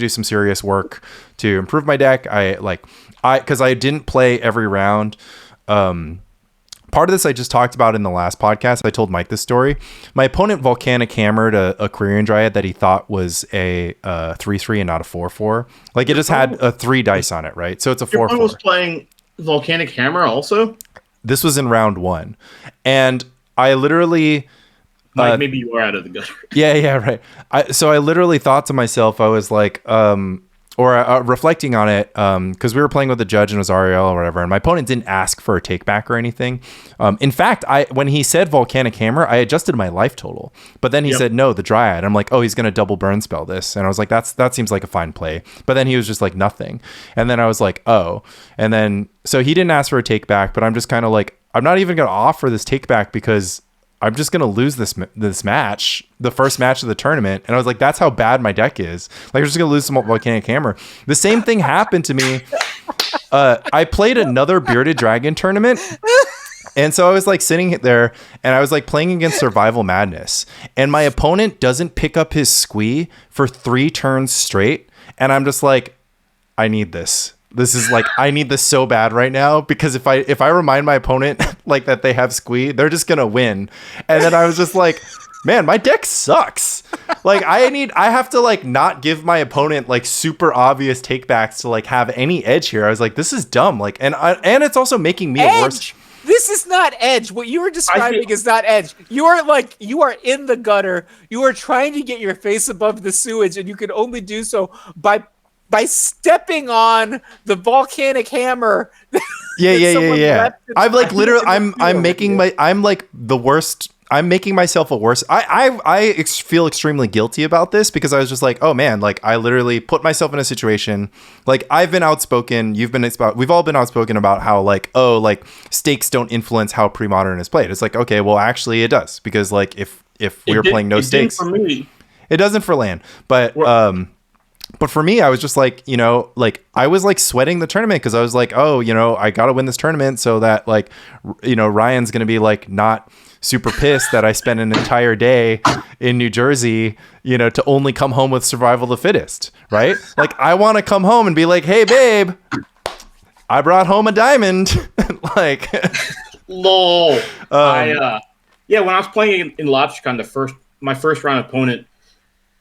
some serious work to improve my deck. Because I didn't play every round. Part of this I just talked about in the last podcast. I told Mike this story. My opponent volcanic hammered a Quirion Dryad that he thought was a 3/3 and not a 4/4. Like it just had a 3 dice on it, right? So it's a 4/4. Your opponent was playing volcanic hammer also? This was in round 1, and I literally. Maybe you were out of the gutter. Yeah, right. So I literally thought to myself, I was like, reflecting on it, because we were playing with the judge and it was Ariel or whatever, and my opponent didn't ask for a take back or anything. In fact, when he said volcanic hammer, I adjusted my life total, but then he said no, the Dryad. I'm like, oh, he's gonna double burn spell this, and I was like, that seems like a fine play. But then he was just like nothing, and then I was like, oh, and then so he didn't ask for a take back, but I'm just kind of like, I'm not even gonna offer this take back because I'm just going to lose this match, the first match of the tournament. And I was like, that's how bad my deck is. Like, I'm just going to lose some volcanic hammer. The same thing happened to me. I played another Bearded Dragon tournament. And so I was like sitting there and I was like playing against Survival Madness, and my opponent doesn't pick up his squee for 3 turns straight. And I'm just like, I need this. This is like, I need this so bad right now, because if I remind my opponent like that they have squee, they're just going to win. And then I was just like, man, my deck sucks. Like I have to like not give my opponent like super obvious takebacks to like have any edge here. I was like, this is dumb. Like, and it's also making me a worse. This is not edge. What you were describing is not edge. You are in the gutter. You are trying to get your face above the sewage, and you can only do so by stepping on the volcanic hammer. Yeah. I'm like literally, I'm making myself a worse. I feel extremely guilty about this, because I was just like, oh man, like I literally put myself in a situation. Like I've been outspoken, we've all been outspoken about how like, oh, like stakes don't influence how Premodern is played. It's like, okay, well actually it does, because like if we were playing no stakes, for me. It doesn't for Lan, but for me, I was just like, you know, like I was like sweating the tournament, because I was like, oh, you know, I got to win this tournament so that like, you know, Ryan's going to be like not super pissed that I spent an entire day in New Jersey, you know, to only come home with survival of the fittest, right? Like I want to come home and be like, hey, babe, I brought home a diamond. Like, lol. When I was playing in Lobstercon, my first round opponent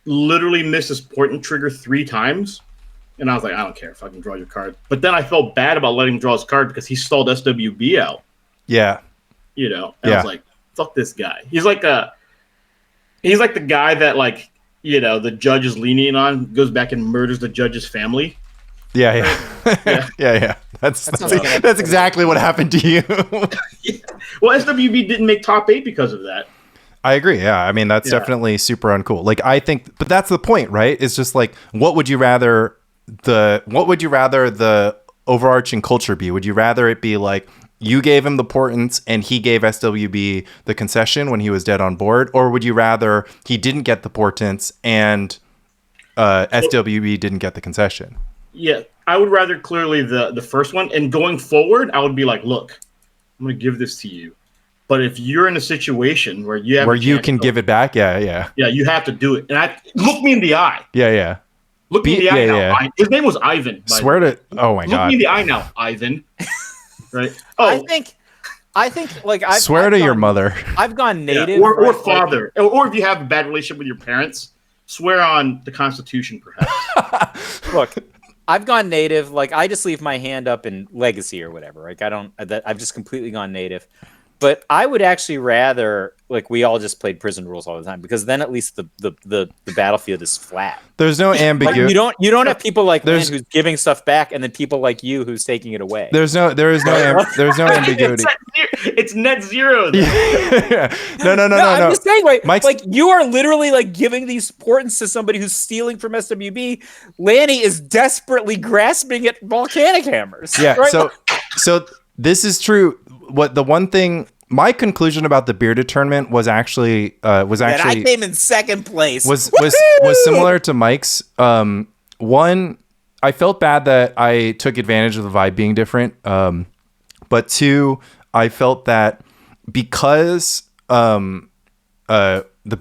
literally missed his portent trigger 3 times, and I was like, I don't care if I can draw your card. But then I felt bad about letting him draw his card, because he stalled SWB out. Yeah. You know, and I was like, fuck this guy. He's like the guy that, like, you know, the judge is lenient on, goes back and murders the judge's family. Yeah. That's exactly what happened to you. Yeah. Well, SWB didn't make top 8 because of that. I agree. Yeah. I mean, that's definitely super uncool. Like, I think, but that's the point, right? It's just like, what would you rather the overarching culture be? Would you rather it be like, you gave him the portents and he gave SWB the concession when he was dead on board? Or would you rather he didn't get the portents and SWB didn't get the concession? Yeah. I would rather clearly the first one. And going forward, I would be like, look, I'm going to give this to you. But if you're in a situation where you have you can give it back, yeah, you have to do it. And look me in the eye. Yeah. Look me in the eye now. His name was Ivan. Swear to, oh my God. Look me in the eye now, Ivan. Right? Oh, I think like I've your mother. I've gone native, or father, or if you have a bad relationship with your parents, swear on the Constitution, perhaps. Look, I've gone native. Like I just leave my hand up in Legacy or whatever. Like I've just completely gone native. But I would actually rather, like, we all just played prison rules all the time, because then at least the battlefield is flat. There's no ambiguity. Like you don't have people like Lan who's giving stuff back, and then people like you who's taking it away. There is no ambiguity. It's net zero. Yeah. No. I'm just saying, like you are literally like giving these portents to somebody who's stealing from SWB. Lanny is desperately grasping at volcanic hammers. Yeah. Right? So this is true. What the one thing, my conclusion about the bearded tournament was actually that I came in second place. Was similar to Mike's. One, I felt bad that I took advantage of the vibe being different. But 2, I felt that because the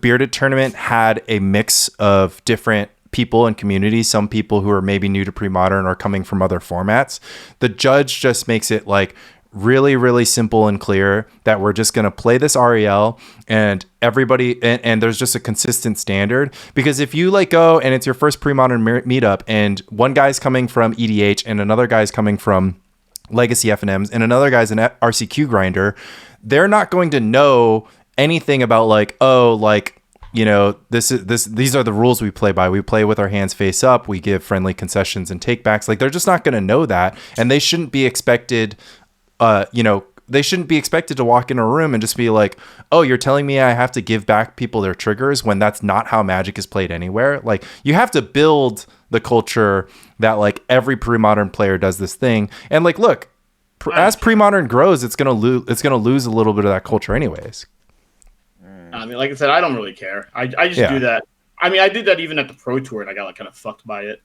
bearded tournament had a mix of different people and communities, some people who are maybe new to Premodern or coming from other formats, the judge just makes it like really, really simple and clear that we're just going to play this REL and everybody, and there's just a consistent standard. Because if you like go and it's your first Premodern meetup and one guy's coming from EDH and another guy's coming from Legacy FNMs and another guy's an RCQ grinder, they're not going to know anything about like, oh, like, you know, these are the rules we play by. We play with our hands face up. We give friendly concessions and takebacks. Like, they're just not going to know that. And they shouldn't be expected, they shouldn't be expected to walk in a room and just be like, oh, you're telling me I have to give back people their triggers, when that's not how Magic is played anywhere. Like, you have to build the culture that like every Premodern player does this thing. And like, look, as Premodern grows, it's gonna lose a little bit of that culture anyways. I mean, like I said, I don't really care. I just do that. I mean, I did that even at the Pro Tour, and I got like kind of fucked by it.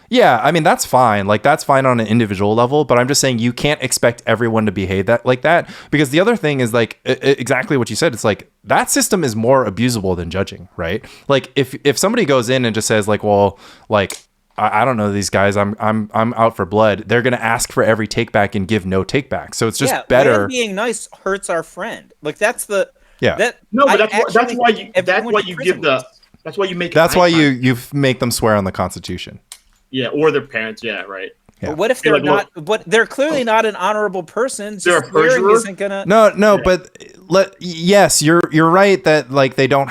Yeah, I mean that's fine. Like that's fine on an individual level, but I'm just saying you can't expect everyone to behave that like that, because the other thing is like exactly what you said. It's like that system is more abusable than judging, right? Like if somebody goes in and just says like, well, like I don't know these guys, I'm out for blood. They're gonna ask for every take back and give no take back. So it's just better. Lan being nice hurts our friend. Like that's the That's why you give the. That's why you make. That's why you make them swear on the Constitution. Yeah, or their parents. Yeah, right. Yeah. But what if they're not? But they're clearly not an honorable person. They're a perjurer. Isn't gonna. No. But yes, you're right that like they don't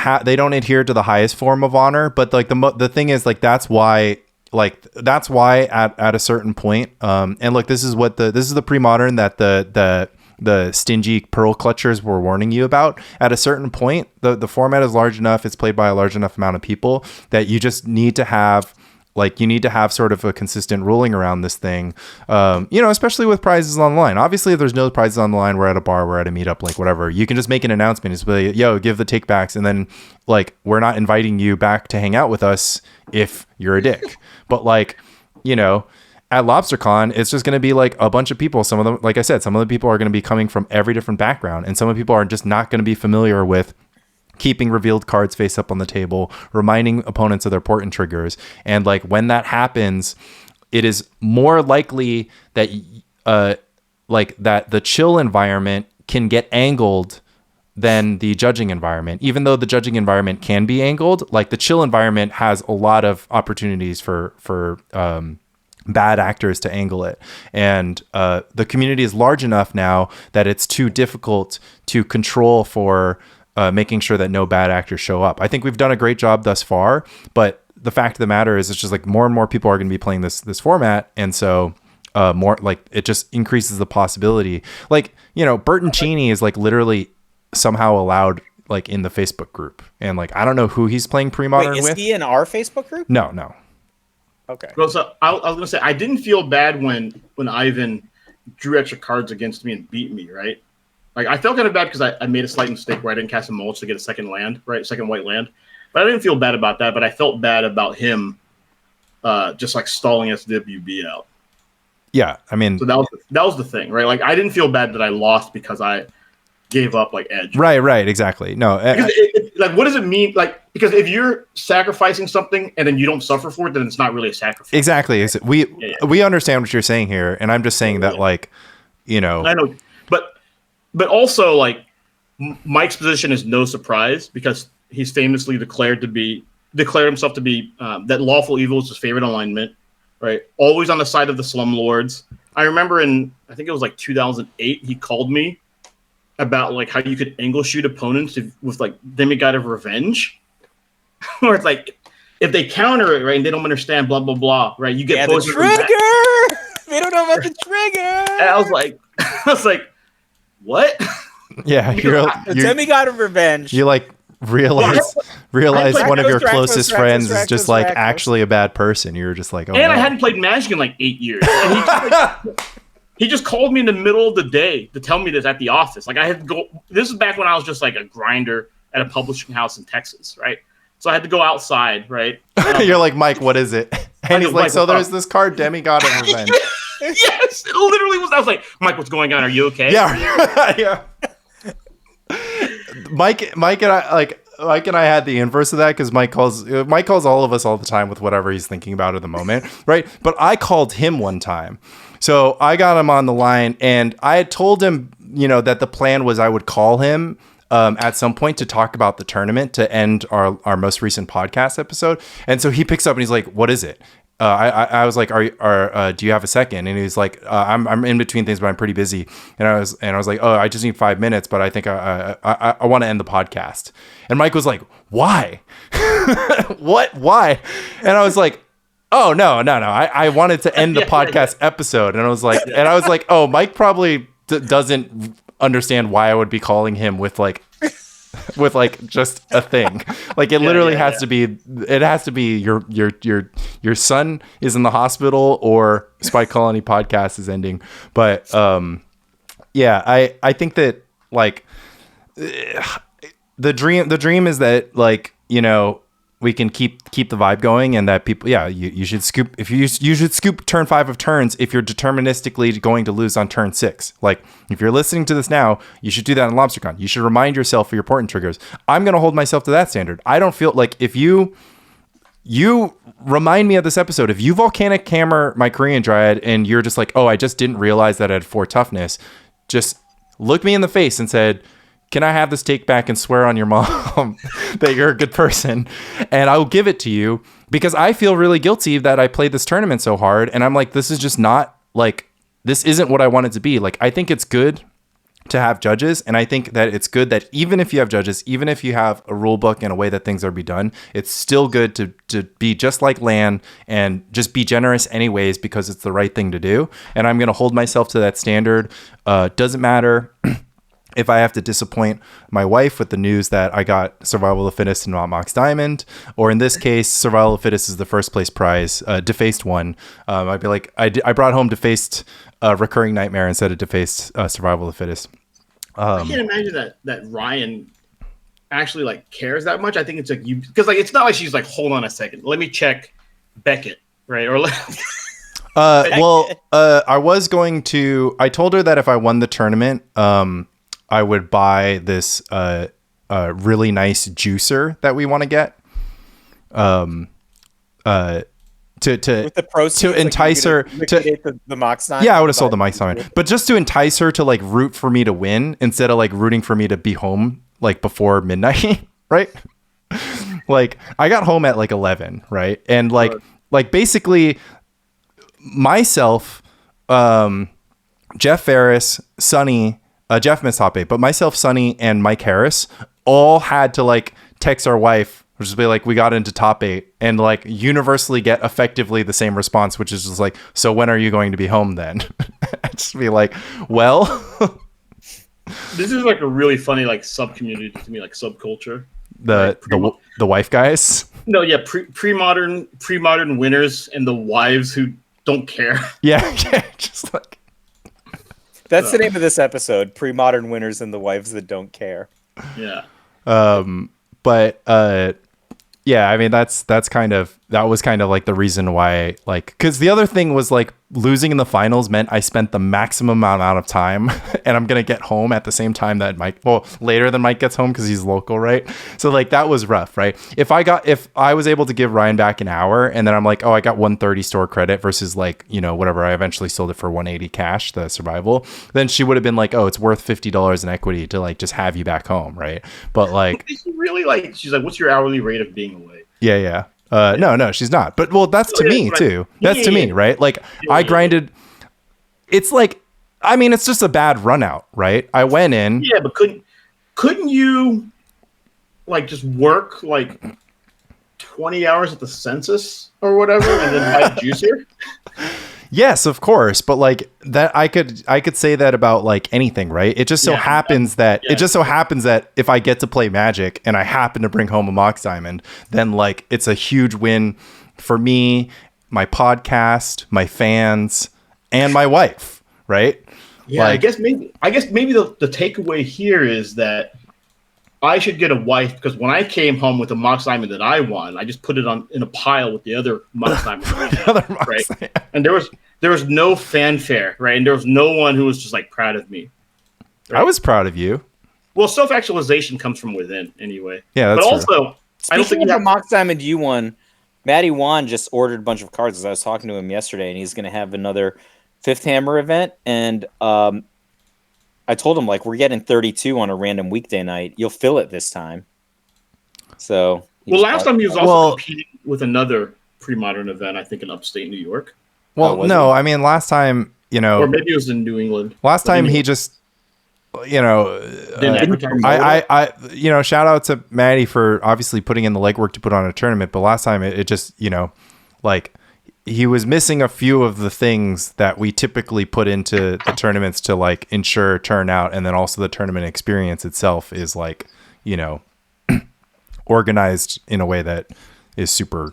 adhere to the highest form of honor. But like the thing is like that's why at a certain point. And look, this is the Premodern that the stingy pearl clutchers were warning you about. At a certain point, the format is large enough, it's played by a large enough amount of people that you just need to have sort of a consistent ruling around this thing. Especially with prizes on the line. Obviously, if there's no prizes on the line, we're at a bar, we're at a meetup, like whatever. You can just make an announcement. It's like, yo, give the take backs, and then like we're not inviting you back to hang out with us if you're a dick. But like, at LobsterCon, it's just going to be like a bunch of people. Some of them, like I said, some of the people are going to be coming from every different background, and some of the people are just not going to be familiar with keeping revealed cards face up on the table, reminding opponents of their port and triggers. And like when that happens, it is more likely that that the chill environment can get angled than the judging environment. Even though the judging environment can be angled, like the chill environment has a lot of opportunities for bad actors to angle it. And the community is large enough now that it's too difficult to control for making sure that no bad actors show up. I think we've done a great job thus far, but the fact of the matter is it's just like more and more people are going to be playing this format. And so more like it just increases the possibility. Like, Bertoncini is like literally somehow allowed like in the Facebook group. And like, I don't know who he's playing Premodern with. Is he in our Facebook group? No. Okay. Well, so I was going to say, I didn't feel bad when Ivan drew extra cards against me and beat me, right? Like, I felt kind of bad because I made a slight mistake where I didn't cast a mulch to get a second land, right? Second white land. But I didn't feel bad about that, but I felt bad about him just, like, stalling SWB out. Yeah, I mean... So that was the thing, right? Like, I didn't feel bad that I lost because I gave up, like, edge. Right, exactly. No. Like, what does it mean? Like, because if you're sacrificing something and then you don't suffer for it, then it's not really a sacrifice. Exactly. We understand what you're saying here, and I'm just saying that, like, I know, but also, like, Mike's position is no surprise because he's famously declared himself to be that lawful evil is his favorite alignment, right? Always on the side of the slumlords. I remember I think it was like 2008, he called me about like how you could angle shoot opponents with like Demigod of Revenge, or it's like if they counter it right and they don't understand blah blah blah, right? You get the trigger. They don't know about the trigger. And I was like, what? Yeah, you're Demigod of Revenge. You like realize one of your closest friends is just like actually a bad person. You're just like, oh. And I hadn't played Magic in like 8 years. And he just called me in the middle of the day to tell me this at the office. Like I had to go. This is back when I was just like a grinder at a publishing house in Texas, right? So I had to go outside, right? You're like, Mike, what is it? And he's like, so there's this card, Demigod of Revenge. Yes, it literally was. I was like, Mike, what's going on? Are you okay? Yeah, yeah. Mike and I had the inverse of that because Mike calls all of us all the time with whatever he's thinking about at the moment, right? But I called him one time. So I got him on the line and I had told him, that the plan was I would call him at some point to talk about the tournament to end our most recent podcast episode. And so he picks up and he's like, what is it? I was like, do you have a second? And he's like, I'm in between things, but I'm pretty busy. And I was like, oh, I just need 5 minutes, but I think I want to end the podcast. And Mike was like, why? What? Why? And I was like, oh, no. I wanted to end the podcast episode. And I was like, oh, Mike probably doesn't understand why I would be calling him with just a thing. Like it literally has to be. It has to be your son is in the hospital or Spike Colony podcast is ending. But I think that like the dream is that like keep the vibe going, and that people, you should scoop. If you should scoop turn 5 of turns if you're deterministically going to lose on turn 6. Like if you're listening to this now, you should do that in LobsterCon. You should remind yourself of your portent triggers. I'm going to hold myself to that standard. I don't feel like if you remind me of this episode, if you volcanic hammer my Korean Dryad and you're just like, oh, I just didn't realize that I had 4 toughness, just look me in the face and said, can I have this take back and swear on your mom that you're a good person? And I'll give it to you, because I feel really guilty that I played this tournament so hard. And I'm like, this is just not like, this isn't what I want it to be. Like, I think it's good to have judges. And I think that it's good that even if you have judges, even if you have a rule book and a way that things are be done, it's still good to be just like Lan and just be generous anyways, because it's the right thing to do. And I'm going to hold myself to that standard. Doesn't matter if I have to disappoint my wife with the news that I got Survival of the Fittest and not Mox Diamond, or in this case, Survival of the Fittest is the first place prize, Defaced one. I'd be like, I brought home Defaced Recurring Nightmare instead of Defaced Survival of the Fittest. I can't imagine that Ryan actually like cares that much. I think it's like because like it's not like she's like, hold on a second, let me check Beckett, right? Or I told her that if I won the tournament, I would buy this really nice juicer that we want to get. With the proceeds, to entice her to the Mox Diamond. Yeah, I would have sold the Mox Diamond, but just to entice her to like root for me to win instead of like rooting for me to be home like before midnight, right? Like I got home at like 11, right? And like basically myself, Jeff Ferris, Sonny. Jeff missed top 8, but myself, Sonny, and Mike Harris all had to like text our wife, which is be like, we got into top 8, and like universally get effectively the same response, which is just like, so when are you going to be home then? Just be like, well, this is like a really funny like sub community to me, like subculture. The wife guys. No, yeah, pre-modern winners and the wives who don't care. Yeah, just like. That's the name of this episode: Pre-Modern Winners and the Wives That Don't Care. Yeah. But yeah, I mean that was kind of like the reason why, like, because the other thing was like losing in the finals meant I spent the maximum amount of time, and I'm gonna get home at the same time that later than Mike gets home because he's local, right? So like that was rough, right? If I was able to give Ryan back an hour, and then I'm like, oh, I got 130 store credit versus like, you know, whatever, I eventually sold it for 180 cash, the survival, then she would have been like, oh, it's worth $50 in equity to like just have you back home, right? But like, is she really like? She's like, what's your hourly rate of being away? Yeah. No, she's not. But well, that's to me too. That's to me, right? Like I grinded. It's like, I mean, it's just a bad run out, right? I went in. Yeah, but couldn't you like just work like 20 hours at the census or whatever and then buy a juicer? Yes, of course, but like that, I could say that about like anything, right? It just so happens that if I get to play Magic and I happen to bring home a Mox Diamond, then like it's a huge win for me, my podcast, my fans, and my wife, right? Yeah, like, I guess maybe the takeaway here is that I should get a wife, because when I came home with the Mox Diamond that I won, I just put it in a pile with the other Mox Diamond, right? And there was no fanfare, right? And there was no one who was just like proud of me. Right? I was proud of you. Well, self-actualization comes from within, anyway. Yeah, that's but also, true. I don't think of the Mox Diamond you won. Matty Wan just ordered a bunch of cards as I was talking to him yesterday, and he's going to have another Fifth Hammer event, and I told him, like, we're getting 32 on a random weekday night. You'll fill it this time. So, well, last time he was also competing with another pre-modern event, I think in upstate New York. Well, no, I mean, last time, you know, or maybe it was in New England. Last time he just, you know, I you know, shout out to Maddie for obviously putting in the legwork to put on a tournament. But last time it just, you know, like, he was missing a few of the things that we typically put into the tournaments to like ensure turnout, and then also the tournament experience itself is like, you know, organized in a way that is super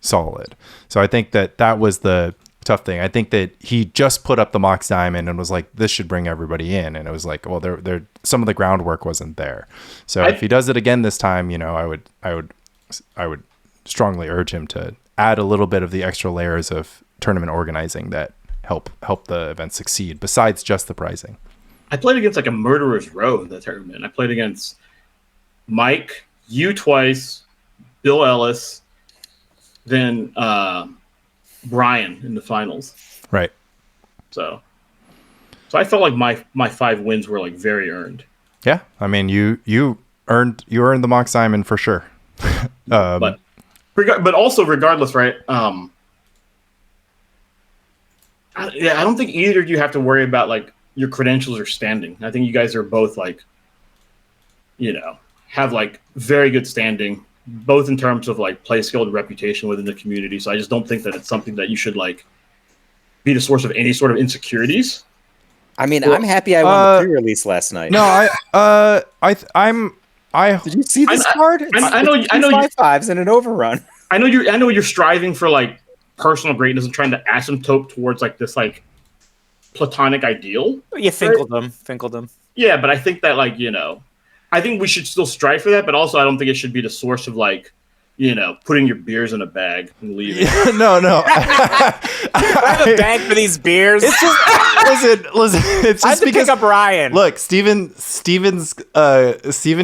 solid. So I think that was the tough thing. I think that he just put up the Mox Diamond and was like, this should bring everybody in, and it was like, well, there some of the groundwork wasn't there. So if he does it again this time, you know, I would I would strongly urge him to add a little bit of the extra layers of tournament organizing that help the event succeed besides just the pricing. I played against like a murderer's row in the tournament. I played against Mike, you twice, Bill Ellis, then Brian in the finals. Right. So I felt like my 5 wins were like very earned. Yeah, I mean you earned the Mock Simon for sure. But also regardless, right? I don't think either of you have to worry about like your credentials or standing. I think you guys are both like, have like very good standing, both in terms of like play skill and reputation within the community. So I just don't think that it's something that you should like be the source of any sort of insecurities. I mean, I'm happy I won the pre-release last night. No, Did you see this card? I know you 5/5s and an overrun. I know you're striving for like personal greatness and trying to asymptote towards like this like platonic ideal. You finkled them. Yeah, but I think that like, I think we should still strive for that, but also I don't think it should be the source of like, putting your beers in a bag and leaving. No. I have a bag for these beers. It's just listen. It's just because pick up Ryan. Look, Steven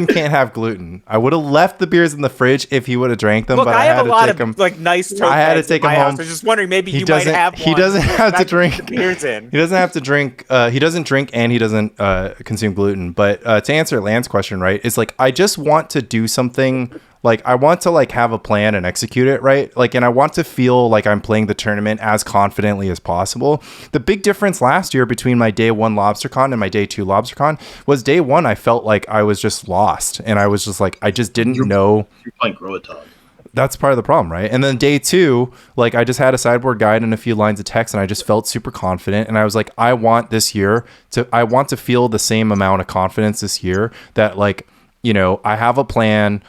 can't have gluten. I would have left the beers in the fridge if he would have drank them. Look, but I have had a lot of like nice. Tote I had to bags take in him my home. house. I was just wondering, maybe He you might have one. He doesn't have to drink beers in. He doesn't have to drink. He doesn't drink and he doesn't consume gluten. But to answer Lan's question, right, it's like I just want to do something. Like I want to like have a plan and execute it, right? Like, and I want to feel like I'm playing the tournament as confidently as possible. The big difference last year between my day 1 LobsterCon and my day 2 LobsterCon was day 1 I felt like I was just lost and I was just like I just didn't know. You're playing Growatog. That's part of the problem, right? And then day 2, like I just had a sideboard guide and a few lines of text and I just felt super confident and I was like, I want to feel the same amount of confidence this year that like, I have a plan.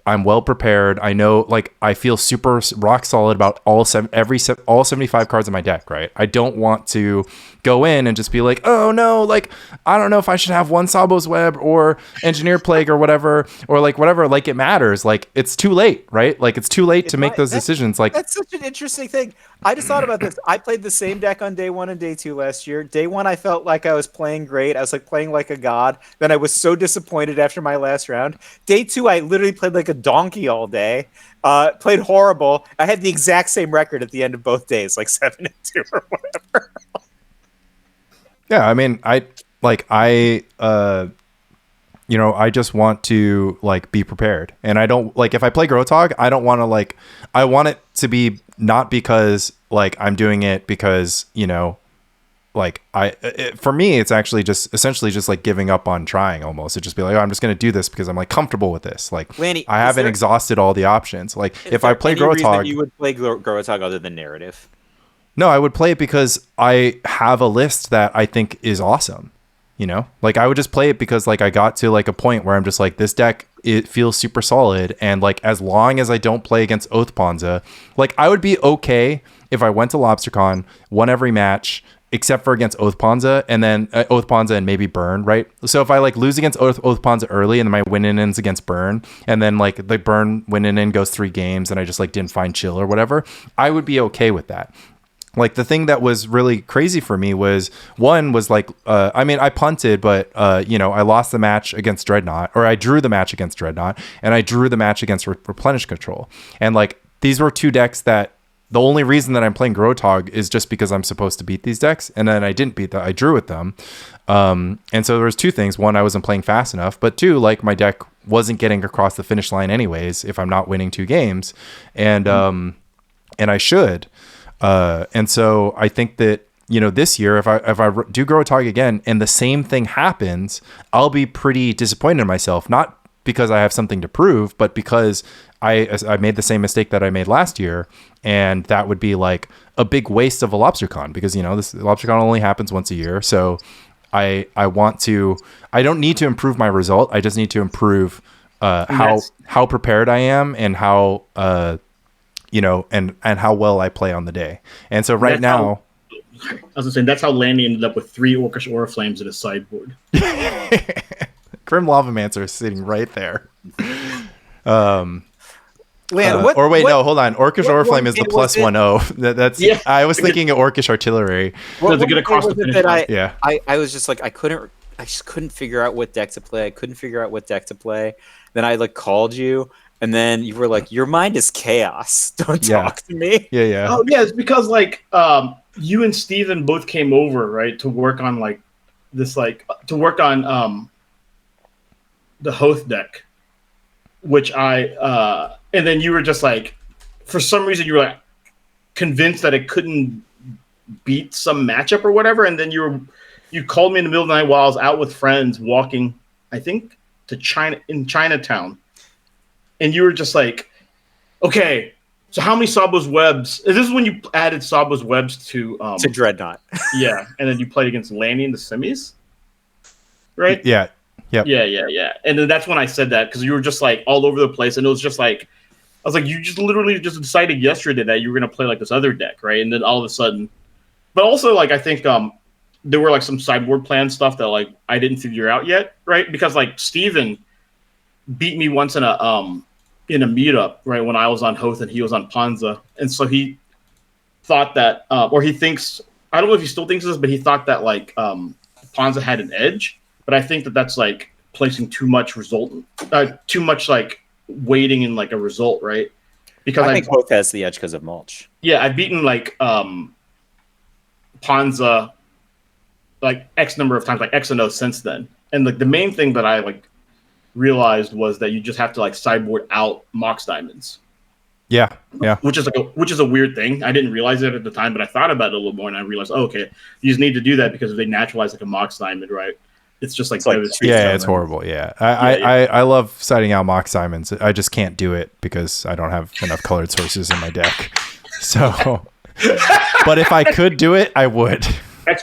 I'm well prepared. I know, like, I feel super rock solid about all 75 cards in my deck, right? I don't want to go in and just be like, oh no, like, I don't know if I should have one Sabo's Web or Engineer Plague or whatever, or like whatever. Like, it matters. Like, it's too late, right? Like, it's too late to make those decisions. Like, that's such an interesting thing. I just thought about this. I played the same deck on day 1 and day 2 last year. Day 1, I felt like I was playing great. I was like playing like a god. Then I was so disappointed after my last round. Day 2, I literally played like a donkey all day. Played horrible. I had the exact same record at the end of both days, like 7-2 or whatever. Yeah, I mean, I just want to like be prepared, and I don't like if I play Growtog, I don't want to like. I want it to be not because like I'm doing it because like for me it's actually just essentially just like giving up on trying almost. It just be like, oh, I'm just going to do this because I'm like comfortable with this. Like Lanny, I haven't exhausted all the options. Like if I play Growtog, you would play Growtog other than narrative. No, I would play it because I have a list that I think is awesome. Like I would just play it because like I got to like a point where I'm just like, this deck, it feels super solid. And like, as long as I don't play against Oathponza, like I would be okay if I went to LobsterCon, won every match except for against Oathponza and then Oathponza and maybe Burn, right? So if I like lose against Oathponza early and then my win-in ends against Burn and then like the Burn win-in goes 3 games and I just like didn't find chill or whatever, I would be okay with that. Like the thing that was really crazy for me was like, I punted, but I lost the match against Dreadnought, or I drew the match against Dreadnought and I drew the match against Replenish Control. And like, these were 2 decks that the only reason that I'm playing Growtog is just because I'm supposed to beat these decks. And then I didn't beat that. I drew with them. And so there was 2 things. 1, I wasn't playing fast enough, but 2, like my deck wasn't getting across the finish line anyways, if I'm not winning 2 games. And I should. And so I think that, this year, if I do Growtog again and the same thing happens, I'll be pretty disappointed in myself, not because I have something to prove, but because I made the same mistake that I made last year. And that would be like a big waste of a LobsterCon because, this LobsterCon only happens once a year. So I don't need to improve my result. I just need to improve, how prepared I am and how, and how well I play on the day. And so right now, I was saying that's how Lanny ended up with 3 Orcish Aura Flames in his sideboard. Grim Lavamancer is sitting right there. Lan, no, hold on. Orcish Oriflame is the plus 1-0. That's Yeah. I was thinking of Orcish Artillery. Does it get across the finish line? Yeah. I was just like I just couldn't figure out what deck to play. I couldn't figure out what deck to play. Then I like called you, and then you were like, "Your mind is chaos. Don't talk to me." Yeah. Oh yeah, it's because like you and Steven both came over, right, to work on like this to work on the Hoth deck, which and then you were just like, for some reason you were like convinced that it couldn't beat some matchup or whatever, and then you called me in the middle of the night while I was out with friends walking, I think, to Chinatown, and you were just like, okay, so how many Sabo's webs? This is when you added Sabo's webs to Dreadnought. Yeah, and then you played against Lanny in the semis, right? Yeah. Yep. Yeah. And then that's when I said that, because you were just like all over the place, and it was just like, I was like, you just literally just decided yesterday that you were gonna play like this other deck, right? And then all of a sudden, but also like I think there were like some sideboard plan stuff that like I didn't figure out yet, right? Because like Steven beat me once in a meetup, right, when I was on Hoth and he was on Panza, and so he thought that, or he thinks, I don't know if he still thinks this, but he thought that like Panza had an edge. But I think that that's like placing too much too much like waiting in like a result, right? Because I think Hoth has the edge because of mulch. Yeah, I've beaten like Panza like X number of times, like X and O since then. And like the main thing that I like realized was that you just have to like sideboard out Mox Diamonds. Yeah. Which is a weird thing. I didn't realize it at the time, but I thought about it a little more and I realized, okay, you just need to do that because if they naturalize like a Mox Diamond, right? It's just like, it's horrible. Yeah. I love siding out Mox Diamonds. I just can't do it because I don't have enough colored sources in my deck. So, but if I could do it, I would.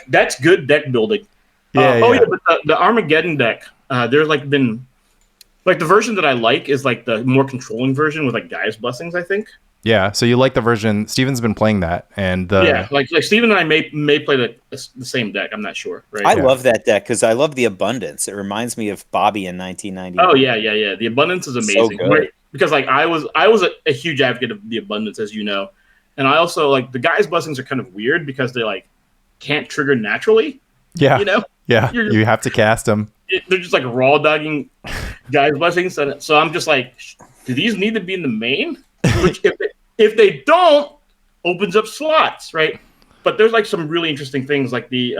That's good deck building. But the Armageddon deck, there's like been like the version that I like is like the more controlling version with like Gaia's Blessings, I think. Yeah, so you like the version. Steven's been playing that, and like Steven and I may play the same deck. I'm not sure. Right? I love that deck because I love the abundance. It reminds me of Bobby in 1990. Oh yeah. The abundance is amazing, right? Because like I was a huge advocate of the abundance, as you know, and I also like the Gaia's Blessings are kind of weird because they like can't trigger naturally. Yeah, you know. Yeah, you have to cast them. They're just like raw dogging Gaia's Blessings, so I'm just like, do these need to be in the main? Which if they don't, opens up slots, right? But there's like some really interesting things like the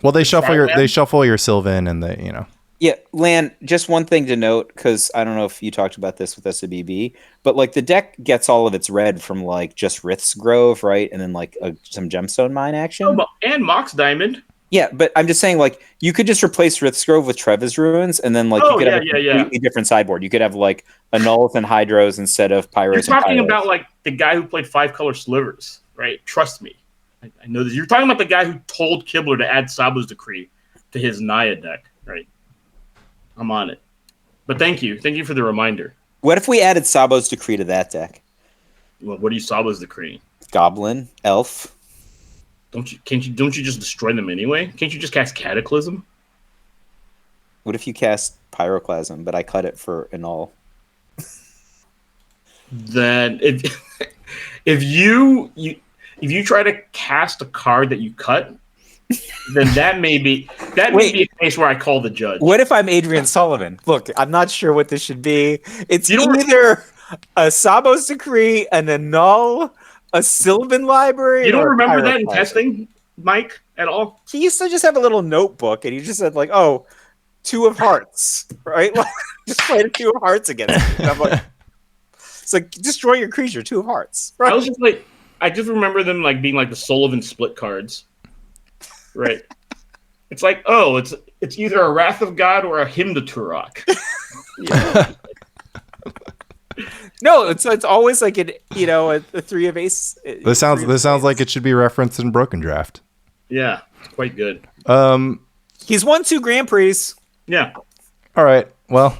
they shuffle your Sylvan and the Yeah, Lan, just one thing to note, because I don't know if you talked about this with SABB, but like the deck gets all of its red from like just Rith's Grove, right? And then like some Gemstone Mine action. And Mox Diamond. Yeah, but I'm just saying, like, you could just replace Rith's Grove with Trevor's Ruins, and then, like, you could have a completely different sideboard. You could have, like, Annulls and Hydros instead of Pyros. You're talking about, like, the guy who played 5-color slivers, right? Trust me. I know this. You're talking about the guy who told Kibler to add Sabo's Decree to his Naya deck, right? I'm on it. But thank you. Thank you for the reminder. What if we added Sabo's Decree to that deck? Well, what do you Sabo's Decree? Goblin, Elf. Don't you just destroy them anyway? Can't you just cast Cataclysm? What if you cast Pyroclasm, but I cut it for Annul? Then if you try to cast a card that you cut, then that may be a case where I call the judge. What if I'm Adrian Sullivan? Look, I'm not sure what this should be. It's either a Sabo's Decree, an Annul, a Sylvan Library. You don't remember that in testing, Mike, at all? He used to just have a little notebook, and he just said, like, 2 of hearts, right? Like, just played a 2 of hearts against him. And I'm like, it's like, destroy your creature, 2 of hearts. Right? I was just like, I just remember them like being like the Sullivan split cards, right? It's like, it's either a Wrath of God or a Hymn to Turok. No, it's always like a 3 of Ace. This sounds like it should be referenced in Broken Draft. Yeah, it's quite good. He's won 2 Grand Prix. Yeah. All right. Well,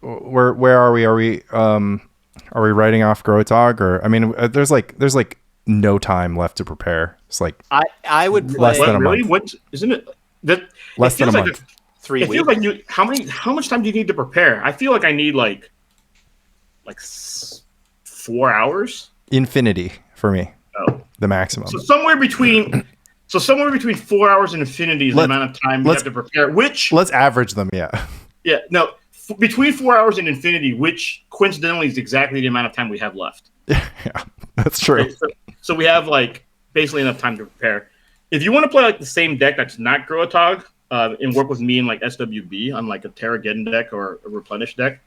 where are we? Are we writing off Grotog, or I mean, there's like no time left to prepare. It's like I would play less than a month. What isn't it? That less than a month. 3 weeks. Feels like how much time do you need to prepare? I feel like I need like like 4 hours. Infinity for me. Oh, the maximum. So somewhere between 4 hours and infinity is the amount of time you have to prepare. Which let's average them. Yeah. Yeah. No. Between 4 hours and infinity, which coincidentally is exactly the amount of time we have left. Yeah, that's true. Right? So we have like basically enough time to prepare. If you want to play like the same deck that's not Grotog, and work with me in like SWB on like a Terrageddon deck or a Replenish deck,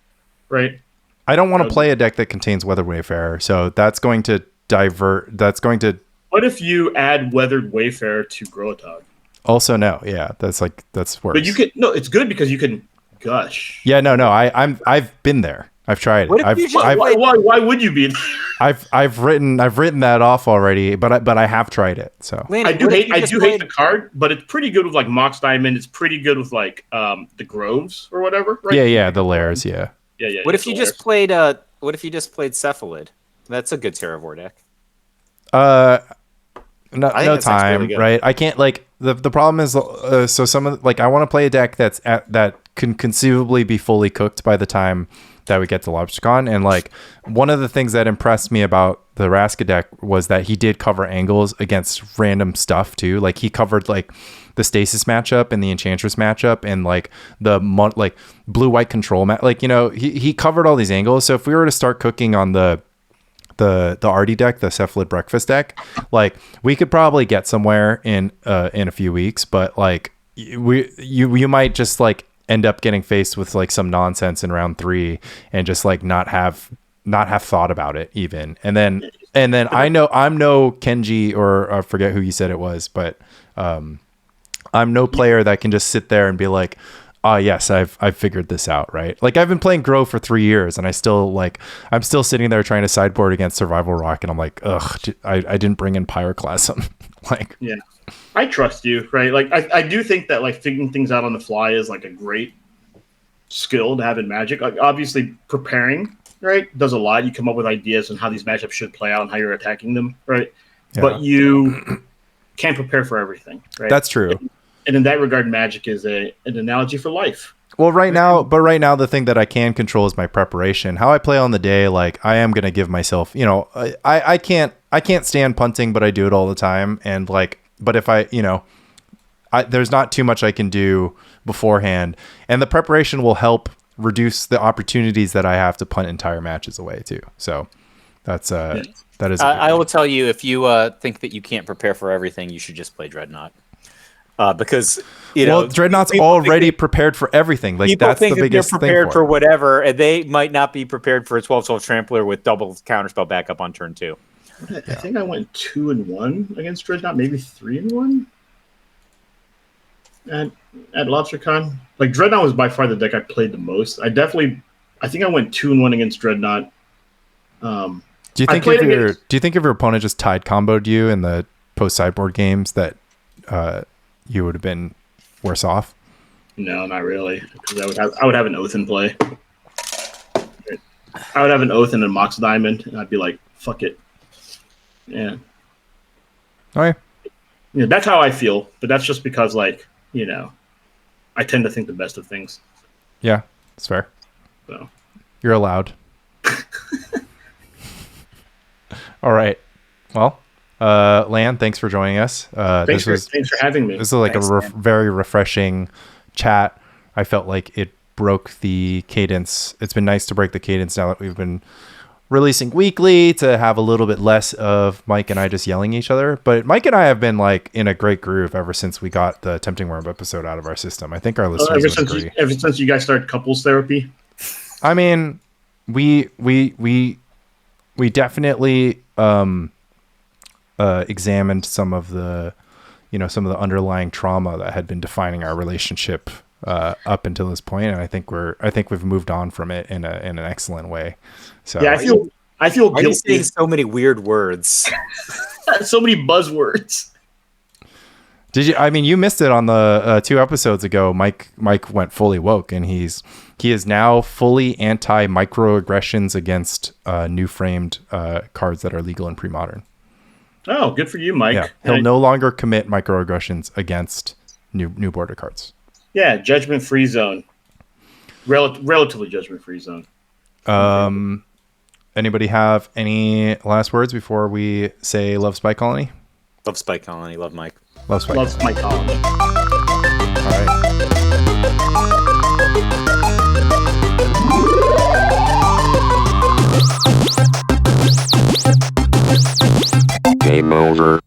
right? I don't want to play a deck that contains Weathered Wayfarer, so that's going to divert. That's going to. What if you add Weathered Wayfarer to Grotog? Also, no. Yeah, that's worse. But you can it's good because you can gush. Yeah, no. I've been there. I've tried it. Why would you be? I've written that off already, but I have tried it. So I do hate the card, but it's pretty good with like Mox Diamond. It's pretty good with like the Groves or whatever. Right? Yeah, the Lairs. Yeah. What if you just played Cephalid? That's a good Terravore deck. No time, really right? I can't like the problem is so some of like I want to play a deck that can conceivably be fully cooked by the time that we get to LobsterCon, and like one of the things that impressed me about the Raska deck was that he did cover angles against random stuff too. Like he covered like the Stasis matchup and the Enchantress matchup and like the blue-white control like he covered all these angles. So if we were to start cooking on the Artie deck, the Cephalid Breakfast deck, like we could probably get somewhere in a few weeks, but like you might just like end up getting faced with like some nonsense in round 3 and just like not have thought about it even. And then I know I'm no Kenji or I forget who you said it was, but I'm no player that can just sit there and be like, yes, I've figured this out, right? Like I've been playing Grow for 3 years and I'm still sitting there trying to sideboard against Survival Rock and I'm like, ugh, I didn't bring in Pyroclasm. Like, yeah, I trust you, right? Like I do think that like figuring things out on the fly is like a great skill to have in Magic. Like obviously preparing, right, does a lot. You come up with ideas on how these matchups should play out and how you're attacking them, right? Yeah. But you can't prepare for everything, right? That's true. And in that regard, Magic is an analogy for life. Well, right now, the thing that I can control is my preparation. How I play on the day, like I am going to give myself, I can't stand punting, but I do it all the time. And like, but if there's not too much I can do beforehand, and the preparation will help reduce the opportunities that I have to punt entire matches away too. So that is. I will tell you, if you think that you can't prepare for everything, you should just play Dreadnought. Because Dreadnought's already prepared for everything. Like that's the biggest thing. They're prepared for whatever, and they might not be prepared for a 12/12 Trampler with double counterspell backup on turn 2. I think I went 2-1 against Dreadnought, maybe 3-1 at LobsterCon. Like Dreadnought was by far the deck I played the most. I think I went 2-1 against Dreadnought. Do you think if your opponent just tide comboed you in the post sideboard games that you would have been worse off? No, not really. Because I would have an Oath in play. I would have an Oath and a Mox Diamond, and I'd be like, "Fuck it." Yeah. Okay. Yeah, that's how I feel, but that's just because, like, I tend to think the best of things. Yeah, it's fair. So you're allowed. All right. Well. Lan, thanks for joining us. Thanks for having me. This is like very refreshing chat. I felt like it broke the cadence. It's been nice to break the cadence now that we've been releasing weekly, to have a little bit less of Mike and I just yelling at each other. But Mike and I have been like in a great groove ever since we got the Tempting Worm episode out of our system. I think our listeners would agree. Ever since you guys started couples therapy. I mean, we definitely examined some of the underlying trauma that had been defining our relationship up until this point, and I think we've moved on from it in an excellent way. So yeah, I feel guilty. Are you saying so many weird words? So many buzzwords. Did you? I mean, you missed it on the 2 episodes ago. Mike went fully woke, and he is now fully anti microaggressions against new framed cards that are legal in Premodern. Oh, good for you, Mike. Yeah, he'll no longer commit microaggressions against new border cards. Yeah, judgment-free zone. Relatively judgment-free zone. Anybody have any last words before we say love Spy Colony? Love Spy Colony. Love Mike. Love Spy Loves my colony. All right. Game over.